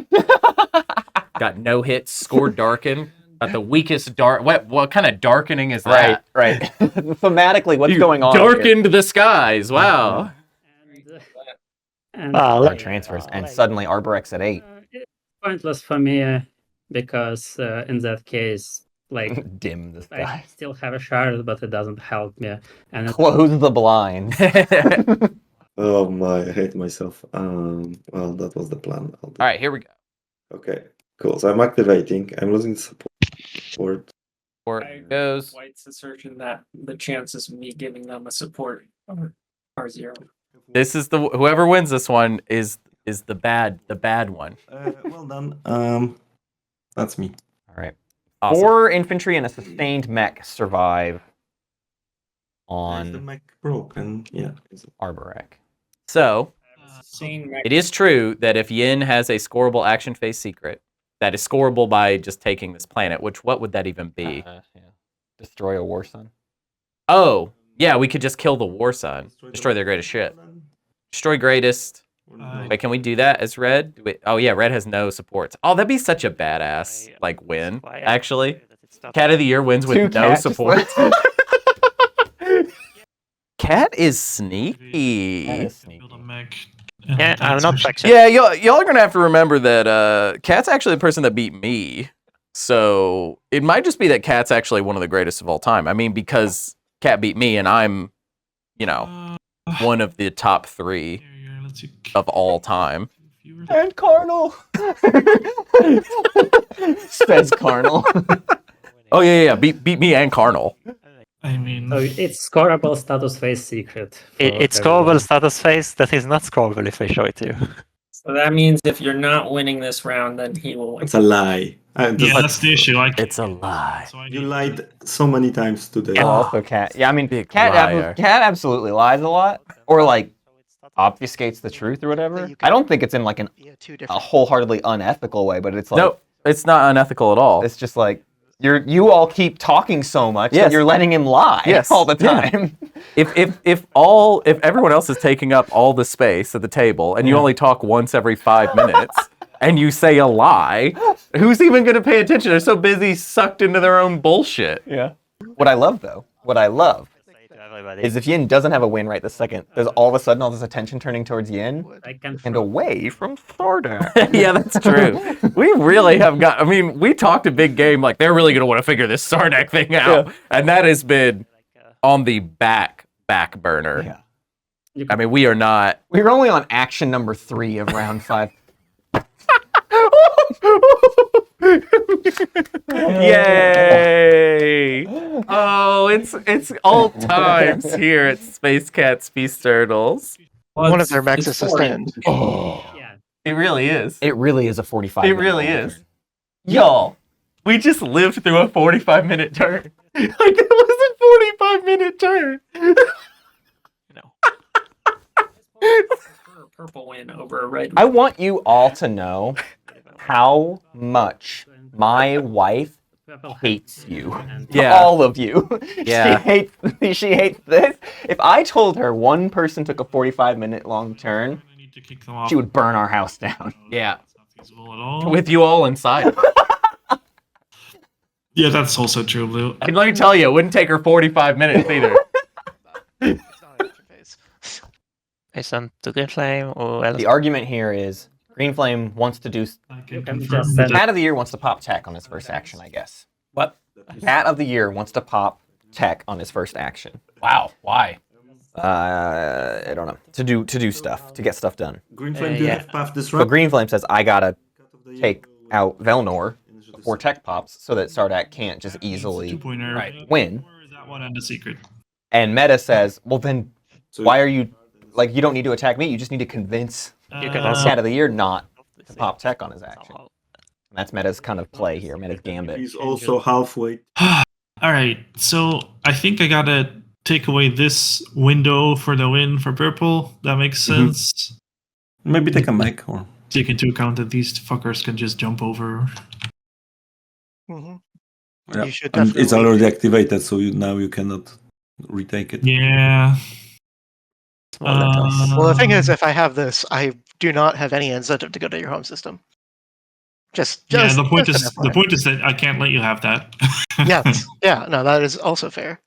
Got no hits, scored Darken. Got the weakest what kind of darkening is that? Right. Thematically, what's going on? Darkened the skies. Wow. And transfers, and suddenly Arborec's at 8. It's pointless for me because in that case, like dim the sky. I still have a shard, but it doesn't help me. And close the blinds. Oh my, I hate myself. Well, that was the plan. All right, here we go. Okay, cool. So I'm activating. I'm losing support. Support goes. White's assertion that the chances of me giving them a support are 0. This is whoever wins this one is the bad one. Well done. That's me. All right. Awesome. 4 infantry and a sustained mech survive on the mech broken. Yeah. Arborec. So it is true that if Yin has a scoreable action phase secret that is scoreable by just taking this planet, what would that even be? Destroy a War Sun. Oh. Yeah, we could just kill the War Sun. Destroy their greatest ship. Destroy greatest. Wait, can we do that as red? Oh yeah, red has no supports. Oh, that'd be such a badass like win. Actually, Cat of the Year wins with no support. Cat is sneaky. That is sneaky. Build a mech. Yeah, I'm not fact Yeah, y'all are gonna have to remember that Cat's actually the person that beat me. So it might just be that Cat's actually one of the greatest of all time. I mean, because Cat beat me and I'm, one of the top 3 of all time. And Karnal. Says Karnal. Oh yeah, beat me and Karnal. I mean, So it's scoreable status phase secret. It's scoreable status phase that is not scoreable if I show it to you. So that means if you're not winning this round, then he will win. It's a lie. yeah, that's the issue. It's a lie. So I You need- lied so many times today. Oh, also Cat. Yeah, I mean, Big Cat liar. absolutely lies a lot, or like obfuscates the truth or whatever. I don't think it's in like a wholeheartedly unethical way, but it's like No, it's not unethical at all. it's just like you all keep talking so much that Yes. you're letting him lie Yes. all the Yeah. time. If everyone else is taking up all the space at the table and you only talk once every 5 minutes and you say a lie, who's even going to pay attention? They're so busy sucked into their own bullshit. Yeah. What I love is if Yin doesn't have a win right this second, there's all of a sudden all this attention turning towards Yin I can and away from Sardakk. Yeah, that's true. We really have got. I mean, we talked a big game like they're really gonna want to figure this Sardakk thing out, and that has been on the back burner. Yeah. I mean, we are not. We're only on action number 3 of round 5. Yay! Oh, it's all times here at Space Cats Feast Turtles. One of their mechs is sustained. Yeah. It really is. It really is a 45. It really is. Y'all, we just lived through a 45-minute turn. Like, it was a 45-minute turn. Purple win over a red. I want you all to know how much my wife hates you. Yeah. All of you. Yeah. She hates this. If I told her one person took a 45-minute long turn, I need to kick them off. she would burn our house down. Yeah. It's not feasible at all. With you all inside. Yeah, that's also true, Blue. And let me tell you, it wouldn't take her 45 minutes either. I sent to GreenFlame or else. The argument here is GreenFlame wants to do... I can can confirm just that. Cat of the Year wants to pop tech on his first action, I guess. What? Cat of the Year wants to pop tech on his first action. Wow. Why? I don't know. To do stuff, to get stuff done. GreenFlame, do you yeah. have Path So Disrupt? GreenFlame says, I gotta take out Velnor before tech pops so that Sardakk can't just easily 2-pointer. Right. win. Or is that one and the secret? And Meta says, well then, So- why are you, like, you don't need to attack me, you just need to convince You can Uh, Cat of the Year not to pop tech on his action. And that's Meta's kind of play here, Meta's gambit. He's also halfway. All right, so I think I gotta take away this window for the win for purple. That makes Mhm. sense. Maybe take a mech or. Take into account that these fuckers can just jump over. Mhm. Yeah. You should And it's definitely- already activated, so now you cannot retake it. Yeah. Small letters. Well, the thing is, if I have this, I do not have any incentive to go to your home system. Just Yeah. The point just is an FYI. that I can't let you have that. Yes. Yeah. No, that is also fair.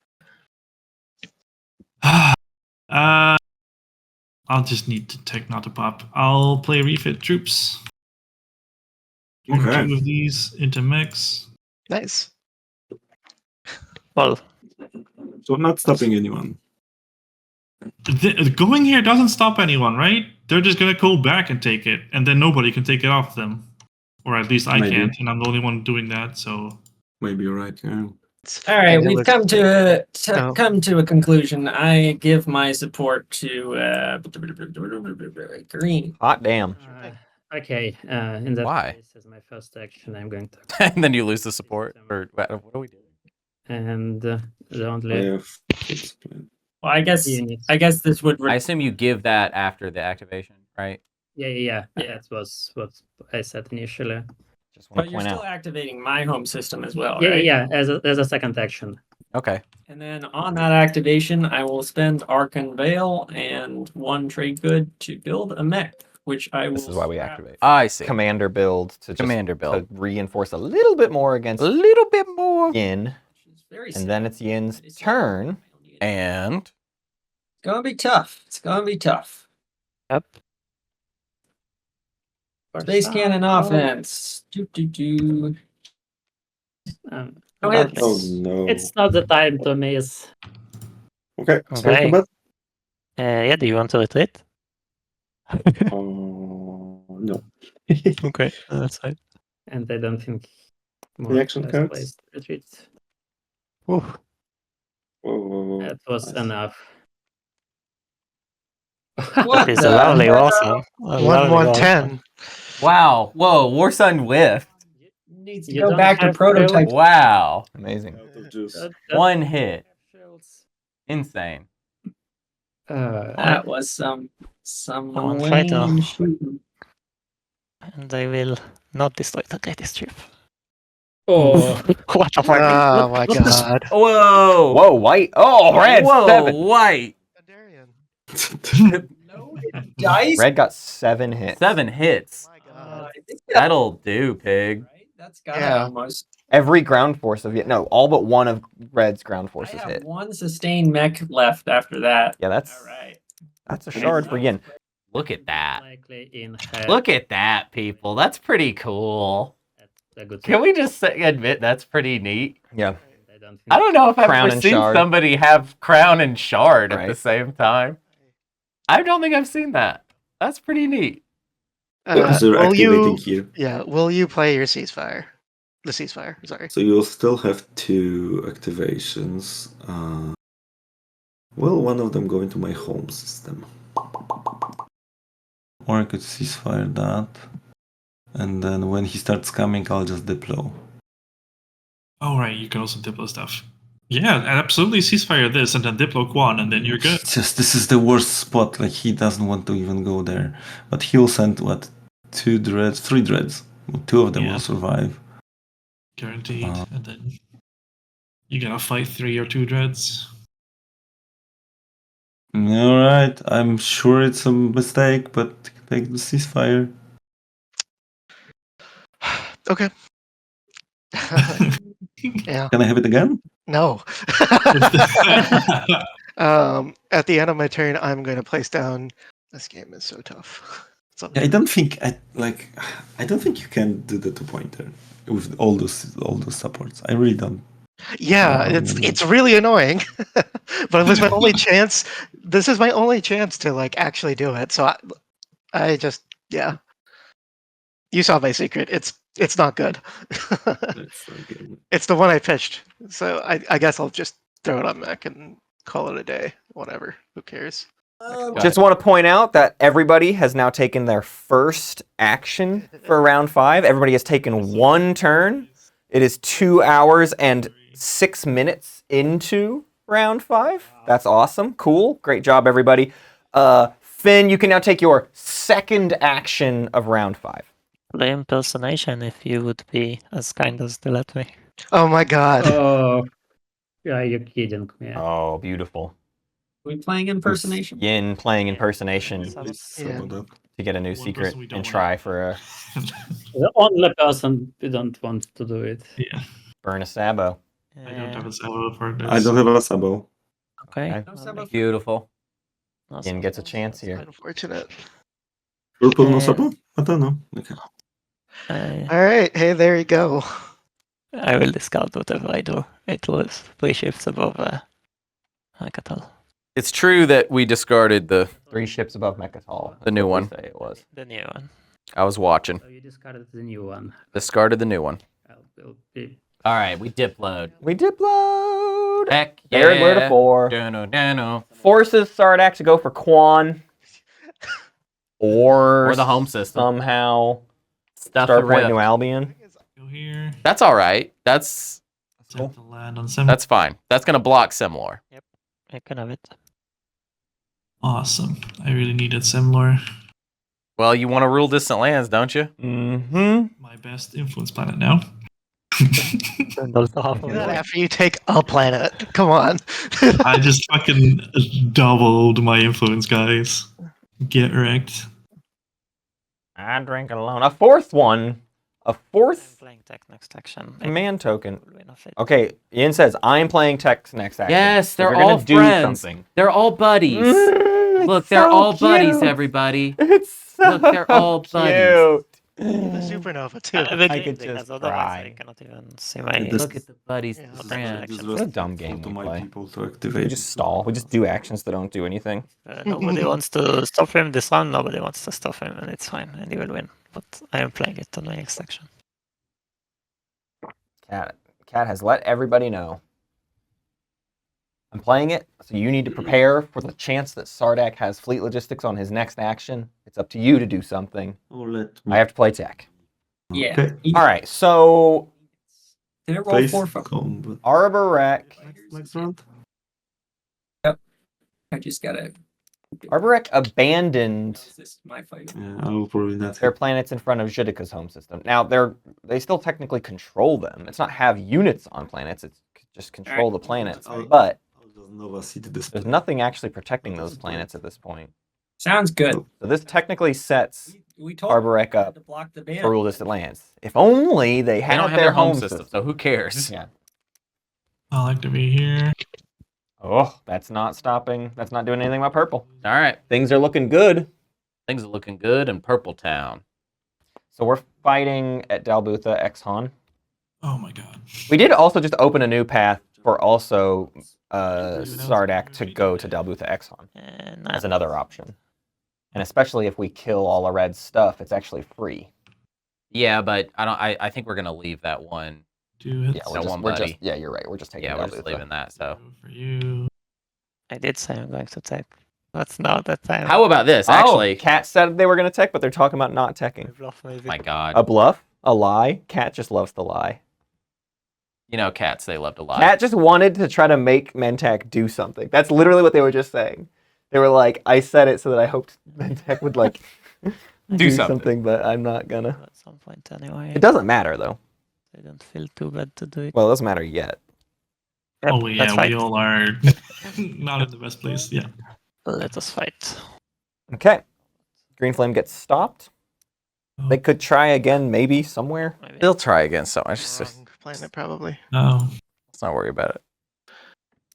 I'll just need to take not to pop. I'll play refit troops. Bring Okay. 2 of these into mechs. Nice. Well, So not stopping anyone. Going here doesn't stop anyone, right? They're just gonna go back and take it, and then nobody can take it off them, or at least I Maybe. can't, and I'm the only one doing that. So Maybe you're right. Yeah. All right, And it we've was- come Oh. come to a conclusion. I give my support to green. Hot damn. Okay, in that Why? case, as my first action, I'm going to. And then you lose the support. Or what are we doing? And the I only have. Well, I guess this would. I assume you give that after the activation, right? yeah, it was what I said initially. Just want But to you're point still out. activating my home system as well, Yeah, right? yeah, as a second action. Okay. And then on that activation, I will spend Arcan Veil and 1 trade good to build a mech, which I will. This is why we scrap. activate. I see. Commander build to just Commander build. to reinforce a little bit more against A little bit more. Yin. Which is very And then sad. it's Yin's Very sad. turn. And gonna be tough. It's gonna be tough. Yep. Space cannon offense. Do. Oh no. It's not the time to miss. Okay. Spell Okay. combat. Yeah, do you want to retreat? No. Okay, that's fine. And I don't think Reaction has cards? placed retreats. Woo. Whoa. That was Nice. enough. What It's the a lovely hell? awesome. A lovely 1-1-10. Wow. Whoa. Warsun whiffed. Needs to You go don't back to have prototype. Wow. Amazing. Out of juice. One hit. Insane. That was some One fighter. lame shooting. And I will not destroy the greatest ship. Oh, What the fuck? Oh my god. Whoa. Whoa, white. Oh, red. Whoa. 7. White. Dice? Red got 7 hits. 7 hits. My god. That'll do, pig. Right? That's got Yeah. almost. Every ground force of no, all but one of Red's ground I forces have hit. one sustained mech left after that. Yeah, that's All right. that's a shard for Yin. Look at that. likely in head. Look at that, people. That's pretty cool. That's a good Can we just admit that's pretty neat? Yeah. I don't know if I've Crown ever and seen shard. somebody have crown and shard at the Right. same time. I don't think I've seen that. That's pretty neat. Because they're Will activating you? here. Yeah. Will you play your ceasefire? The ceasefire. Sorry. So you'll still have 2 activations. Will one of them go into my home system? Or I could ceasefire that. And then when he starts coming, I'll just deploy. Oh, right, you can also Diplo stuff. Yeah, absolutely ceasefire this and then Diplo Quan, and then you're good. Just this is the worst spot. Like he doesn't want to even go there. But he'll send what? 2 dreads, 3 dreads. 2 of them Yeah. will survive. Guaranteed. And then you gotta fight 3 or 2 dreads. All right, I'm sure it's a mistake, but take the ceasefire. Okay. Yeah. Can I have it again? No. At the end of my turn, I'm going to place down. This game is so tough. So, I don't think you can do the 2-pointer with all those supports. I really don't. yeah, it's really annoying. But it was my only chance. This is my only chance to like actually do it. So I just yeah. You saw my secret. It's not good. It's the one I pitched. So I guess I'll just throw it on mech and call it a day. Whatever. Who cares? Just want to point out that everybody has now taken their first action for round 5. Everybody has taken 1 turn. It is 2 hours and 6 minutes into round 5. That's awesome. Cool. Great job, everybody. Finn, you can now take your second action of round 5. Play impersonation if you would be as kind as to let me. Oh my god. Oh, yeah, you're kidding me. Oh, beautiful. We playing impersonation? Yin playing impersonation Yeah. to get a new One secret person we don't and want. try for a The only person who don't want to do it. Yeah, burn a sabo. I don't have a Sabo for this. I don't have a Sabo. Okay. Okay. No Sabo? Beautiful. Yin gets a chance here. Unfortunate. Purple no Uh, Sabo? I don't know. Okay. All right. Hey, there you go. I will discard whatever I do. It was 3 shifts above Hackathon. It's true that we discarded the 3 ships above Mechatol. The new one. Say it was. The new one. I was watching. So you discarded the new one. Discarded the new one. Will be All right, we dip load. We dip load. Heck yeah. Third word of 4. Dano. Forces Sardakk to go for Quan. Or the home system. somehow Stuff the Starpoint rip. New Albion. Go here. That's all right. That's Attempt to land on 7. that's fine. That's gonna block Simlor. I can have it. Awesome. I really needed similar. Well, you want to rule distant lands, don't you? Mm-hmm. My best influence planet now. And also half of Not it. after you take a planet. Come on. I just fucking doubled my influence, guys. Get wrecked. I drink alone. A 4th one. A 4th Playing tech next action. command token. Probably enough. of it. Okay, Yin says, I'm playing Tech's next action. Yes, So they're if you're all gonna do friends. something. They're all buddies. Look, It's they're so all buddies, cute. everybody. It's so Look, they're all buddies. The supernova too. I've been I could reading just as otherwise I cry. cannot even see my. This- Look at the buddies, Yeah. the This is friends. What a dumb game to we my play. people to We activate. just stall. We just do actions that don't do anything. Nobody wants to stop him this round. Nobody wants to stop him, and it's fine, and he will win. But I am playing it on my next action. Cat has let everybody know. I'm playing it, so you need to prepare for the chance that Sardakk has fleet logistics on his next action. It's up to you to do something. Oh, let I have to play Tech. Yeah. Okay. All right, so Did it roll Place 4 from? combat. Arborec. Next round. I just gotta. Arborec abandoned This is my fight. Yeah, I will probably not. their planets in front of dzhirika's home system. Now they still technically control them. It's not have units on planets. It's just control the planets. But I'll just Nova City this. there's nothing actually protecting those planets at this point. Sounds good. So this technically sets We told Arborec them up to block the ban. for rule distant lands. If only they They had don't have their their home system, so who cares? Yeah. I'll activate here. Oh, that's not stopping. That's not doing anything about purple. All right. Things are looking good. Things are looking good in Purple Town. So we're fighting at Dalbutha Exxon. Oh my god. We did also just open a new path for also Sardakk to go to Dalbutha Exxon as another option. And especially if we kill all the red stuff, it's actually free. Yeah, but I think we're gonna leave that one. Do it. Yeah, That one we're buddy. just, yeah, you're right. We're just taking Yeah, we're just Dalbutha. leaving that. So For you. I did say I'm going to tech. That's not that time. how about this? Actually, Cat said they were going to tech, but they're talking about not teching. Bluff maybe. my God, A bluff? A lie? Cat just loves to lie. you know, cats, they love to lie. Cat just wanted to try to make Mentak do something. That's literally what they were just saying. They were like, I said it so that I hoped Mentak would like do something, but I'm not gonna. At some point anyway. It doesn't matter though. I don't feel too bad to do it. Well, it doesn't matter yet. Yep, Oh let's yeah, fight. we all are not in the best place. Yeah. Let us fight. Okay. GreenFlame gets stopped. They could try again, maybe somewhere. Maybe. They'll try again. So just Wrong planet probably. Oh. let's not worry about it.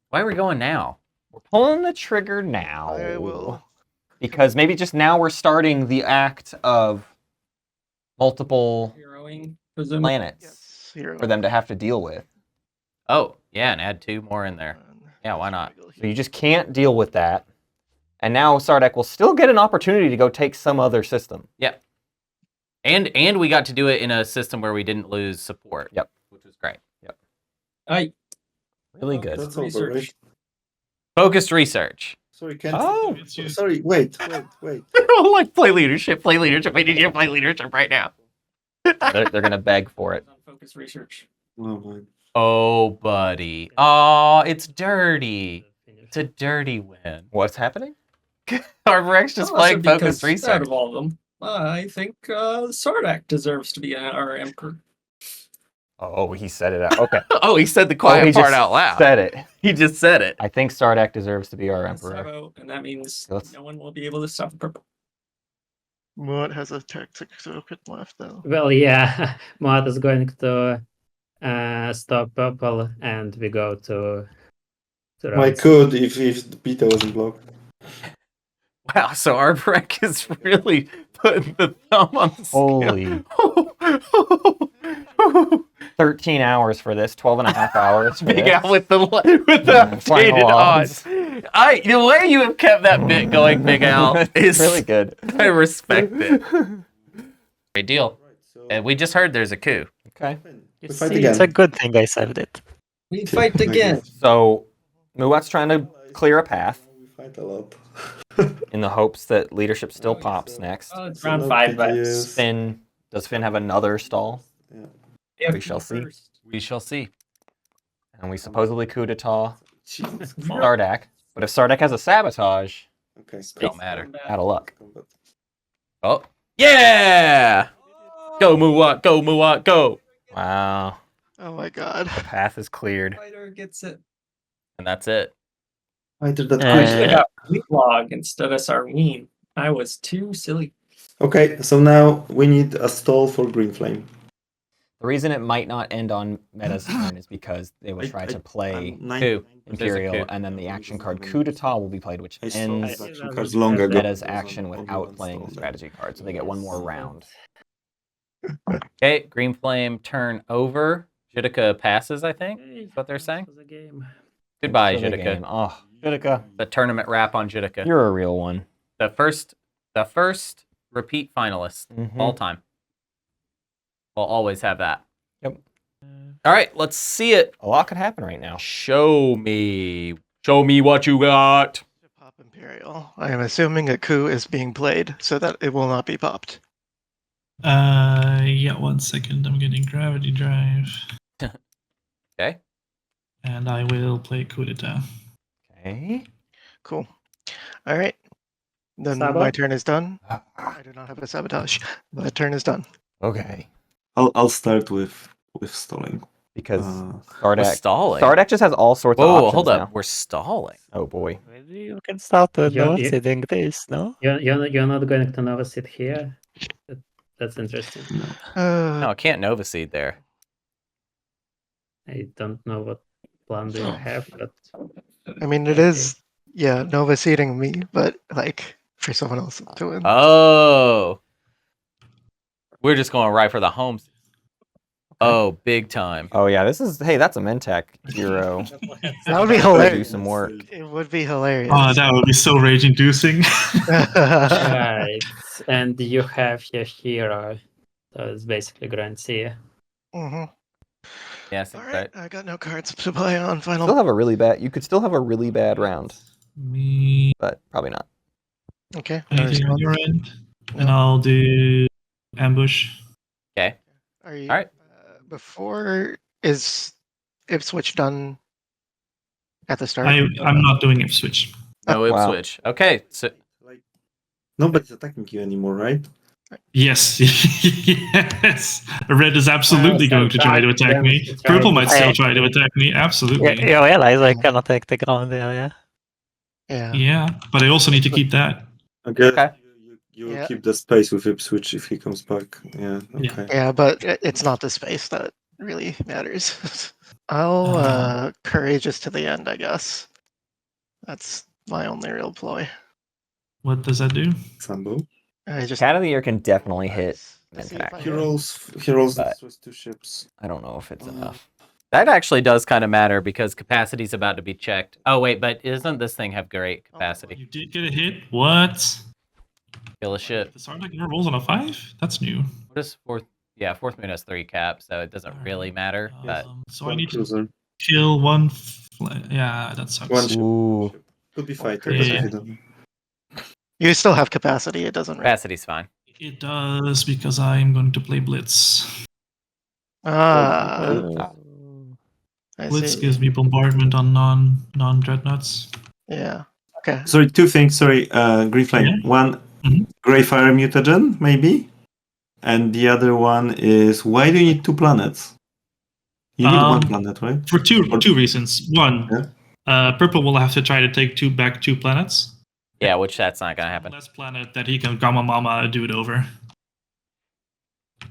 Why are we going now? We're pulling the trigger now. I will. Because maybe just now we're starting the act of multiple Heroing, presumably. planets Yes, hero. for them to have to deal with. Oh, yeah, and add 2 more in there. Yeah, why not? So you just can't deal with that. And now Sardakk will still get an opportunity to go take some other system. Yeah. And we got to do it in a system where we didn't lose support. Yep. Which was great. I Really good. That's Research. over, right? Focused research. Sorry, can't. Oh, Sorry, wait. Like play leadership. We need you to play leadership right now. they're going to beg for it. focus research. Oh man. Oh, buddy. Oh, it's dirty. It's a dirty win. What's happening? Arborec's just Also playing because focused Out research. of all of them, I think Sardakk deserves to be our emperor. Oh, he said it out. Okay. Oh, he said the quiet he part just out loud. Said it. He just said it. I think Sardakk deserves to be our emperor. Savo, and that means Let's- no one will be able to stop purple. Muaat has a tactic token left though. Well, yeah, Muaat is going to stop purple, and we go to I round could if the beta wasn't blocked. Wow, so Arborec is really putting the thumb on the scale. Holy. 13 hours for this, 12 and a half hours. For Big this. Al with the Final updated odds. odds. The way you have kept that bit going, Big Al, is really good. I respect it. Great deal. And we just heard there's a coup. Okay. You We fight see, again. it's a good thing I saved it. We fight again. So, Muat's trying to clear a path We fight a lot. in the hopes that leadership still pops next. Oh, it's So round no 5 PDS. Finn, does Finn have another stall? vibes. We shall see. We shall see. And we supposedly coup d'etat Jesus. Sardakk. But if Sardakk has a sabotage, Okay. Don't matter. out of luck. Oh. Yeah! Go, Muaat, go, Muaat, go! Wow. Oh my god. The path is cleared. Fighter gets it. And that's it. Fighter that I should have Uh, got Fleet Log instead of Sarween. I was too silly. Okay, so now we need a stall for GreenFlame. The reason it might not end on Meta's turn is because they will try to play Coup. Imperial, Coup. and then the action card Coup d'etat will be played, which ends action cards long ago. Meta's action without playing the strategy card, so they get one more round. Okay, GreenFlame turn over. Judika passes, I think. Is what they're saying. Goodbye, For the Judika. game. Oh, Judika, The tournament wrap on Judika. you're a real one. The first repeat finalist all time. We'll always have that. Yep. All right, let's see it. A lot could happen right now. Show me what you got. Pop Imperial. I am assuming a coup is being played so that it will not be popped. Yeah, 1 second. I'm getting gravity drive. Okay. And I will play coup d'etat. Okay. Cool. All right. Then Sabo? my turn is done. I do not have a sabotage. My turn is done. Okay. I'll start with stalling. Because We're Sardakk stalling. Sardakk just has all sorts of Whoa, options hold up. now. We're stalling. Oh boy. Maybe you can start with Yeah, no yeah. sitting this, no? You're not going to Nova sit here. That's interesting. No, I can't Nova Seed there. I don't know what plan do you have, but I mean, it is, yeah, Nova seeding me, but like for someone else to win. Oh. We're just going right for the homes. Oh, big time. Oh yeah, this is that's a Mentak hero. That would be Do hilarious. some work. It would be hilarious. Oh, that would be so rage-inducing. right. And you have your hero. So it's basically Grantia. Mm-hmm. Yeah, seems All right. right, I got no cards to play on final. Still have a really bad. You could still have a really bad round, Me. but probably not. Okay. Anything on your end? And I'll do ambush. Okay. Are you, All right. Before is Ipswich done at the start? I'm not doing if switch. No whip Wow. switch. Okay. So Nobody's attacking you anymore, right? Yes, yes. Red is absolutely going to try to attack me. Purple might still try to attack me. Absolutely. Yeah, you realize I cannot take the ground there, yeah? Yeah. Yeah, but I also need to keep that. Okay. You will Yeah. keep the space with Ipswich if he comes back. Yeah. Okay. Yeah, but it's not the space that really matters. I'll courageous to the end, I guess. That's my only real ploy. What does that do? Sambo. I just Cat of the Year can definitely hit to see if I Mentak. hit. He rolls But- destroys 2 ships. I don't know if it's enough. that actually does kind of matter because capacity's about to be checked. Oh wait, but doesn't this thing have great capacity? You did get a hit. What? Kill a shit. The Sardakk never rolls on a 5? That's new. What is fourth? Yeah, fourth moon has 3 caps, so it doesn't really matter. But So I need to Cruiser. kill one. Yeah, that sucks. One ship. Ooh. Could be fighter. Yeah. You still have capacity. It doesn't. capacity's fine. It does because I'm going to play Blitz. Ah, I Blitz see. gives me bombardment on non dreadnoughts. Yeah. Okay. Sorry, 2 things. Sorry, GreenFlame. Yeah. One, Mhm. Greyfire Mutagen, maybe. And the other one is why do you need 2 planets? You need 1 planet, right? For two reasons. One, Yeah. purple will have to try to take 2 planets. Yeah, which that's not gonna happen. Less planet that he can Gamma Mama do it over.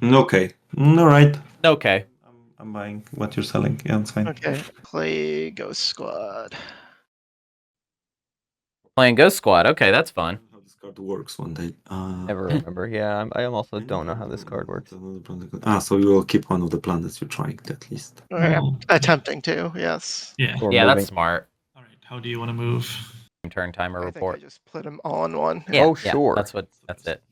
Okay. All right. Okay. I'm buying what you're selling. Yeah, it's fine. Okay. Play Ghost Squad. Playing Ghost Squad. Okay, that's fun. How this card works one day. Never remember. Yeah, I also don't know how this card works. So you will keep one of the planets you're trying to, at least. I'm attempting to. Yes. Yeah. Or Yeah, moving. that's smart. All right. How do you want to move? Turn timer I think I report. just put them all in one. Yeah, Oh, yeah, sure. That's it.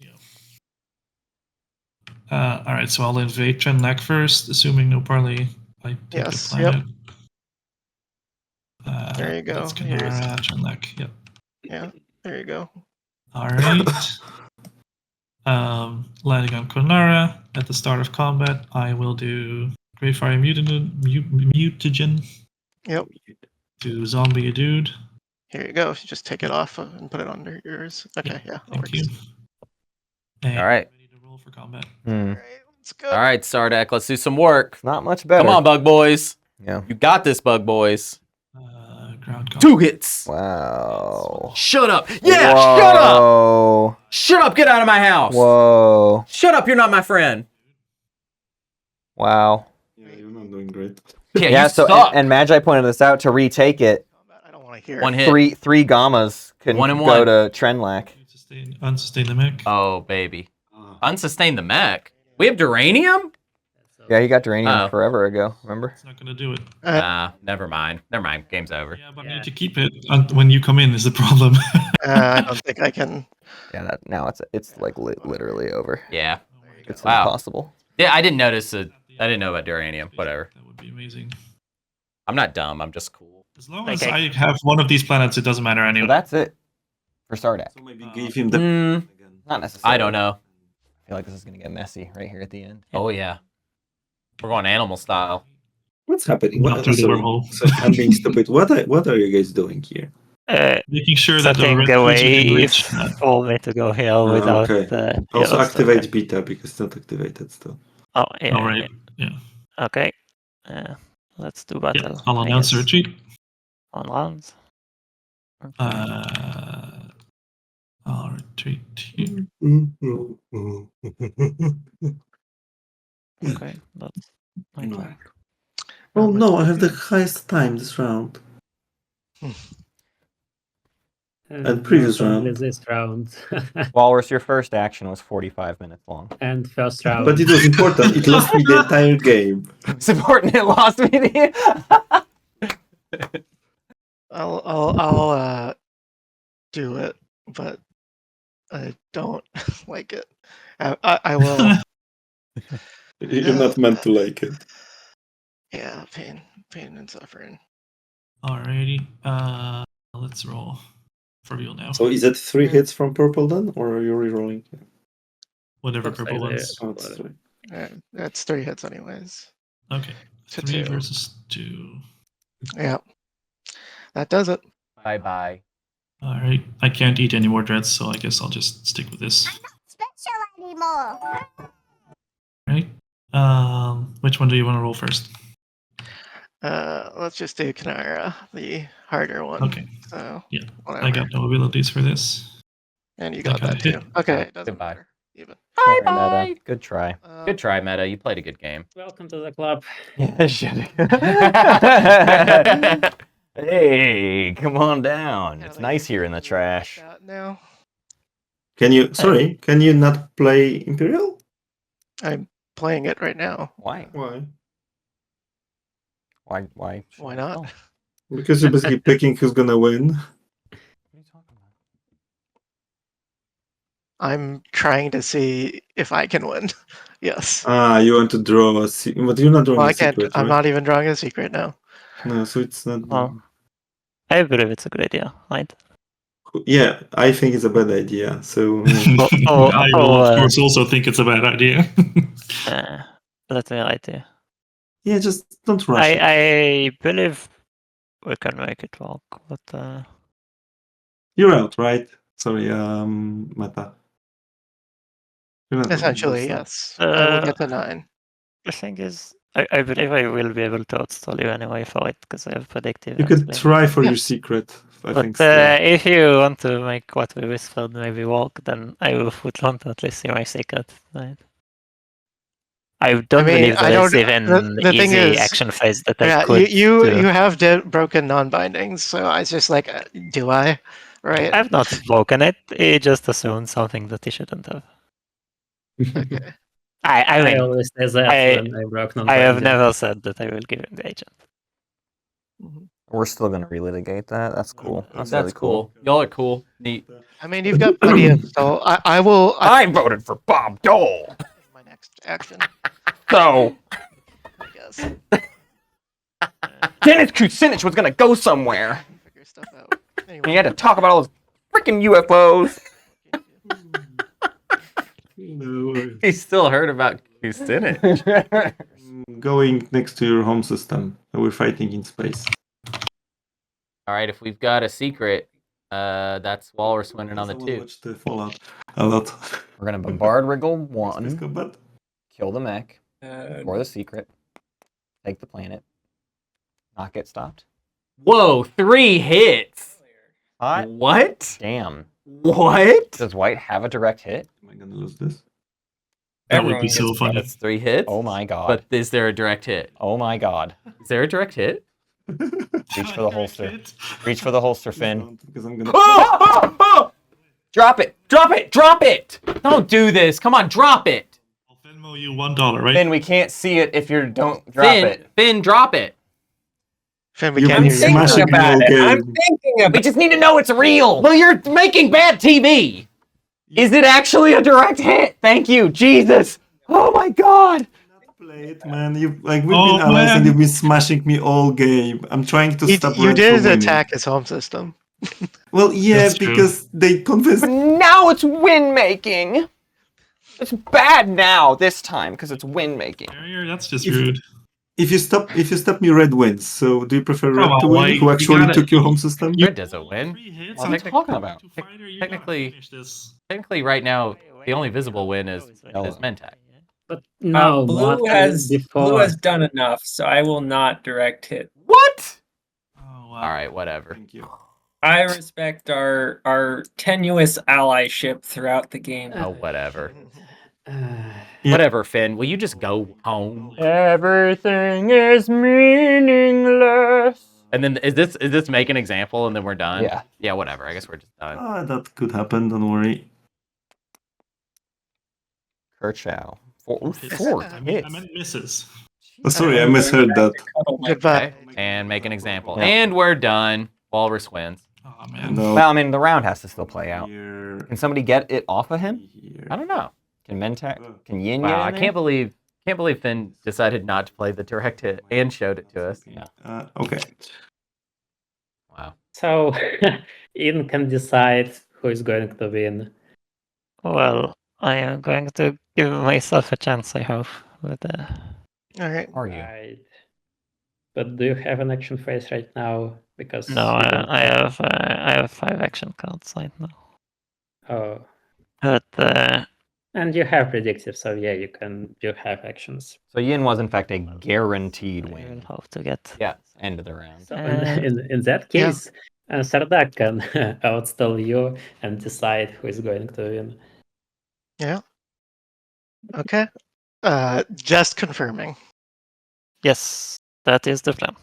All right. So I'll invade Trenlac first, assuming no parley. I take Yes, the planet. There you go. That's Here's- Canara, Trenlac. Yep. Yeah. There you go. All right. Landing on Konara at the start of combat, I will do Greyfire Mutagen Yep. to zombie a dude. Here you go. Just take it off and put it under yours. Okay. Yeah. That Thank works. you. And All right. Ready to roll for combat. All Hmm. right. Let's go. All right, Sardakk, let's do some work. Not much better. Come on, bug boys. Yeah. You got this, bug boys. Ground combat. 2 hits. Wow. Shut up. Yeah, shut up. Whoa. Shut up. Get out of my house. Whoa. Shut up. You're not my friend. Wow. Yeah, you're not doing great. Yeah, you so suck. and Magi pointed this out to retake it. I don't want to hear One it. hit. Three gammas can One and go one. to Trenlac. Unsustain the mech. Oh, baby. Unsustain the mech. We have Duranium? Yeah, he got Duranium Oh. forever ago. Remember? It's not gonna do it. Nah, never mind. Never mind. Game's over. Yeah, but I need to keep it when you come in is the problem. I don't think I can. Yeah, that now it's like literally over. Yeah. It's Wow. impossible. Yeah, I didn't notice it. I didn't know about Duranium. Whatever. That would be amazing. I'm not dumb. I'm just cool. As long as I have one of these planets, it doesn't matter anyway. So that's it for Sardakk. So maybe give him the. Not necessarily. I don't know. I feel like this is gonna get messy right here at the end. Oh, yeah. We're going animal style. What's happening? Not through the wormhole. So I'm being stupid. What are you guys doing here? Making sure that the Setting red a creature can way reach. for me to go here without. Okay. Also heroes, activate okay. beta because it's not activated still. Oh, yeah. All right. Yeah. Okay. Let's do battle. Yeah. I'll announce the retreat. On rounds. Okay. I'll retreat here. Okay. That's my turn. Oh no, I have the highest time this round. And previous probably round. This round. Walrus, your first action was 45 minutes long. And first round. But it was important. It lost me the entire game. It's important it lost me the I'll do it, but I don't like it. I will. You're not meant to like it. Yeah, pain and suffering. Alrighty. Let's roll for real now. So is it 3 hits from purple then, or are you rerolling? Whatever Looks purple like ones. Oh, it's 3. That's 3 hits anyways. Okay. To 3 2. versus 2. Yeah, that does it. Bye-bye. Alright. I can't eat any more dreads, so I guess I'll just stick with this. Special anymore. Right? Which one do you want to roll first? Let's just do Kanara, the harder one. Okay. So Yeah. whatever. I got no abilities for this. And you got got that a too. hit. Okay, it doesn't Goodbye. matter. Even. Sorry, Meta. Good try. Good try, Meta. You played a good game. Welcome to the club. Yeah, shit. Hey, come on down. It's nice here in the trash. Now Can you not play Imperial? I'm playing it right now. Why? Why? Why? Why not? Because you're basically picking who's gonna win. I'm trying to see if I can win. Yes. You want to draw but you're not drawing Well, a I can't. secret, I'm right? not even drawing a secret now. No, so it's not. Oh. I believe it's a good idea, right? Yeah, I think it's a bad idea. So I will, of course, also think it's a bad idea. Let me write here. Yeah, just don't rush it. I believe we can make it work, but You're out, right? Sorry, Meta. You're not Essentially, drawing yes. I will get to 9. the thing is, I believe I will be able to outstall you anyway for it because I have predictive. You could actually. try for your secret. I But think. Still. if you want to make what we whispered maybe work, then I would want to at least see my secret. Right? I don't believe I there's don't- even the thing easy is- action phase that I Yeah, could you do. have broken non-bindings, so I was just like, do I? Right. I've not broken it. He just assumed something that he shouldn't have. Okay. I mean, always say that when I broke I have non-binding. never said that I will give him the agent. We're still gonna relitigate that. That's cool. That's That's really cool. Y'all are cool. Neat. I mean, you've got plenty of. So I will. I voted for Bob Dole. My next action, So I guess. Dennis Kucinich was gonna go somewhere. Figure stuff out. He Anyway. had to talk about all those freaking UFOs. No, He still heard about Kucinich. going next to your home system. We're fighting in space. All right, if we've got a secret, that's Walrus winning on the Someone 2. watched the Fallout a lot. We're gonna bombard Wriggle Space 1, combat. kill the mech, for the secret, take the planet, not get stopped. Whoa, 3 hits. Hot. What? Damn. What? Does White have a direct hit? Am I gonna lose this? That would be Everyone so gets funny. That's 3 hits. Oh my god. But is there a direct hit? Oh my god. Is there a direct hit? Reach for the holster. Reach for the holster, Finn. Because I'm gonna. Drop it! Drop it! Drop it! Don't do this. Come on, drop it. I'll Venmo you $1, right? Finn, we can't see it if you don't drop Finn, it. Finn, drop it. Finn, we You've can't been hear you. smashing me all I'm game. thinking about We just need to know it's real. Well, you're making bad TV. Is it actually a direct hit? Thank you, Jesus. Oh my God. Play it, man. We've been Oh, allies and man. you've been smashing me all game. I'm trying to stop. You Red did from winning. attack his home system. Well, yeah, That's true. because they convinced. But now it's win making. It's bad now this time because it's win making. Carrier, that's just If- rude. If you stop me, Red wins. So do you prefer Red Come to on, win, White, who you actually gotta- took your home system? Red doesn't win. 3 hits. What are you talking about? Technically- Technically, right now, the only visible win is Mentak. But no, Blue Muaat has before. done enough, so I will not direct hit. What? Oh, wow. All right, whatever. Thank you. I respect our tenuous allyship throughout the game. Oh, whatever. Yeah. Whatever, Finn. Will you just go home? Everything is meaningless. And then is this make an example and then we're done? Yeah. Yeah, whatever. I guess we're just done. That could happen. Don't worry. Kerchow. Four I hits. meant misses. Oh, sorry, I misheard that. Goodbye. Okay. And make an example. Yeah. And we're done. Walrus wins. Oh, man. No. Well, I mean, the round has to still play out. Here, Can somebody get it off of him? here. I don't know. Can Mentak? Can Yin Wow, get I in can't believe Finn decided not to play the direct hit and showed it to us. Okay. Wow. So Ian can decide who is going to win. Well, I am going to give myself a chance, I hope. But All right. Are you? Right. But do you have an action phase right now? Because no, you don't I have 5 action cards right now. Oh, But and you have predictive, so yeah, you have actions. So Yin was in fact a guaranteed I will win. hope to get. Yeah, end of the round. So in that case, Sardakk can outstall you and decide who is going to win. Yeah. Okay. Just confirming. Yes, that is the plan.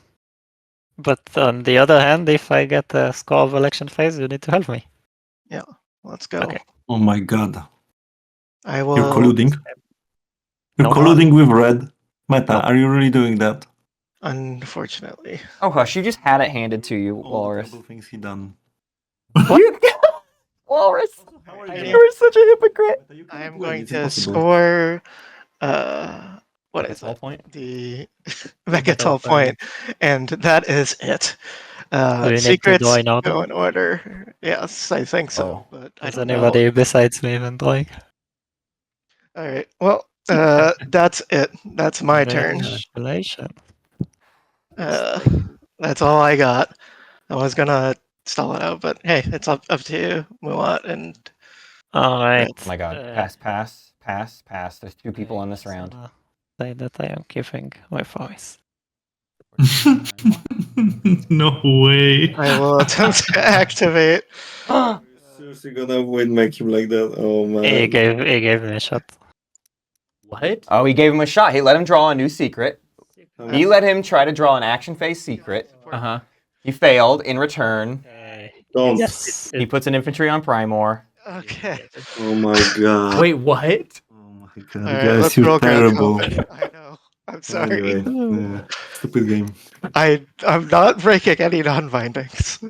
But on the other hand, if I get a score of election phase, you need to help me. Let's go. Okay. Oh my God. I will. You're colluding. You're No. colluding with Red. Meta, are you really doing that? Unfortunately. Oh hush, you just had it handed to you, All Walrus. the terrible things he done. Walrus! you? You were such a hypocrite! I am going to score. What is All it? point? The Megatol point, and that is it. Do you need to Secrets do in order? go in order. Yes, I think so. But I Is don't anybody besides me even drawing? know. All right. Well, that's it. That's my turn. Congratulations. That's all I got. I was gonna stall it out, but hey, it's up to you, Muaat, and All right. Oh my god. Pass. There's 2 people on this round. Say that I am keeping my voice. No way. I will attempt to activate. Seriously gonna win, make him like that? Oh man. He gave me a shot. What? Oh, he gave him a shot. He let him draw a new secret. He let him try to draw an action phase secret. Uh-huh. He failed. In return, Don't. Yes. he puts an infantry on Primor. Okay. Oh my God. Wait, what? Oh my God, All right, guys, let's you're roll Grand terrible. Combat. I know. I'm sorry. Anyway, yeah, stupid game. I'm not breaking any non-bindings.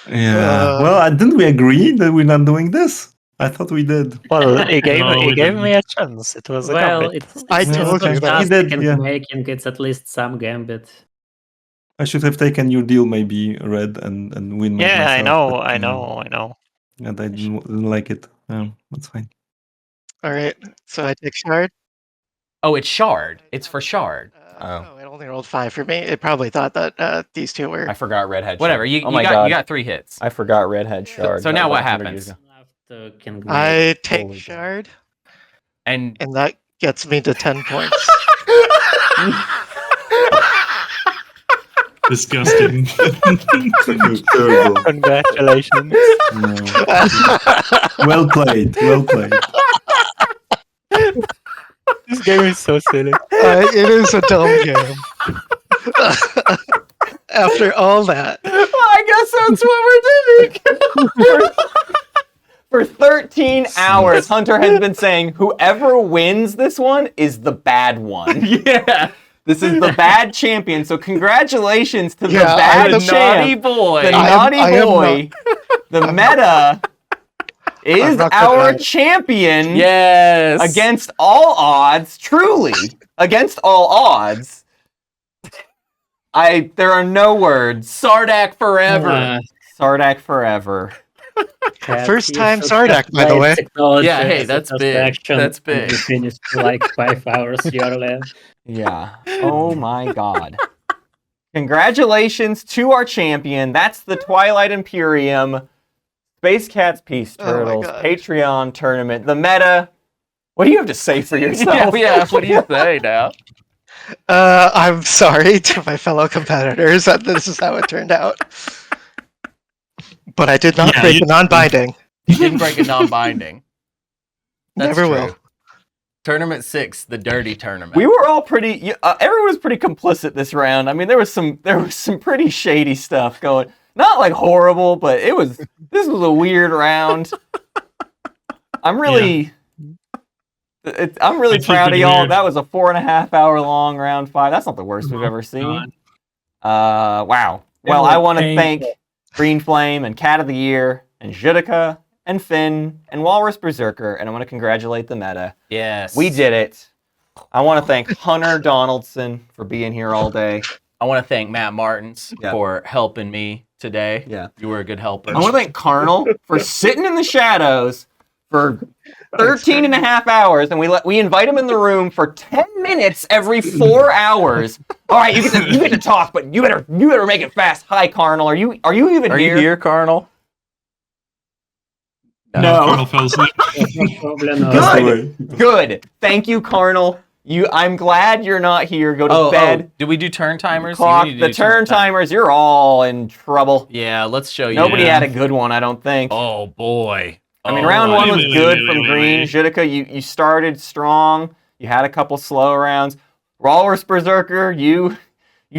Yeah. Well, didn't we agree that we're not doing this? I thought we did. Well, he gave No, we me didn't. a chance. It was a Well, gambit. it's I it's told you that. fantastic He did, in yeah. making. It's at least some gambit. I should have taken your deal, maybe Red, and win. Yeah, I myself, know, but, I know. And I didn't like it. That's fine. All right. So I take shard. Oh, it's shard. It's for shard. No, it only rolled 5 for me. It probably thought that these two were. I forgot Redhead. Whatever. Shard. You, oh you my got god. you got 3 hits. I forgot Redhead Shard. So That now was what 100 years happens? ago. I take Holy shard, And and that gets me to 10 points. Disgusting. You're terrible. Congratulations. No. Well played. Well played. This game is so silly. It is a dumb game. After all that. Well, I guess that's what we're doing. For 13 hours, Hunter has been saying whoever wins this one is the bad one. Yeah. This is the bad champion. So congratulations to the Yeah, bad The champ, naughty boy. the I naughty am boy. The meta is not our gonna- champion. Yes. Against all odds, truly against all odds. There are no words. Sardakk forever. Sardakk forever. First time Sardakk, by the way. Yeah, hey, that's big. That's big. You finished like 5 hours earlier. Yeah. Oh my god. Congratulations to our champion. That's the Twilight Imperium. Space Cats Peace Oh my Turtles God. Patreon tournament. The meta. What do you have to say for yourself? Yeah, what do you say now? I'm sorry to my fellow competitors that this is how it turned out. But I did not break the non-binding. You didn't break a non-binding. That's Never true. will. Tournament 6, the dirty tournament. We were all pretty. Everyone was pretty complicit this round. I mean, there was some pretty shady stuff going. Not like horrible, but this was a weird round. I'm really It's proud of pretty y'all. weird. That was a 4.5 hour long round 5. That's not the worst we've ever seen. Wow. Well, I want to thank GreenFlame and Cat of the Year and dzhiriki and Finn and Walrus Berserker, and I want to congratulate the meta. Yes. We did it. I want to thank Hunter Donaldson for being here all day. I want to thank Matt Martens for helping me today. Yeah. You were a good helper. I want to thank Karnal for sitting in the shadows for 13 and a half hours, and we invite him in the room for 10 minutes every 4 hours. All right, you get to talk, but you better make it fast. Hi, Karnal. Are you even Are here? you here, Karnal? No. Colonel fell asleep. Good. Thank you, Karnal. I'm glad you're not here. Go to bed. Did we do turn timers? Clock You need to the do turn timers. You're all in trouble. Yeah, let's show you. Nobody had a good one, I don't think. Oh boy. I mean, round one was wait, good wait, from wait, Green. wait. dzhiriki, you started strong. You had a couple slow rounds. Walrus Berserker, you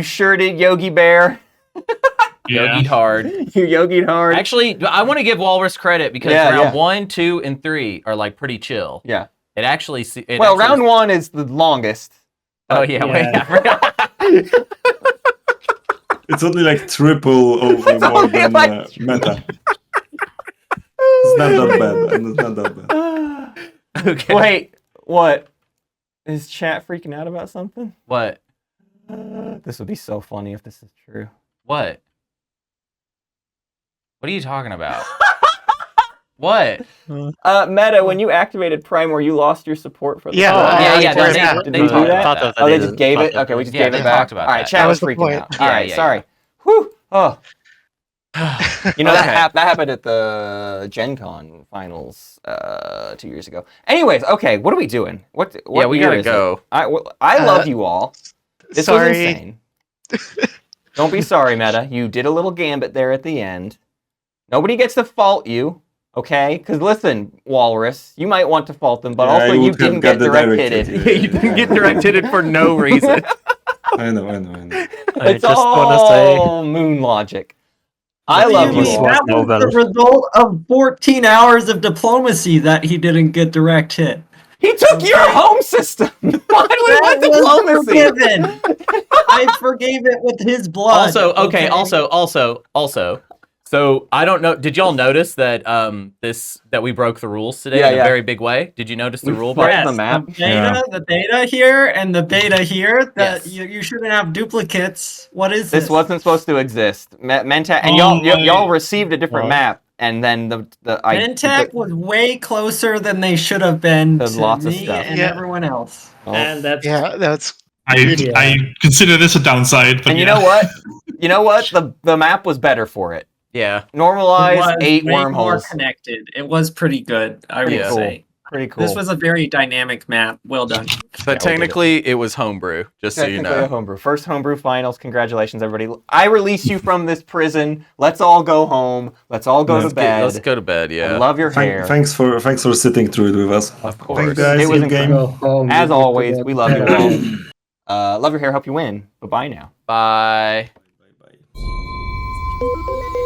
sure did Yogi Bear. Yogi'd hard. You yogi'd hard. Actually, I want to give Walrus credit because round 1, 2, and 3 are like pretty chill. Yeah. It actually. Round 1 is the longest. Oh yeah. It's only like triple over more than meta. It's not that bad. It's not that bad. Okay. Wait, what? Is chat freaking out about something? What? This would be so funny if this is true. What? What are you talking about? What? Meta, when you activated Primor, you lost your support for the They Did they do that? Oh, they just gave it? Okay, we just gave it back. Talked about All right, that. chat was That was the freaking point. out. All right, Yeah, sorry. Whew. Oh. You know, Okay. that happened at the Gen Con finals 2 years ago. Anyways, okay, what are we doing? What Yeah, we year gotta is it? go. I love you all. This was Sorry. insane. Don't be sorry, Meta. You did a little gambit there at the end. Nobody gets to fault you, okay? Because listen, Walrus, you might want to fault them, but Yeah, also I you would have didn't got get the direct direct hitted. hit, yeah, You didn't get direct hitted for no reason. I know. It's just wanna say- all moon logic. I love you all. That was Nobel. the result of 14 hours of diplomacy that he didn't get direct hit. He took your home system. Why do we want That was diplomacy? forgiven. I forgave it with his blood. Also, okay. Also. So I don't know. Did y'all notice that that we broke the rules today Yeah, in a yeah. very big way? Did you notice the We rule? fucked break? the map. The beta here and the beta here. That Yes. you shouldn't have duplicates. What is This this? wasn't supposed to exist. Mentak, and Oh y'all my received a different God. map, and then Mentak was way closer than they should have been There's to lots of me stuff. and Yeah. everyone else. And that's that's I consider this a downside, but And you yeah. know what? You know what? The map was better for it. Yeah. It Normalized was 8 way more wormholes. connected. It was pretty good, I would Yeah. say. Pretty cool. This was a very dynamic map. Well done. But technically, it was homebrew, just so you Technically a know. homebrew. First homebrew finals. Congratulations, everybody. I release you from this prison. Let's all go home. Let's all go to bed. Let's go to bed, I yeah. love your hair. Thanks for sitting through it with us. Of course. Thanks, guys. It was Good game. incredible. As always, we love you all. Love your hair. Hope you win. Bye-bye now. Bye. Bye.